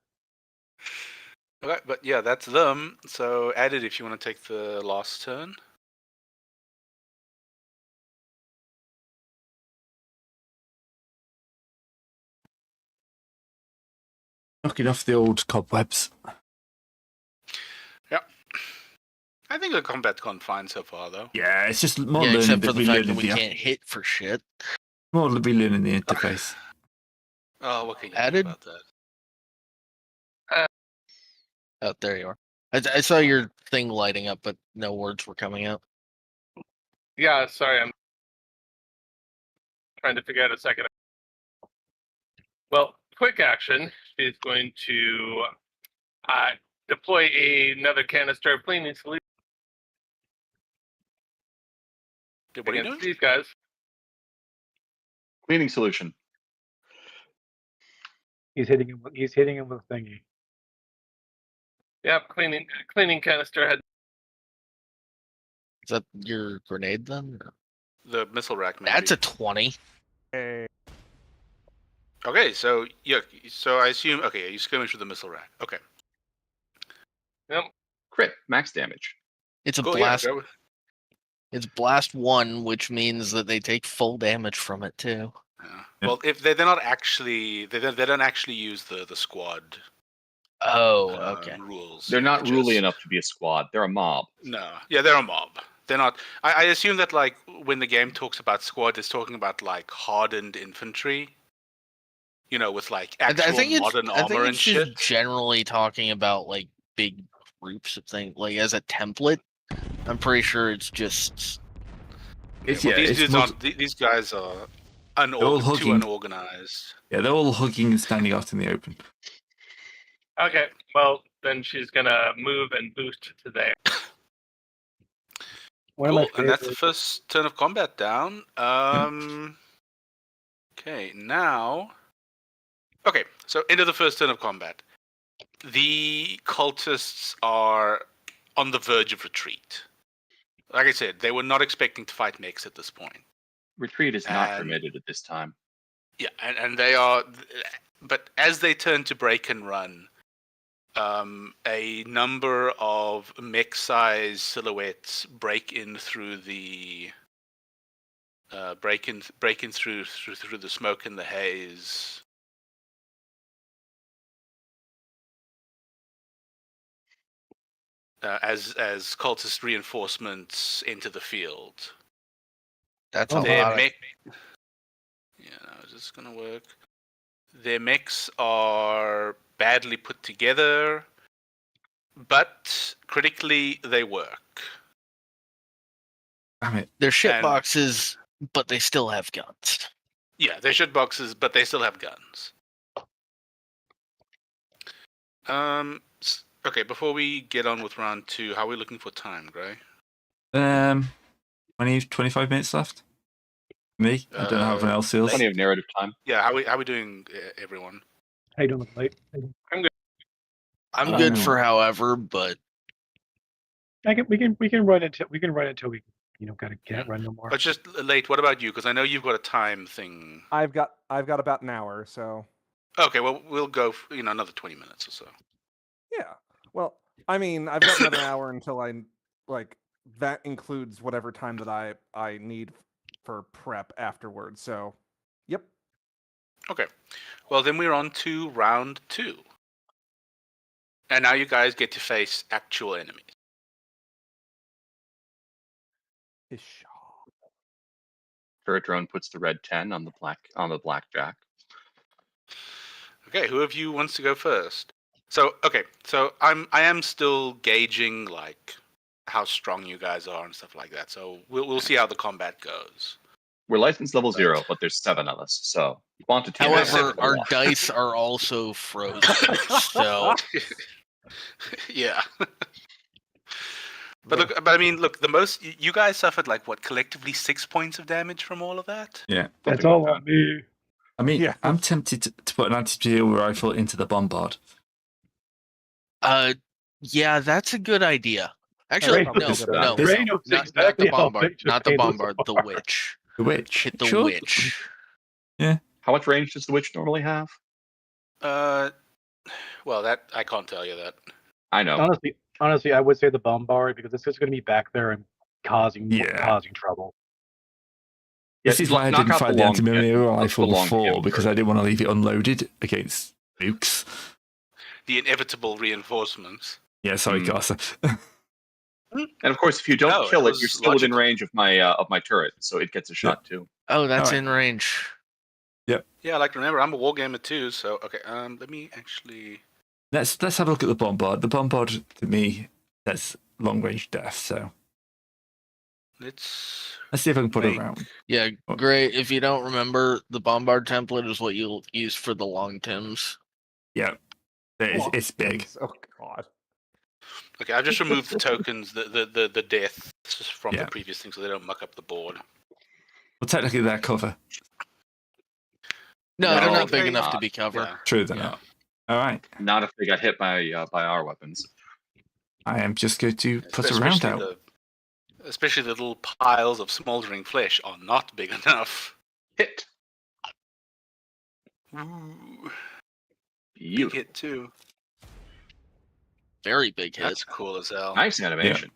Okay, but yeah, that's them. So, Added, if you want to take the last turn. Knocking off the old cobwebs. I think the combat's gone fine so far, though. Yeah, it's just more Yeah, learning except for the fact that relearning we the can't hit for shit. more relearning the interface. Oh, what can you Added? do about that? Oh, there you are. I saw your thing lighting up, but no words were coming out. Yeah, sorry, I'm trying to figure out a second. Well, quick action is going to deploy another canister of cleaning solution What are you against doing? these guys. Cleaning solution. He's hitting him. He's hitting him with a thingy. Yep, cleaning canister head. Is that your grenade then? or- The missile rack, maybe. That's a 20. Hey, Okay, so yeah, so I assume you skirmish with the missile rack. Okay, Yep. Crit. Max damage. It's a cool. blast. Yeah, go. It's blast 1, which means that they take full damage from it too. Yeah. Well, if they're not actually, they don't actually use the squad Oh, okay. rules. They're not just- ruly enough to be a squad. They're a mob. No, yeah, they're a mob. They're not. I assume that like when the game talks about squad, it's talking about like hardened infantry. You know, with like actual I think modern I think armor and it's just shit. generally talking about like big groups of things, like as a template. I'm pretty sure it's just It's, Well, yeah, these it's dudes mul- aren't. These guys are all too hugging. unorganized. yeah, they're all hugging and standing out in the open. Okay, well then she's gonna move and boost to there. One of Cool, my and that's the favorite- first turn of combat down. Okay, now. Okay, so into the first turn of combat. The cultists are on the verge of retreat. Like I said, they were not expecting to fight mechs at this point. Retreat is not And- permitted at this time. Yeah, and they are. But as they turn to break and run, a number of mech-sized silhouettes break in through the break in through the smoke and the haze. As cultist reinforcements enter the field. that's Oh, a Their lot. mech. Yeah, no, is this gonna work? Their mechs are badly put together, but critically they work. Damn it. They're shit and- boxes, but they still have guns. Yeah, they're shit boxes, but they still have guns. Okay, before we get on with round 2, how are we looking for time, Gray? 25 minutes left. Me? I don't know how everyone else feels. Plenty of narrative time. Yeah, how we doing, everyone? How you doing, late? I'm Oh, good no. for however, but We can run until we gotta can't run no more. But just late. What about you? Because I know you've got a time thing. I've got about an hour, so Okay, well we'll go another 20 minutes or so. yeah. Well, I mean, I've got another hour until I like that includes whatever time that I need for prep afterwards. So, yep. Okay. Well, then we're on to round 2. And now you guys get to face actual enemies. Ish. Turret drone puts the red 10 on the blackjack. Okay, who of you wants to go first? So I am still gauging like how strong you guys are and stuff like that. So we'll see how the combat goes. We're licensed level 0, but there's 7 of us, so quantity. Yeah, matters. however, our dice are also frozen. So Yeah. But look, but I mean, look, the most you guys suffered like what collectively 6 points of damage from all of that. Yeah. That's Something all like on me. I mean, Yeah. I'm tempted to put an anti-material rifle into the bombard. Yeah, that's a good idea. Actually, Ray no, knows no, this- Ray knows not exactly the how bombard, big not the Japan was bombard, the are. witch. The witch. Hit the Sure. witch. How much range does the witch normally have? Well, that I can't tell you that. I know. Honestly, I would say the bombard because it's just going to be back there and causing trouble. This Yeah, is why I knock didn't out fire the the long anti-material cannon. rifle The long before cannon because first. I didn't want to leave it unloaded against nukes. The inevitable reinforcements. Yeah, sorry, Mm. Garza. And of course, if you don't No, kill it it, you're was still within logical. range of my turret, so it gets a shot too. Oh, that's Alright. in range. Yeah, like remember, I'm a wargamer too. So okay, let me actually. Let's have a look at the bombard. The bombard to me that's long range death. So Let's see if I can put it Make- around. Yeah, What? great. If you don't remember, the bombard template is what you'll use for the long Tims. Yeah, it's big. Oh God. Okay, I've just removed the tokens, the deaths from Yeah. the previous thing, so they don't muck up the board. Well, technically they're cover. No, they're No, not big they enough to not. be cover. Yeah. True, they're Yeah. not. All right, Not if they got hit by our weapons. I am just going to put a Especially round out. Especially the little piles of smoldering flesh are not big enough. Hit. Ooh, big Beautiful. hit too. Very big hit. That's cool as hell. Nice animation.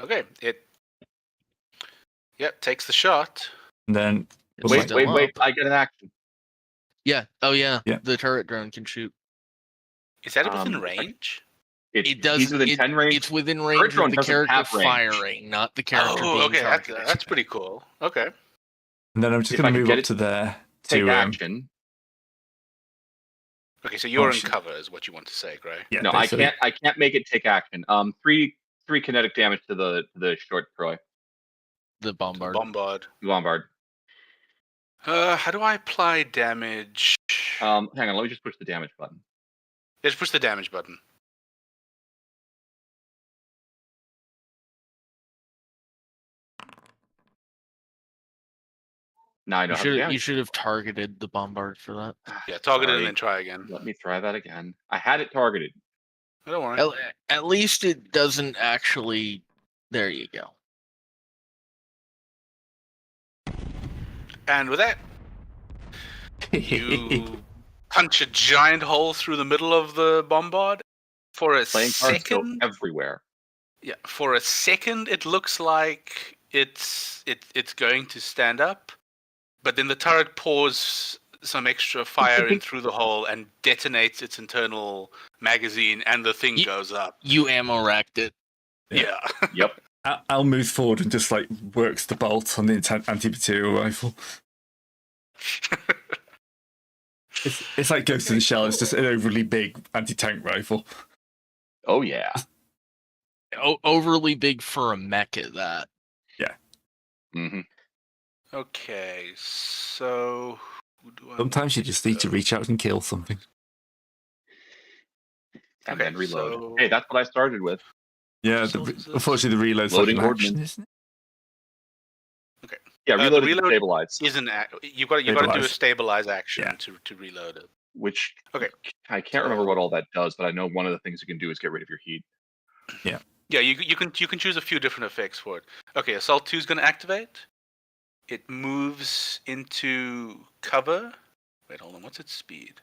Okay, it. Yep, takes the shot. And then It's Wait, still wait. up. I get an action. Yeah. Oh, yeah. Yeah. The turret drone can shoot. Is that within I- range? It does. He's within 10 range. It's within Turret range drone of the doesn't character have range. firing, not the character being Oh, okay, targeted. that's pretty cool. Okay. And then I'm just If going I to can move get up it to there Take to action. Okay, so you're in shit. cover, is what you want to say, Gray. yeah. No, I basically. can't. I can't make it take action. Three kinetic damage to the short Troy The bombard. Bombard. Lombard. How do I apply damage? Hang on. Let me just push the damage button. Just push the damage button. Now I You don't have the should, damage. you should have targeted the bombard for that. Yeah, target it Sorry. and then try again. Let me try that again. I had it targeted. Oh, don't worry. At least it doesn't actually. There you go. And with that, you punch a giant hole through the middle of the bombard. For a Playing cards go second, everywhere. yeah, for a second, it looks like it's going to stand up, but then the turret pours some extra fire in through the hole and detonates its internal magazine, and the thing Ye- goes up. You ammo racked it. Yeah. Yep. I'll move forward and just like works the bolt on the anti-material rifle. It's like Ghost in the Shell. It's just an overly big anti-tank rifle. Oh yeah. Overly big for a mech at that. hmm Okay, so who do I Sometimes you want just need to go? reach out and kill something. And Okay, then reload. so- Hey, that's what I started with. Yeah, So is this- unfortunately the reload's Loading like an action, ordnance. isn't it? Yeah, the reload and reload stabilize. Isn't you got to do a Stabilize. stabilize action Yeah. to reload it. Which Okay. I can't remember what all that does, but I know one of the things you can do is get rid of your heat. Yeah, you can choose a few different effects for it. Okay, Assault 2 is going to activate. It moves into cover. Wait, hold on. What's its speed?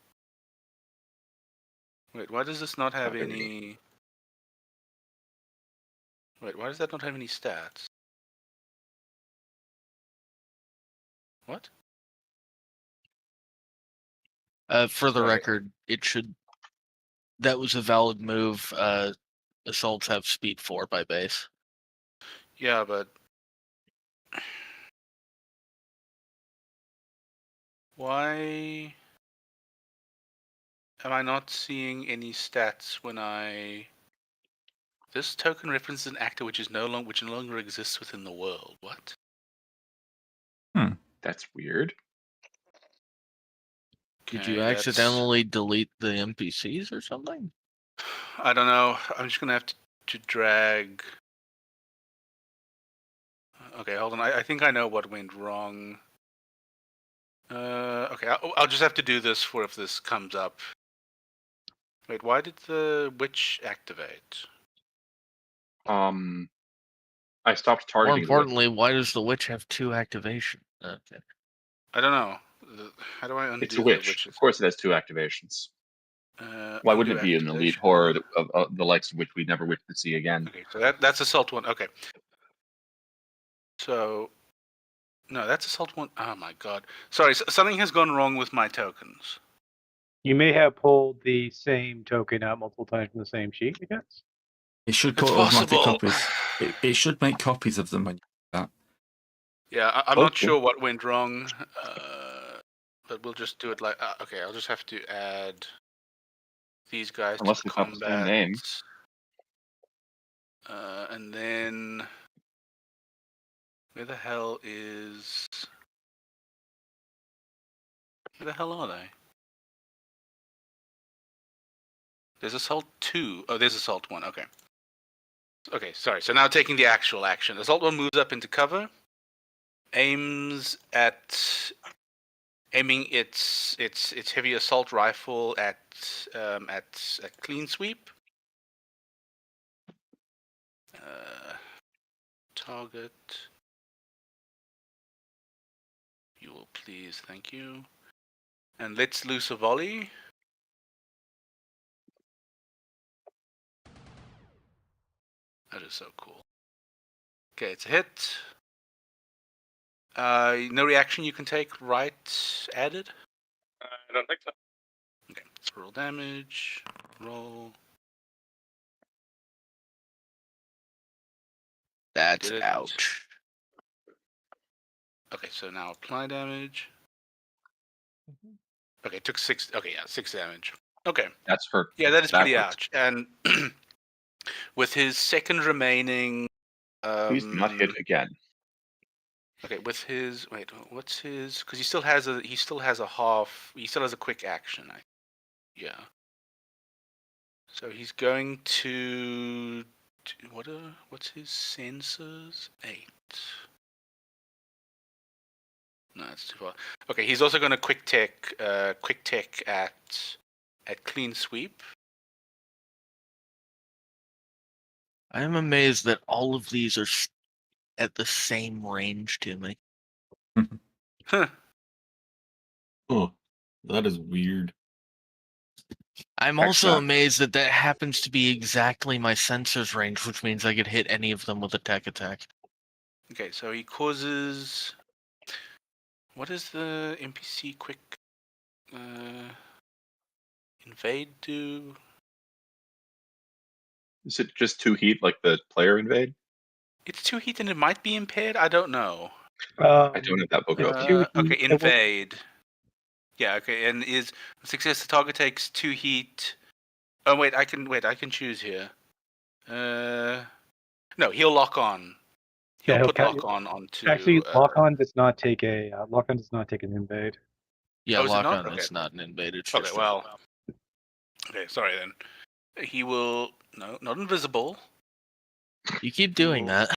Wait, why does this not have Cover. any? Wait, why does that not have any stats? What? For the Right. record, it should. That was a valid move. Assaults have speed 4 by base. Yeah, but why am I not seeing any stats when I? This token references an actor which no longer exists within the world. What? That's weird. Did you Okay, that's- accidentally delete the NPCs or something? I don't know. I'm just gonna have to to drag. Okay, hold on. I think I know what went wrong. Okay, I'll just have to do this for if this comes up. Wait, why did the witch activate? I stopped More targeting. importantly, why does the witch have 2 activation? Okay. I don't know. How do I undo It's a the witch. witches? Of course, it has 2 activations. Why wouldn't Undo it be an elite activation. horror of the likes of which we never wish to see again? Okay, so that's assault 1. Okay. So, no, that's assault 1. Oh my god. Sorry, something has gone wrong with my tokens. You may have pulled the same token out multiple times from the same sheet, I guess. It should It's call automatic possible. copies. It should make copies of them when you do that. Yeah, I'm not Okay. sure what went wrong, but we'll just do it like. Okay, I'll just have to add these guys Unless to we have the same combat. name. And then where the hell are they? There's assault 2. Oh, there's assault 1. Okay. Okay, sorry. So now taking the actual action. Assault 1 moves up into cover, aiming its heavy assault rifle at clean sweep. Target. You will please, thank you. And let's loose a volley. That is so cool. Okay, it's a hit. No reaction you can take. Right added. I don't think so. Okay, let's roll damage. Roll. That's Did it. ouch. Okay, so now apply damage. Okay, it took 6. Okay, yeah, 6 damage. Okay, That's her. yeah, that is pretty Backwards. ouch. And with his second remaining. Please do not hit again. Okay, with his what's his? Because he still has a half. He still has a quick action. Yeah. So he's going to what's his sensors? 8. No, that's too far. Okay, he's also going to quick tech at clean sweep. I am amazed that all of these are at the same range to me. Huh. Oh, that is weird. I'm Heck, also Zach. amazed that that happens to be exactly my sensor's range, which means I could hit any of them with a tech attack. Okay, so he causes. What is the NPC quick invade do? Is it just 2 heat like the player invade? It's 2 heat and it might be impaired. I don't know. I don't have that book it's open. 2 Okay, heat, it will- invade. Yeah, okay, and is success the target takes 2 heat. Oh wait, I can choose here. No, he'll lock on. He'll Yeah, put he'll lock on onto. Actually, lock-on does not take an invade. Yeah, Oh, is it lock not? on Okay. is not an invade. It's Okay, just well. Okay, sorry then. He will not invisible. you keep doing Well, that.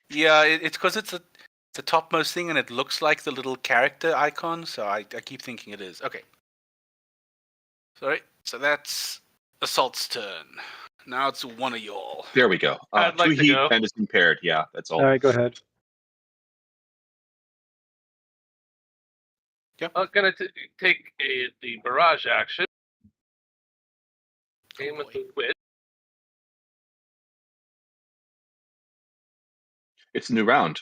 Yeah, it's because it's the topmost thing and it looks like the little character icon, so I keep thinking it is. Okay. Sorry. So that's Assault's turn. Now it's one of y'all. There we go. I'd like 2 to heat go. and is impaired. Yeah, that's all. All right, go ahead. I'm gonna take the barrage action. Aim with the witch. It's a new round.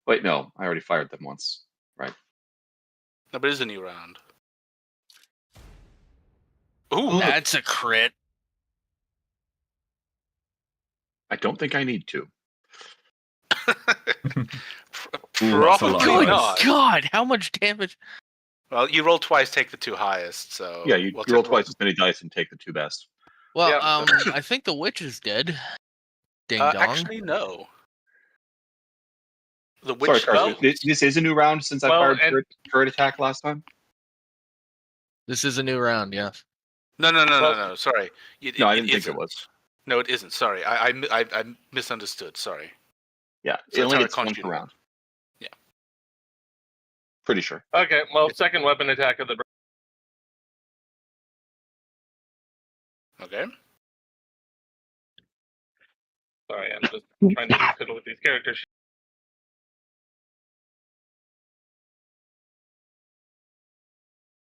Wait, no, I already fired them once. Right. No, but it is a new round. Ooh, That's a crit. I don't think I need to. That's a lot Probably of Good dice. not. God, how much damage? Well, you roll twice, take the 2 highest. So Yeah, you what's roll it- twice as many dice and take the 2 best. Well, Yeah. I think the witch is dead. Ding dong. Actually, no. The Sorry, witch. Carson. Well, This is a new round since I Well, fired and- turret attack last time. This is a new round, yes. No. Sorry. No, I didn't think it isn't. was. No, it isn't. Sorry, I misunderstood. Sorry. Yeah, So it it's only not a gets once conjuring. around. Yeah. Pretty sure. Okay, well, second weapon attack of the. Okay. Sorry, I'm just trying to fiddle with these characters.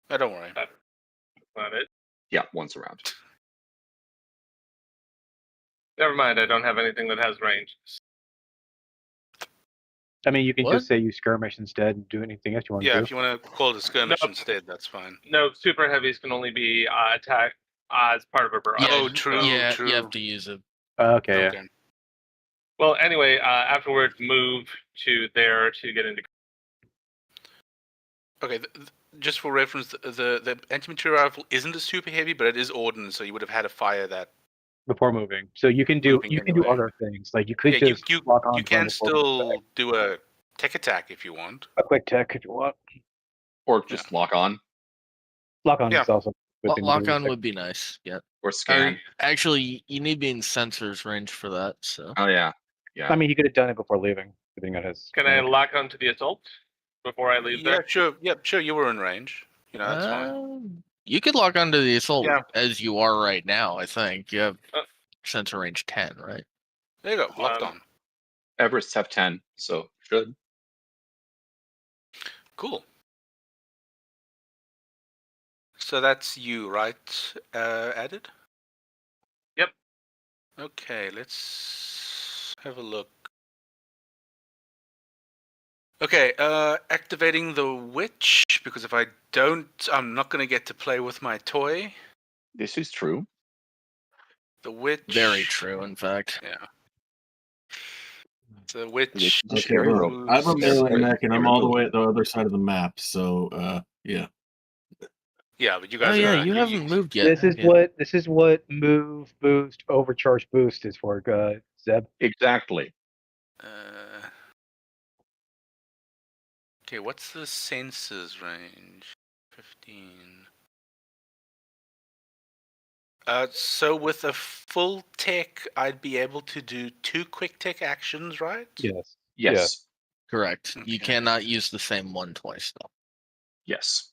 Oh, don't worry. Not it. Yeah, once around. Never mind. I don't have anything that has range. I mean, you can What? just say you skirmish instead and do anything else you want Yeah, to do. if you want to call it a skirmish No. instead, that's fine. No, super heavies can only be attacked as part of a barrage. Oh, true, Yeah, true. you have to use it. Okay, yeah. Okay. Well, anyway, afterwards, move to there to get into. Okay. Just for reference, the anti-material rifle isn't a super heavy, but it is ordnance, so you would have had a fire that. Before moving, so you can do Moving do anyway. other things. Like you could Yeah, just lock on. you can still do a tech attack if you want. a quick tech if you want. Or just lock on Lock on Yeah. is also. a good thing to Lock do. on would be nice. Yeah. or scan. Actually, you need to be in sensors range for that. So Oh yeah. I mean, he could have done it before leaving, depending on his. Can I lock onto the assault before I leave Yeah, there? sure. Yeah, sure. You were in range. You know, that's fine. you could lock onto the assault Yeah. as you are right now. I think you have Uh, sensor range 10, right? There you go. Locked on. Everett's have 10, so should. Cool. So that's you, right? Added? Yep. Okay, let's have a look. Okay, activating the witch, because if I don't, I'm not going to get to play with my toy. This is true. The witch. Very true, in fact. Yeah. The witch. Okay, Okay, Scary look, rope. I have a melee neck and I'm all the Scary way at the other side of the map, so yeah. Yeah, but you Oh guys yeah, are. you haven't moved yet. This is have you? what move boost overcharge boost is for, Zeb. Exactly. Okay, what's the senses range? 15. So with a full tech, I'd be able to do 2 quick tech actions, right? Yes. Yes. Correct. You Okay. cannot use the same one twice, though. Yes.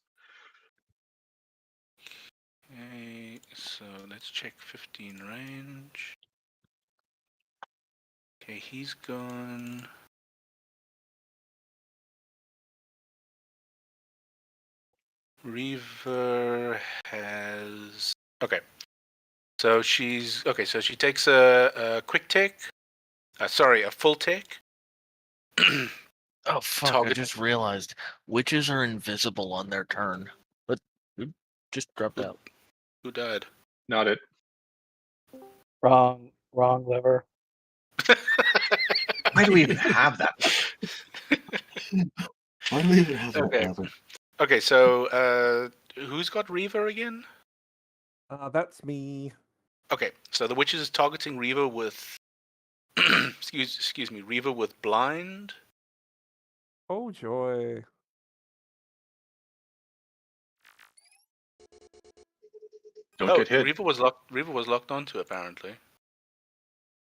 Okay, so let's check 15 range. Okay, he's gone. Reaver has. Okay. So she's. Okay, so she takes a quick take. Sorry, a full take. Oh fuck! Target- I just realized witches are invisible on their turn, but it just dropped out. Who died? Not it. Wrong lever. Why do we even have that? Why do we even have that Okay. level? Okay, so who's got Reaver again? That's me. Okay, so the witch is targeting Reaver with excuse me, Reaver with blind. Oh joy. Don't get hit. Reaver was locked onto apparently.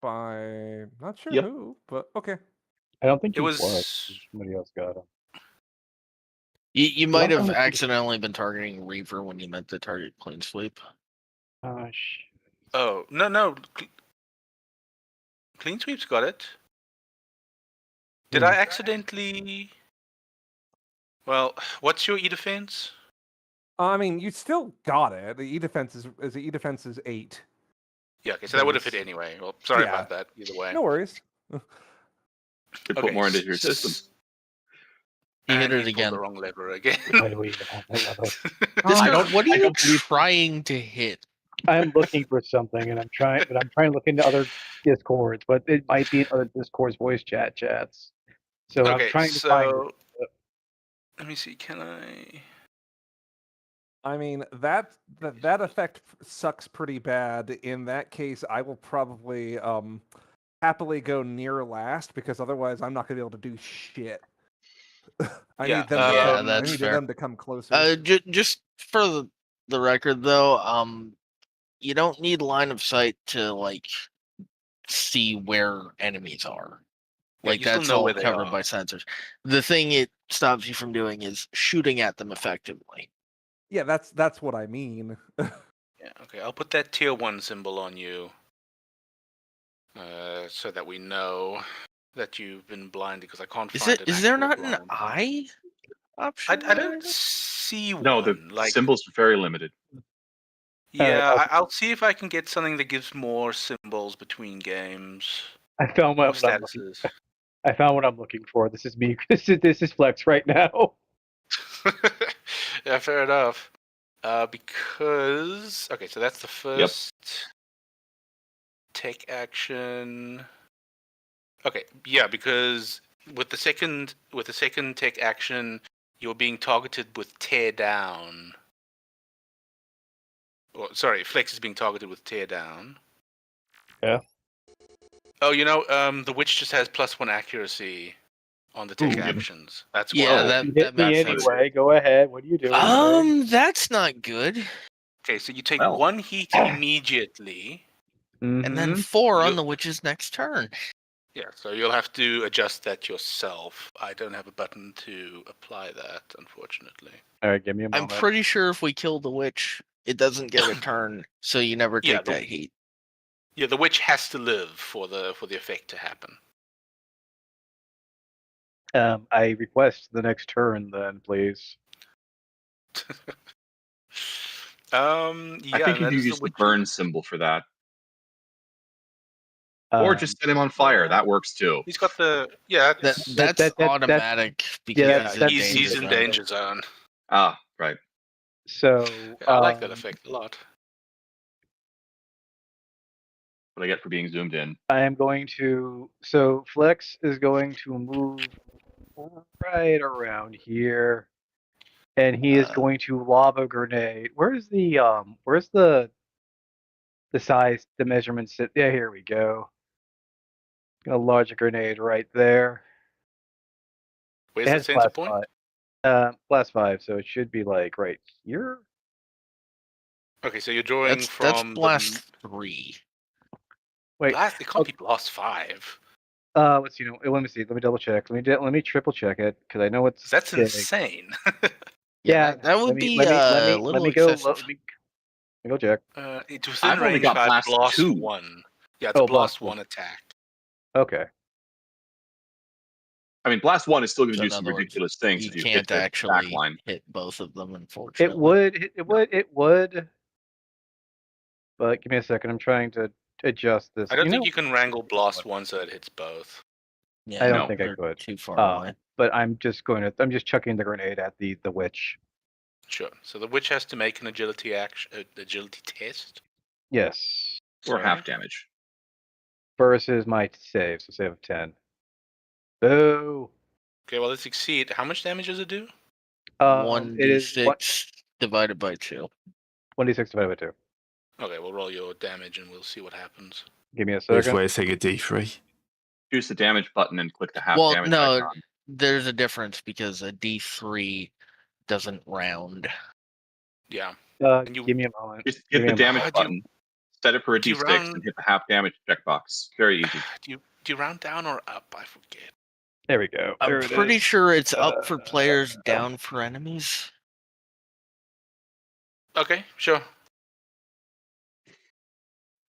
By not sure Yep. who, but okay. I don't think It he was- Somebody else got him. You might Well, have I'm- accidentally been targeting Reaver when you meant to target Clean Sweep. Shit. Oh no, Clean Sweep's got it. Did I accidentally? Well, what's your E defense? I mean, you still got it. The E defense is 8. Yeah, okay, so that would have hit Yes. anyway. Well, sorry Yeah. about that. Either way. No worries. Could put more into your system. He hit And it pulled again. The wrong lever again. Why do we even have that lever? What are I you don't believe- trying to hit? I'm looking for something, and I'm trying to look into other Discords, but it might be in other Discord's voice chats. So Okay, I'm trying to find. so let me see. Can I? I mean, that effect sucks pretty bad. In that case, I will probably happily go near last, because otherwise I'm not going to be able to do shit. I Yeah, need them. yeah, I that's need fair. them to come closer. Just for the record, though, you don't need line of sight to like see where enemies are. Yeah, Like you still that's know all where they covered are. by sensors. The thing it stops you from doing is shooting at them effectively. Yeah, that's what I mean. Yeah, okay. I'll put that tier 1 symbol on you, so that we know that you've been blinded. Because I can't Is find it? an Is there accurate not an blind. eye option? I there? don't see No, the one. Like, symbols are very limited. yeah, I'll- I'll see if I can get something that gives more symbols between games. I found More what I'm looking. statuses. I found what I'm looking for. This is me. This is Flex right now. Yeah, fair enough. Because okay, so that's the first take action. Okay, yeah, because with the second take action, you're being targeted with tear down. Or sorry, Flex is being targeted with tear down. Yeah. Oh, the witch just has +1 accuracy on the take Ooh. actions. That's Yeah, why. that You hit me matters. anyway. Go ahead. What are you doing? That's not good. Okay, so you take Well. 1 heat immediately. And then Mhm. 4 on You- the witch's next turn. Yeah, so you'll have to adjust that yourself. I don't have a button to apply that, unfortunately. All right, give me a I'm moment. pretty sure if we kill the witch, it doesn't get a turn, so you never Yeah, take that heat. Yeah, the witch has to live for the effect to happen. I request the next turn, then, please. Yeah, I think you that could is the use the witch. burn symbol for that. Or Um, just set him on fire. yeah. That works too. He's got the that's That's automatic because that's- he's in zone. danger zone. Ah, right. So Yeah, I like that effect a lot. What I get for being zoomed in. I am going to. So Flex is going to move right around here, and he is going to lob a grenade. Where's the size, the measurement sit? Yeah, here we go. Gonna launch a grenade right there. Where's It the has center point? blast 5, so it should be like right here. Okay, so you're drawing That's from blast 3. Wait, blast. It can't be blast 5. let's let me see. Let me double check. Let me triple check it because I know it's. That's big. insane. Yeah, that would let me, be let me, let me, a little let me go. excessive. Let me go check. It's within I've only range got if I blast blast 2. 1. Yeah, it's a Oh, blast blast 1. 1 attack. Okay. I mean, blast 1 is still going to So do in some other words, ridiculous things You if you hit can't the actually back line. hit both of them, It unfortunately. would. But give me a second. I'm trying to adjust this. I don't think you can wrangle blast 1 so it hits both. Yeah, I don't No. think I they're could. too far away. But I'm just chucking the grenade at the witch. Sure. So the witch has to make an agility test. Yes. Or Sorry. half damage. Versus my save, so save of 10. Boo. Okay, well, let's exceed. How much damage does it do? It is 1d6 divided by 2. 1d6 divided by 2. Okay, we'll roll your damage and we'll see what happens. Give me a Which second. way is take a D3? Choose the damage button and click the half Well, damage no, icon. there's a difference because a d3 doesn't round. Yeah. you- Give me a moment. Just Give hit me the a damage moment. Do you- button, set it for a do you D6, round- and hit the half damage checkbox. Very easy. Do you round down or up? I forget. There we go. I'm There it pretty is. sure it's up for players, down for enemies. Okay, sure.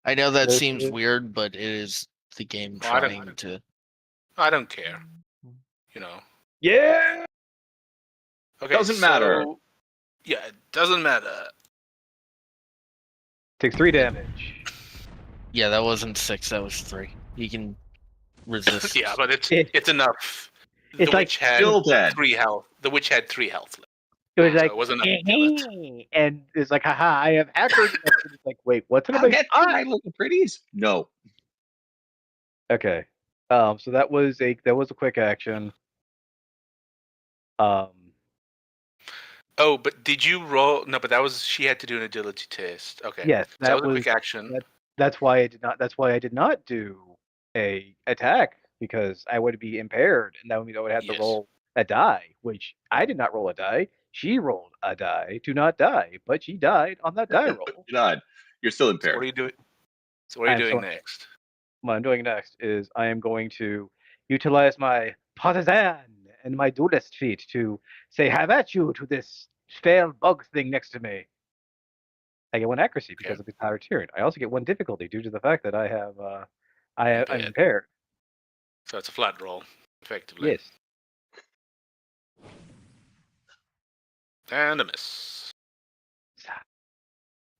I know that This seems is- weird, but it is the game Well, I don't- trying to. I don't care. You know. Yeah. Okay. Doesn't matter. so- Yeah, it doesn't matter. Takes 3 damage. Yeah, that wasn't 6. That was 3. You can resist. Yeah, but it's It- enough. it's The like witch had Still dead. 3 health. The witch had 3 health left. It was So like, it wasn't enough to kill it. and it's like, haha, I have hackers. It's like, wait, what's I'll it get to my little pretties. No. Okay. So that was a quick action. Oh, but did you roll? No, but that was she had to do an agility test. Okay. Yes, So that was a quick action. That's why I did not do a attack because I would be impaired, and that would mean I would have to Yes. roll a die, which I did not roll a die. She rolled a die to not die, but she died on that die roll. God. You're still So what impaired. are you doing? So what are you I'm doing sorry. next? What I'm doing next is I am going to utilize my partisan and my duelist feat to say "have at you" to this failed bug thing next to me. I get 1 accuracy because of the power tiered. I also get 1 difficulty due to the fact that I have I'm Impaired. impaired. So it's a flat roll, effectively. Yes. And a miss.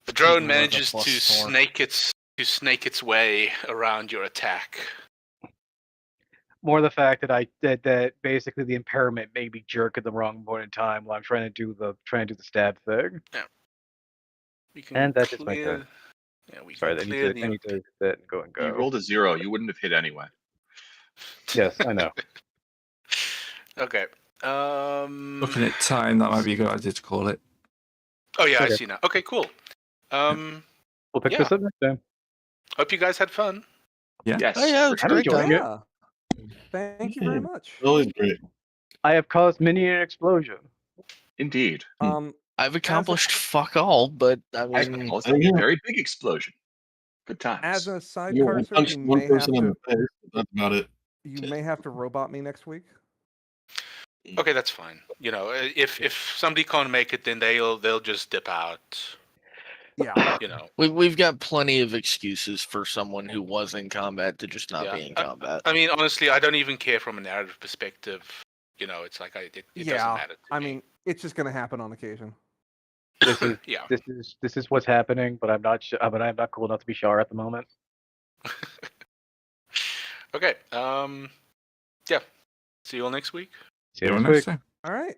The drone Even with a manages to +4. snake its way around your attack. More the fact that that basically the impairment made me jerk at the wrong point in time while I'm trying to do the stab thing. We can And that is my clear. turn. Yeah, we Sorry, can I need clear to hit that and go and You go. rolled a 0. You wouldn't have hit anyway. Yes, I know. Okay. Looking at time, that might be a good idea to call it. Oh yeah, I Okay. see now. Okay, cool. We'll pick Yeah. this up next time. Hope you guys had fun. Yes. Oh yeah, it's I'm great enjoying time. it. Yeah. Thank you very much. Always great. I have caused many an explosion. Indeed. I've accomplished fuck all, but I mean, Also, a very big explosion. Good times. As a You sidecar, sir, punched you one may have person in to the face. That's about it. you may have to robot me next week. Okay, that's fine. You know, if somebody can't make it, then they'll just dip out. Yeah. You know. we've got plenty of excuses for someone who was in combat to just not Yeah. be in combat. I mean, honestly, I don't even care from a narrative perspective. You know, it's like it doesn't matter. To I me. mean, it's just gonna happen on occasion. This is Yeah. this is what's happening, but I'm not but I'm not cool enough to be Shar at the moment. Okay. Yeah. See you all next week. See you You're next next week. time. All right.